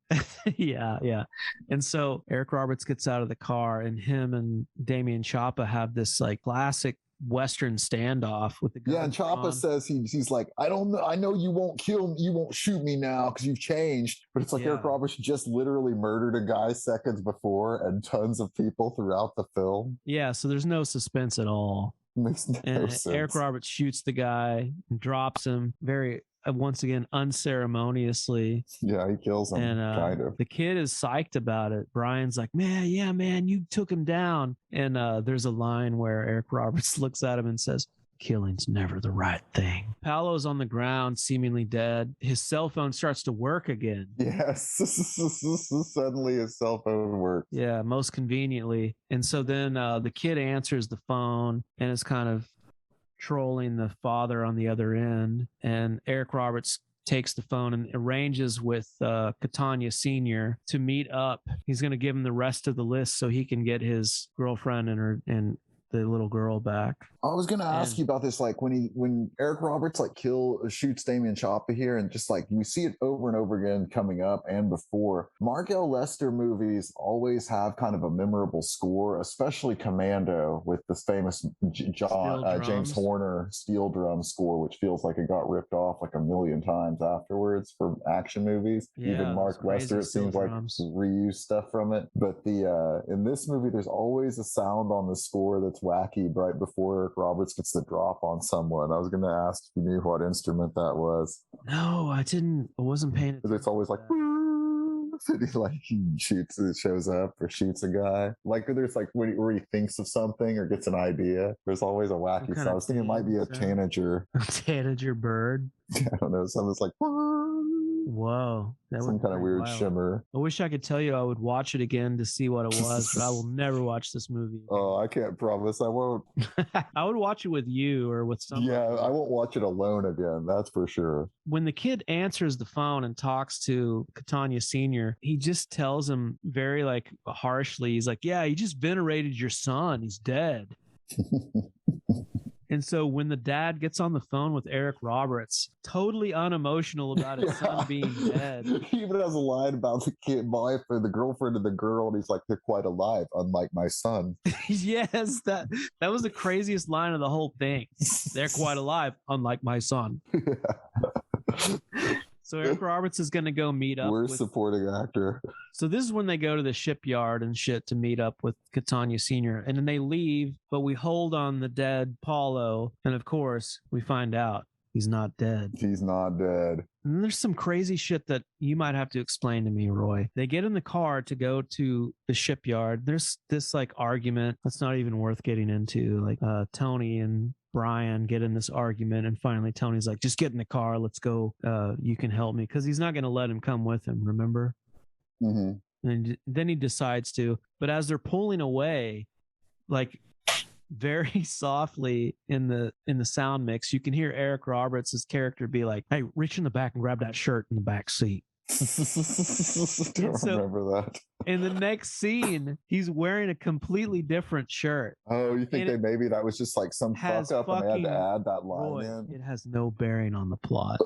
Yeah. And so Eric Roberts gets out of the car, and him and Damien Chapa have this like classic Western standoff with the guy. Yeah, and Chapa says he's like, I don't know, I know you won't kill me, you won't shoot me now because you've changed. But it's like Eric Roberts just literally murdered a guy seconds before and tons of people throughout the film. Yeah, so there's no suspense at all. Makes no sense. Eric Roberts shoots the guy and drops him very, once again, unceremoniously. Yeah, he kills him, and kind of. The kid is psyched about it. Brian's like, man, you took him down. And there's a line where Eric Roberts looks at him and says, killing's never the right thing. Paolo's on the ground, seemingly dead. His cell phone starts to work again. Yes. Suddenly his cell phone works. Yeah, most conveniently. And so then the kid answers the phone and is kind of trolling the father on the other end. And Eric Roberts takes the phone and arranges with Catania Sr. to meet up. He's going to give him the rest of the list so he can get his girlfriend and the little girl back. I was gonna ask you about this, like when Eric Roberts like shoots Damien Chapa here, and just like we see it over and over again coming up and before. Mark L. Lester movies always have kind of a memorable score, especially Commando with this famous James Horner steel drum score, which feels like it got ripped off like a million times afterwards for action movies. Yeah, even Mark Lester, it seems like reused stuff from it. But the in this movie, there's always a sound on the score that's wacky right before Eric Roberts gets the drop on someone. I was going to ask if you knew what instrument that was. No, I didn't. I wasn't paying attention. It's always like, he shoots, it shows up or shoots a guy. Like there's like where he thinks of something or gets an idea. There's always a wacky sound. I was thinking it might be a tanager. A tanager bird? I don't know. Something's like, whoa, that some kind of weird wild. shimmer. I wish I could tell you I would watch it again to see what it was, but I will never watch this movie. Oh, I can't promise I won't. I would watch it with you or with someone. Yeah, I won't watch it alone again. That's for sure. When the kid answers the phone and talks to Catania Sr., he just tells him very like harshly. He's like, yeah, you just venerated your son. He's dead. And so when the dad gets on the phone with Eric Roberts, totally unemotional about his son being dead. He even has a line about the kid, wife, and the girlfriend of the girl, and he's like, they're quite alive, unlike my son. Yes, that was the craziest line of the whole thing. They're quite alive, unlike my son. So So Eric Roberts is going to go meet up Worst with... supporting actor. So this is when they go to the shipyard and shit to meet up with Catania Sr. And then they leave, but we hold on the dead Paulo. And of course, we find out he's not dead. He's not dead. And there's some crazy shit that you might have to explain to me, Roy. They get in the car to go to the shipyard. There's this like argument that's not even worth getting into. Like Tony and Brian get in this argument, and finally Tony's like, just get in the car, let's go, you can help me, because he's not going to let him come with him, remember? And then he decides to, but as they're pulling away, like very softly in the sound mix, you can hear Eric Roberts' character be like, hey, reach in the back and grab that shirt in the back seat. Don't remember that. In the next scene, he's wearing a completely different shirt. Oh, you think maybe that was just like some fuck up and they had to add that line in? It has no bearing on the plot.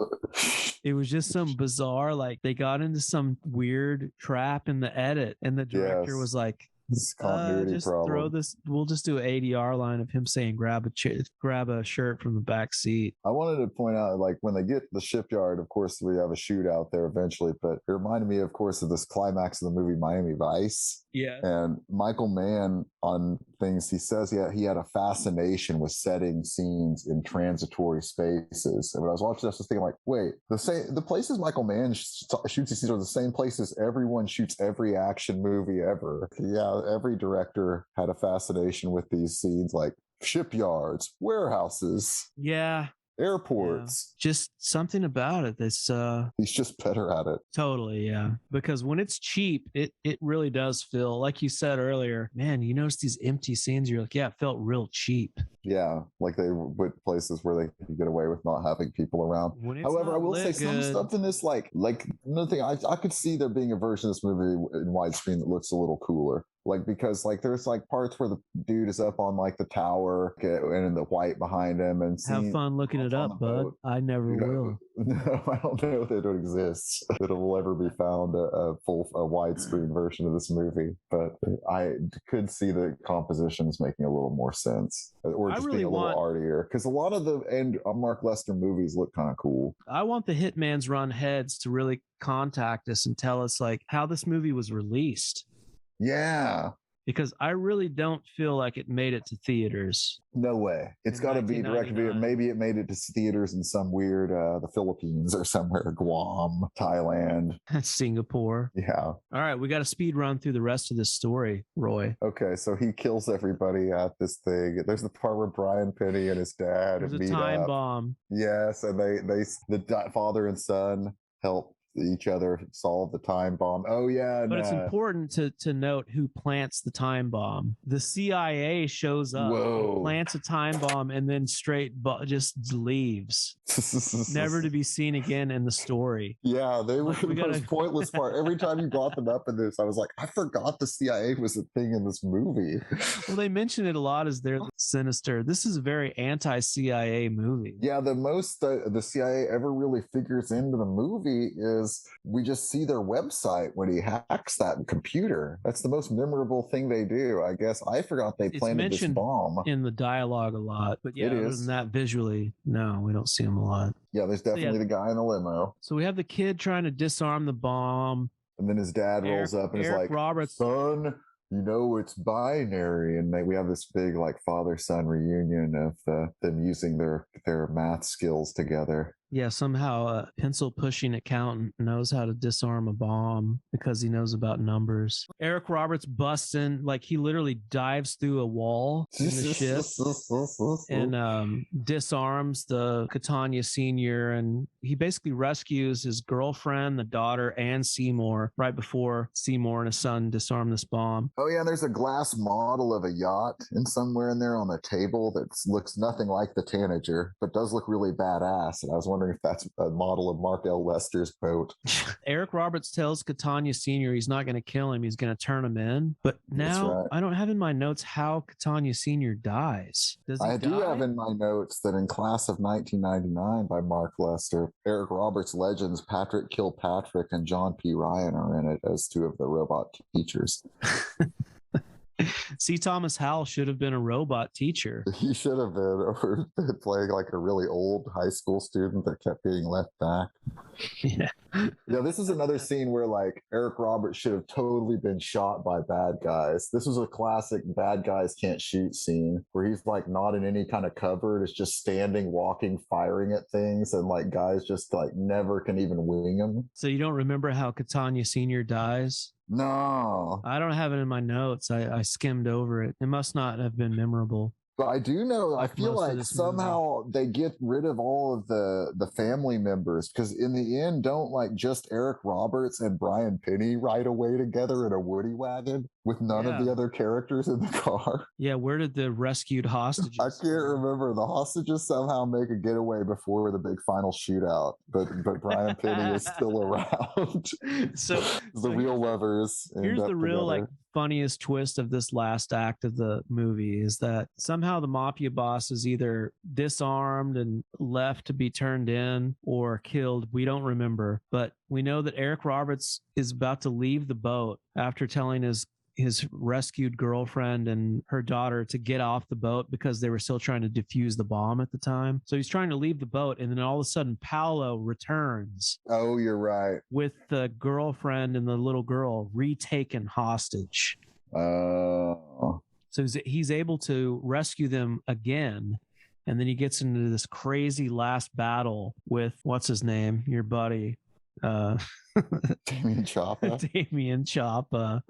It was just some bizarre, like they got into some weird trap in the edit, and the director was like, this continuity just problem. throw this. We'll just do an ADR line of him saying, grab a shirt from the back seat. I wanted to point out, like, when they get to the shipyard, of course, we have a shootout there eventually, but it reminded me, of course, of this climax of the movie Miami Vice. Yeah. And Michael Mann on things, he says he had a fascination with setting scenes in transitory spaces. And when I was watching this, I was thinking, like, wait, the places Michael Mann shoots these scenes are the same places everyone shoots every action movie ever. Yeah, every director had a fascination with these scenes, like shipyards, warehouses. Yeah. Airports. Yeah. Just something about it that's he's just better at it. Totally, yeah. Because when it's cheap, it really does feel, like you said earlier, man, you notice these empty scenes, you're like, yeah, it felt real cheap. Yeah, like they went places where they could get away with not having people around. However, I will say some stuff in this, like another thing, I could see there being a version of this movie in widescreen that looks a little cooler. Like, because like there's like parts where the dude is up on like the tower and in the white behind him, and have fun looking it up, bud. I never will. No, I don't know if they don't exist. That it will ever be found a widescreen version of this movie, but I could see the compositions making a little more sense, or just being a little artier, because a lot of the Mark Lester movies look kind of cool. I want the Hitman's Run heads to really contact us and tell us like how this movie was released. Yeah. Because I really don't feel like it made it to theaters. No way. It's got to be direct video. Maybe it made it to theaters in some weird, the Philippines or somewhere, Guam, Thailand. Singapore. Yeah. All right. We got to speed run through the rest of this story, Roy. Okay. So he kills everybody at this thing. There's the part where Brian Penny and his dad meet a time bomb. Yes. And the father and son help each other solve the time bomb. Oh yeah, but it's important to note who plants the time bomb. The CIA shows up, plants a time bomb, and then just leaves, never to be seen again in the story. Yeah, they were the most pointless part. Every time you brought them up in this, I was like, I forgot the CIA was a thing in this movie. Well, they mention it a lot as they're sinister. This is a very anti-CIA movie. Yeah, the most the CIA ever really figures into the movie is we just see their website when he hacks that computer. That's the most memorable thing they do. I guess I forgot they planted this bomb. In the dialogue a lot, but yeah, other than that, visually, no, we don't see him a lot. Yeah, there's definitely the guy in the limo. So we have the kid trying to disarm the bomb, and then his dad rolls up and is like, Roberts, son, you know it's binary. And we have this big like father-son reunion of them using their math skills together. Yeah, somehow a pencil-pushing accountant knows how to disarm a bomb because he knows about numbers. Eric Roberts busts in, like he literally dives through a wall in the ship and disarms the Catania Sr. And he basically rescues his girlfriend, the daughter, and Seymour right before Seymour and his son disarm this bomb. Oh yeah, and there's a glass model of a yacht somewhere in there on the table that looks nothing like the Tanager, but does look really badass. And I was wondering if that's a model of Mark L. Lester's boat. Eric Roberts tells Catania Sr. he's not going to kill him, he's going to turn him in. But now I don't have in my notes how Catania Sr. dies. Does he die? Do have in my notes that in Class of 1999 by Mark Lester, Eric Roberts legends Patrick Kilpatrick and John P. Ryan are in it as two of the robot teachers. C. Thomas Howell should have been a robot teacher. He should have been, or been playing like a really old high school student that kept being left back. Yeah. Yeah, this is another scene where like Eric Roberts should have totally been shot by bad guys. This was a classic bad guys can't shoot scene where he's like not in any kind of cover. It's just standing, walking, firing at things, and like guys just like never can even wing him. So you don't remember how Catania Sr. dies? No. I don't have it in my notes. I skimmed over it. It must not have been memorable. But I do know, I feel like somehow they get rid of all of the family members, because in the end, don't like just Eric Roberts and Brian Penny ride away together in a Woody wagon with none of the other characters in the car? Yeah, where did the rescued hostages? I can't remember. The hostages somehow make a getaway before the big final shootout, but Brian Penny is still around. So the real lovers. Here's the real like funniest twist of this last act of the movie is that somehow the mafia boss is either disarmed and left to be turned in or killed. We don't remember, but we know that Eric Roberts is about to leave the boat after telling his rescued girlfriend and her daughter to get off the boat because they were still trying to defuse the bomb at the time. So he's trying to leave the boat, and then all of a sudden Paolo returns. Oh, you're right. With the girlfriend and the little girl retaken hostage. Oh. So he's able to rescue them again. And then he gets into this crazy last battle with, what's his name? Your buddy. Damien Chapa. Damien Chapa.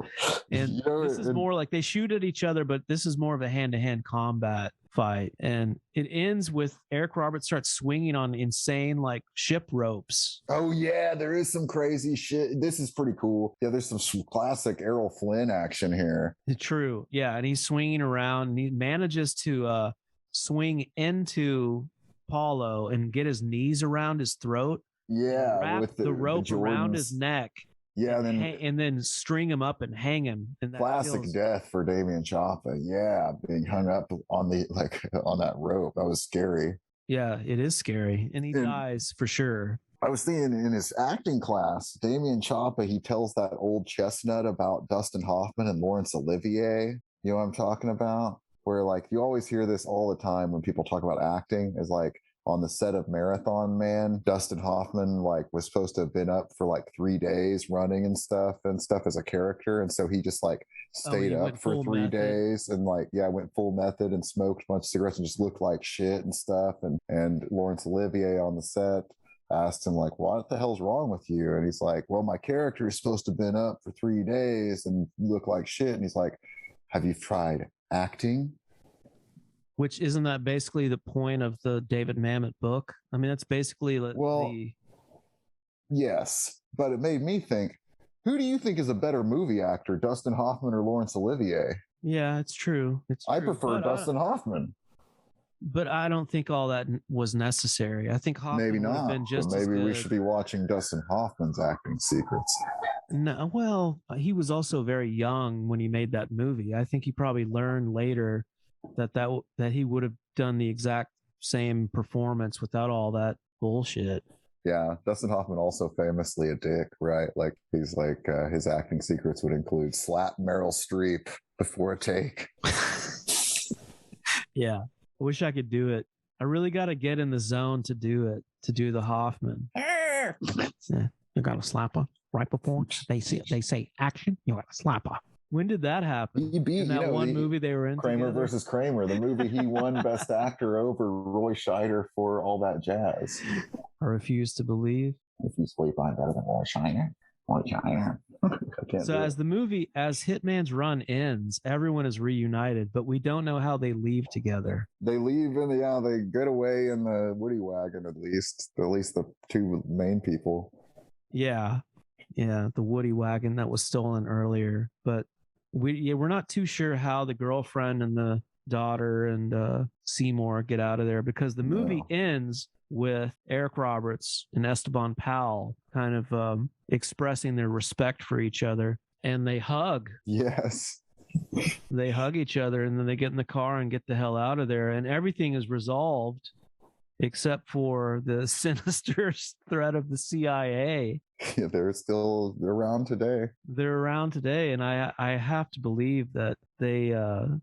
And this is more like they shoot at each other, but this is more of a hand-to-hand combat fight. And it ends with Eric Roberts starts swinging on insane like ship ropes. Oh yeah, there is some crazy shit. This is pretty cool. Yeah, there's some classic Errol Flynn action here. True. Yeah, and he's swinging around and he manages to swing into Paulo and get his knees around his throat. Yeah, wrap with the rope around his neck. Yeah, and then string him up and hang him. And that classic death for Damien Chapa. Yeah, being hung up on on that rope. That was scary. Yeah, it is scary, and he dies for sure. I was thinking in his acting class, Damien Chapa, he tells that old chestnut about Dustin Hoffman and Laurence Olivier. You know what I'm talking about? Where like you always hear this all the time when people talk about acting, is like, on the set of Marathon Man, Dustin Hoffman like was supposed to have been up for like 3 days running and stuff as a character, and so he just like stayed up for 3 days and like went full method and smoked a bunch of cigarettes and just looked like shit and stuff. And Laurence Olivier on the set asked him like, what the hell's wrong with you? And he's like, well, my character is supposed to have been up for 3 days and look like shit. And he's like, have you tried acting? Which isn't that basically the point of the David Mamet book? I mean, that's basically yes, but it made me think, who do you think is a better movie actor, Dustin Hoffman or Laurence Olivier? Yeah, it's true. I prefer Dustin Hoffman. But I don't think all that was necessary. I think Hoffman maybe would not. have been just maybe as good. We should be watching Dustin Hoffman's acting secrets. No, well, he was also very young when he made that movie. I think he probably learned later that he would have done the exact same performance without all that bullshit. Yeah, Dustin Hoffman also famously a dick, right? Like he's like his acting secrets would include slap Meryl Streep before a take. Yeah, I wish I could do it. I really got to get in the zone to do it, to do the Hoffman. Yeah, you got to slap her right before they say action. You got to slap her. When did that happen? He beat, in that one movie they were in Kramer together? versus Kramer, the movie he won Best Actor over Roy Scheider for All That Jazz. I refuse to believe. If you sleep, I'm better than Roy Scheider. Roy Scheider. So as Hitman's run ends, everyone is reunited, but we don't know how they leave together. They leave they get away in the Woody wagon at least the two main people. Yeah, the Woody wagon that was stolen earlier, but we're not too sure how the girlfriend and the daughter and Seymour get out of there, because the movie ends with Eric Roberts and Esteban Powell kind of expressing their respect for each other, and they hug. Yes. They hug each other, and then they get in the car and get the hell out of there, and everything is resolved. except for the sinister threat of the CIA. Yeah, they're around today. They're around today, and I have to believe that they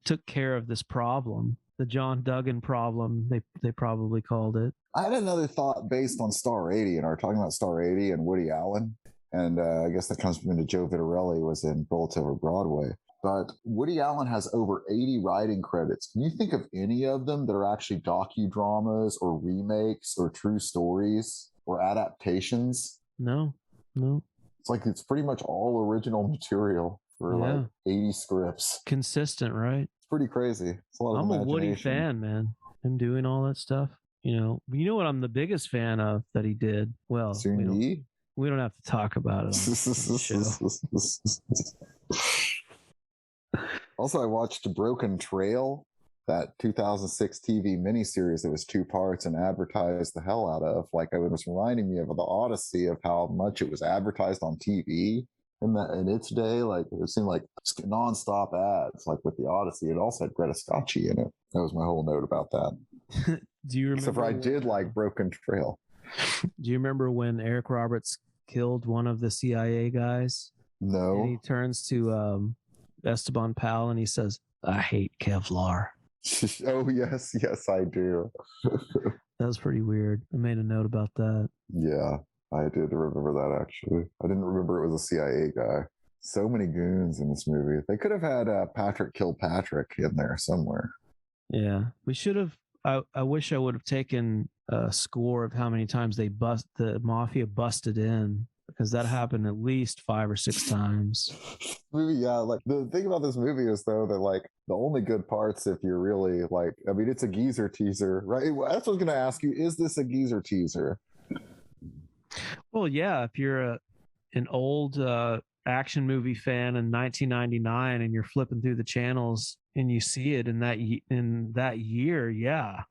took care of this problem, the John Duggan problem. They probably called it. I had another thought based on Star 80, and we're talking about Star 80 and Woody Allen, and I guess that comes from into Joe Vitterelli was in Bullets Over Broadway. But Woody Allen has over 80 writing credits. Can you think of any of them that are actually docudramas or remakes or true stories or adaptations? No. It's like it's pretty much all original material for like 80 scripts. Consistent, right? It's pretty crazy. It's a lot of I'm a Woody imagination. fan, man. Him doing all that stuff. You know what I'm the biggest fan of that he did? Well, we don't have to talk about it on the show. Also, I watched Broken Trail, that 2006 TV miniseries that was 2 parts and advertised the hell out of. Like, it was reminding me of the Odyssey, of how much it was advertised on TV in its day. Like, it seemed like nonstop ads, like with the Odyssey. It also had Greta Scacchi in it. That was my whole note about that. Do you remember? Except for I did like Broken Trail. Do you remember when Eric Roberts killed one of the CIA guys? No. And he turns to Esteban Powell and he says, "I hate Kevlar." Oh, yes, I do. That was pretty weird. I made a note about that. Yeah, I did remember that, actually. I didn't remember it was a CIA guy. So many goons in this movie. They could have had Patrick Kilpatrick in there somewhere. Yeah, we should have. I wish I would have taken a score of how many times the mafia busted in, because that happened at least 5 or 6 times. Movie, yeah. Like, the thing about this movie is, though, that like the only good parts, if you're really like, I mean, it's a geezer teaser, right? That's what I was going to ask you. Is this a geezer teaser? Well, yeah. If you're an old action movie fan in 1999 and you're flipping through the channels and you see it in that year, yeah.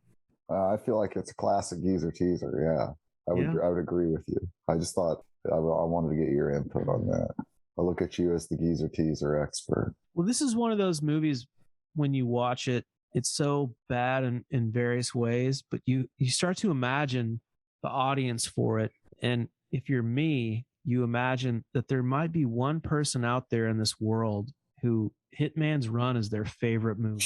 I feel like it's a classic geezer teaser. Yeah, I would agree with you. I just thought I wanted to get your input on that. I look at you as the geezer teaser expert. Well, this is one of those movies, when you watch it, it's so bad in various ways, but you start to imagine the audience for it. And if you're me, you imagine that there might be one person out there in this world who Hitman's Run is their favorite movie.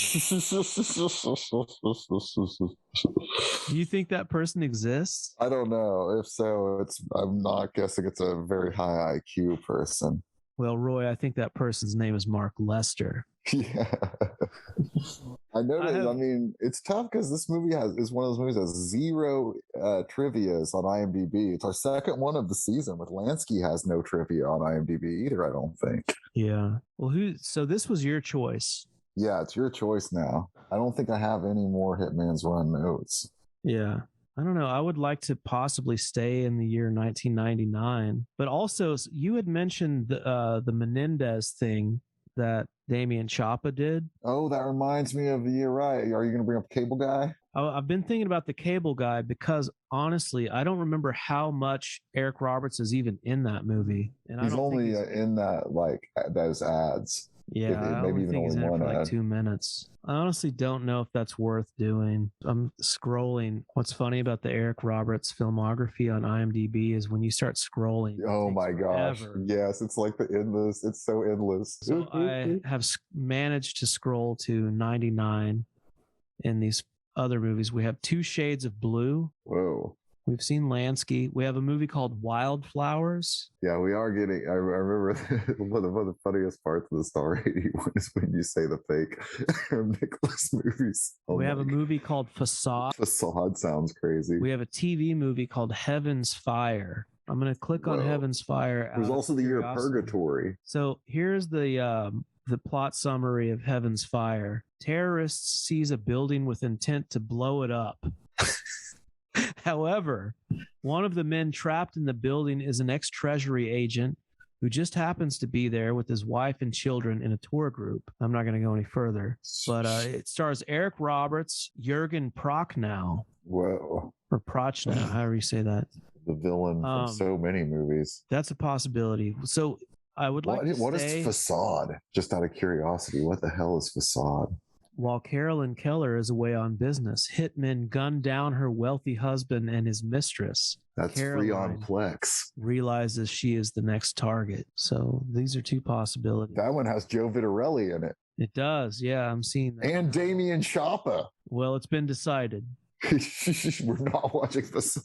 Do you think that person exists? I don't know. If so, I'm not guessing it's a very high IQ person. Well, Roy, I think that person's name is Mark Lester. Yeah. I noticed. I mean, it's tough because this movie is one of those movies that has 0 trivias on IMDb. It's our second one of the season, with Lansky has no trivia on IMDb either, I don't think. Yeah. Well, so this was your choice. Yeah, it's your choice now. I don't think I have any more Hitman's Run notes. Yeah. I don't know. I would like to possibly stay in the year 1999, but also you had mentioned the Menendez thing that Damien Chapa did. Oh, that reminds me of You're right. Are you going to bring up Cable Guy? I've been thinking about the Cable Guy because honestly, I don't remember how much Eric Roberts is even in that movie. And he's only in that, like, those ads. Yeah, maybe even only one ad. Like 2 minutes. I honestly don't know if that's worth doing. I'm scrolling. What's funny about the Eric Roberts filmography on IMDb is when you start scrolling. Oh my gosh. Yes, it's like it's so endless. So I have managed to scroll to 99 in these other movies. We have 2 Shades of Blue. Whoa. We've seen Lansky. We have a movie called Wildflowers. Yeah, we are getting. I remember one of the funniest parts of the Star 81 is when you say the fake Nicholas movies. We have a movie called Facade. Facade sounds crazy. We have a TV movie called Heaven's Fire. I'm going to click on Heaven's Fire. There's also the Year of Purgatory. So here's the plot summary of Heaven's Fire. Terrorists seize a building with intent to blow it up. However, one of the men trapped in the building is an ex-Treasury agent who just happens to be there with his wife and children in a tour group. I'm not going to go any further, but it stars Eric Roberts, Jürgen Prochnow. Whoa. Or Prochnow, however you say that. The villain from so many movies. That's a possibility. So I would like to What is Facade? Just out of curiosity, what the hell is Facade? While Carolyn Keller is away on business, hitmen gun down her wealthy husband and his mistress. That's free on Plex. Realizes she is the next target. So these are two possibilities. That one has Joe Vitterelli in it. It does. Yeah, I'm seeing that. And Damien Chapa. Well, it's been decided. We're not watching Facade.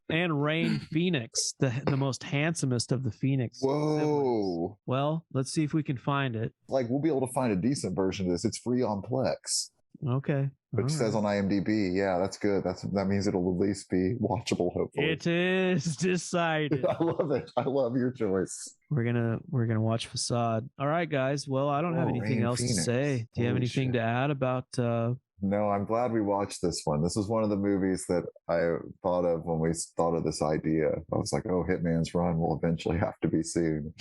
And Rain Phoenix, the most handsomest of the Phoenix. Whoa. Siblings. Well, let's see if we can find it. Like, we'll be able to find a decent version of this. It's free on Plex. Okay. Which says on IMDb. Yeah, that's good. That means it'll at least be watchable, hopefully. It is decided. I love it. I love your choice. We're gonna watch Facade. All right, guys. Well, I don't have anything Rain else Phoenix. to say. Do you have anything to add about No, I'm glad we watched this one. This was one of the movies that I thought of when we thought of this idea. I was like, oh, Hitman's Run will eventually have to be seen.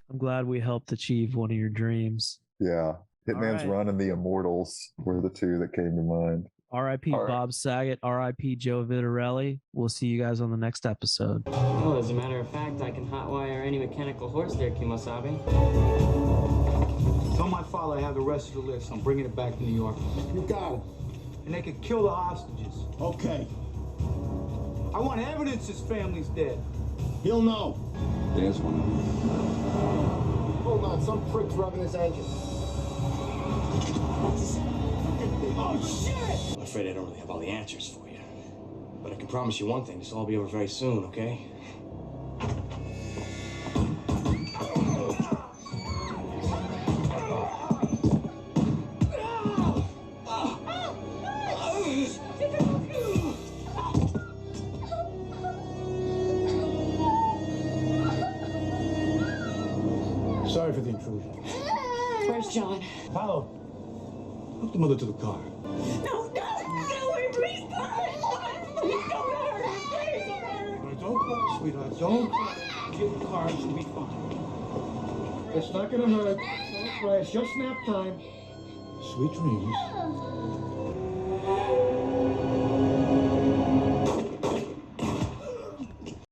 I'm glad we helped achieve one of your dreams. Yeah. Hitman's right. Run and The Immortals were the two that came to mind. R.I.P. Bob Saget, R.I.P. Joe Vitterelli. We'll see you guys on the next episode. Well, as a matter of fact, I can hotwire any mechanical horse there, Kimosabe. Tell my father I have the rest of the list. I'm bringing it back to New York. You got it. And they can kill the hostages. Okay. I want evidence his family's dead. He'll know. There's one of them. Hold on, some prick's rubbing his engine. Oh, shit! I'm afraid I don't really have all the answers for you. But I can promise you one thing, this will all be over very soon, okay? Sorry for the intrusion. Where's John? Follow. Help the mother to the car. No, wait, please, please don't hurt her, please don't hurt her. Don't cry, sweetheart. Don't cry. Get the car. She'll be fine. It's not gonna hurt. Don't cry. It's just nap time. Sweet dreams.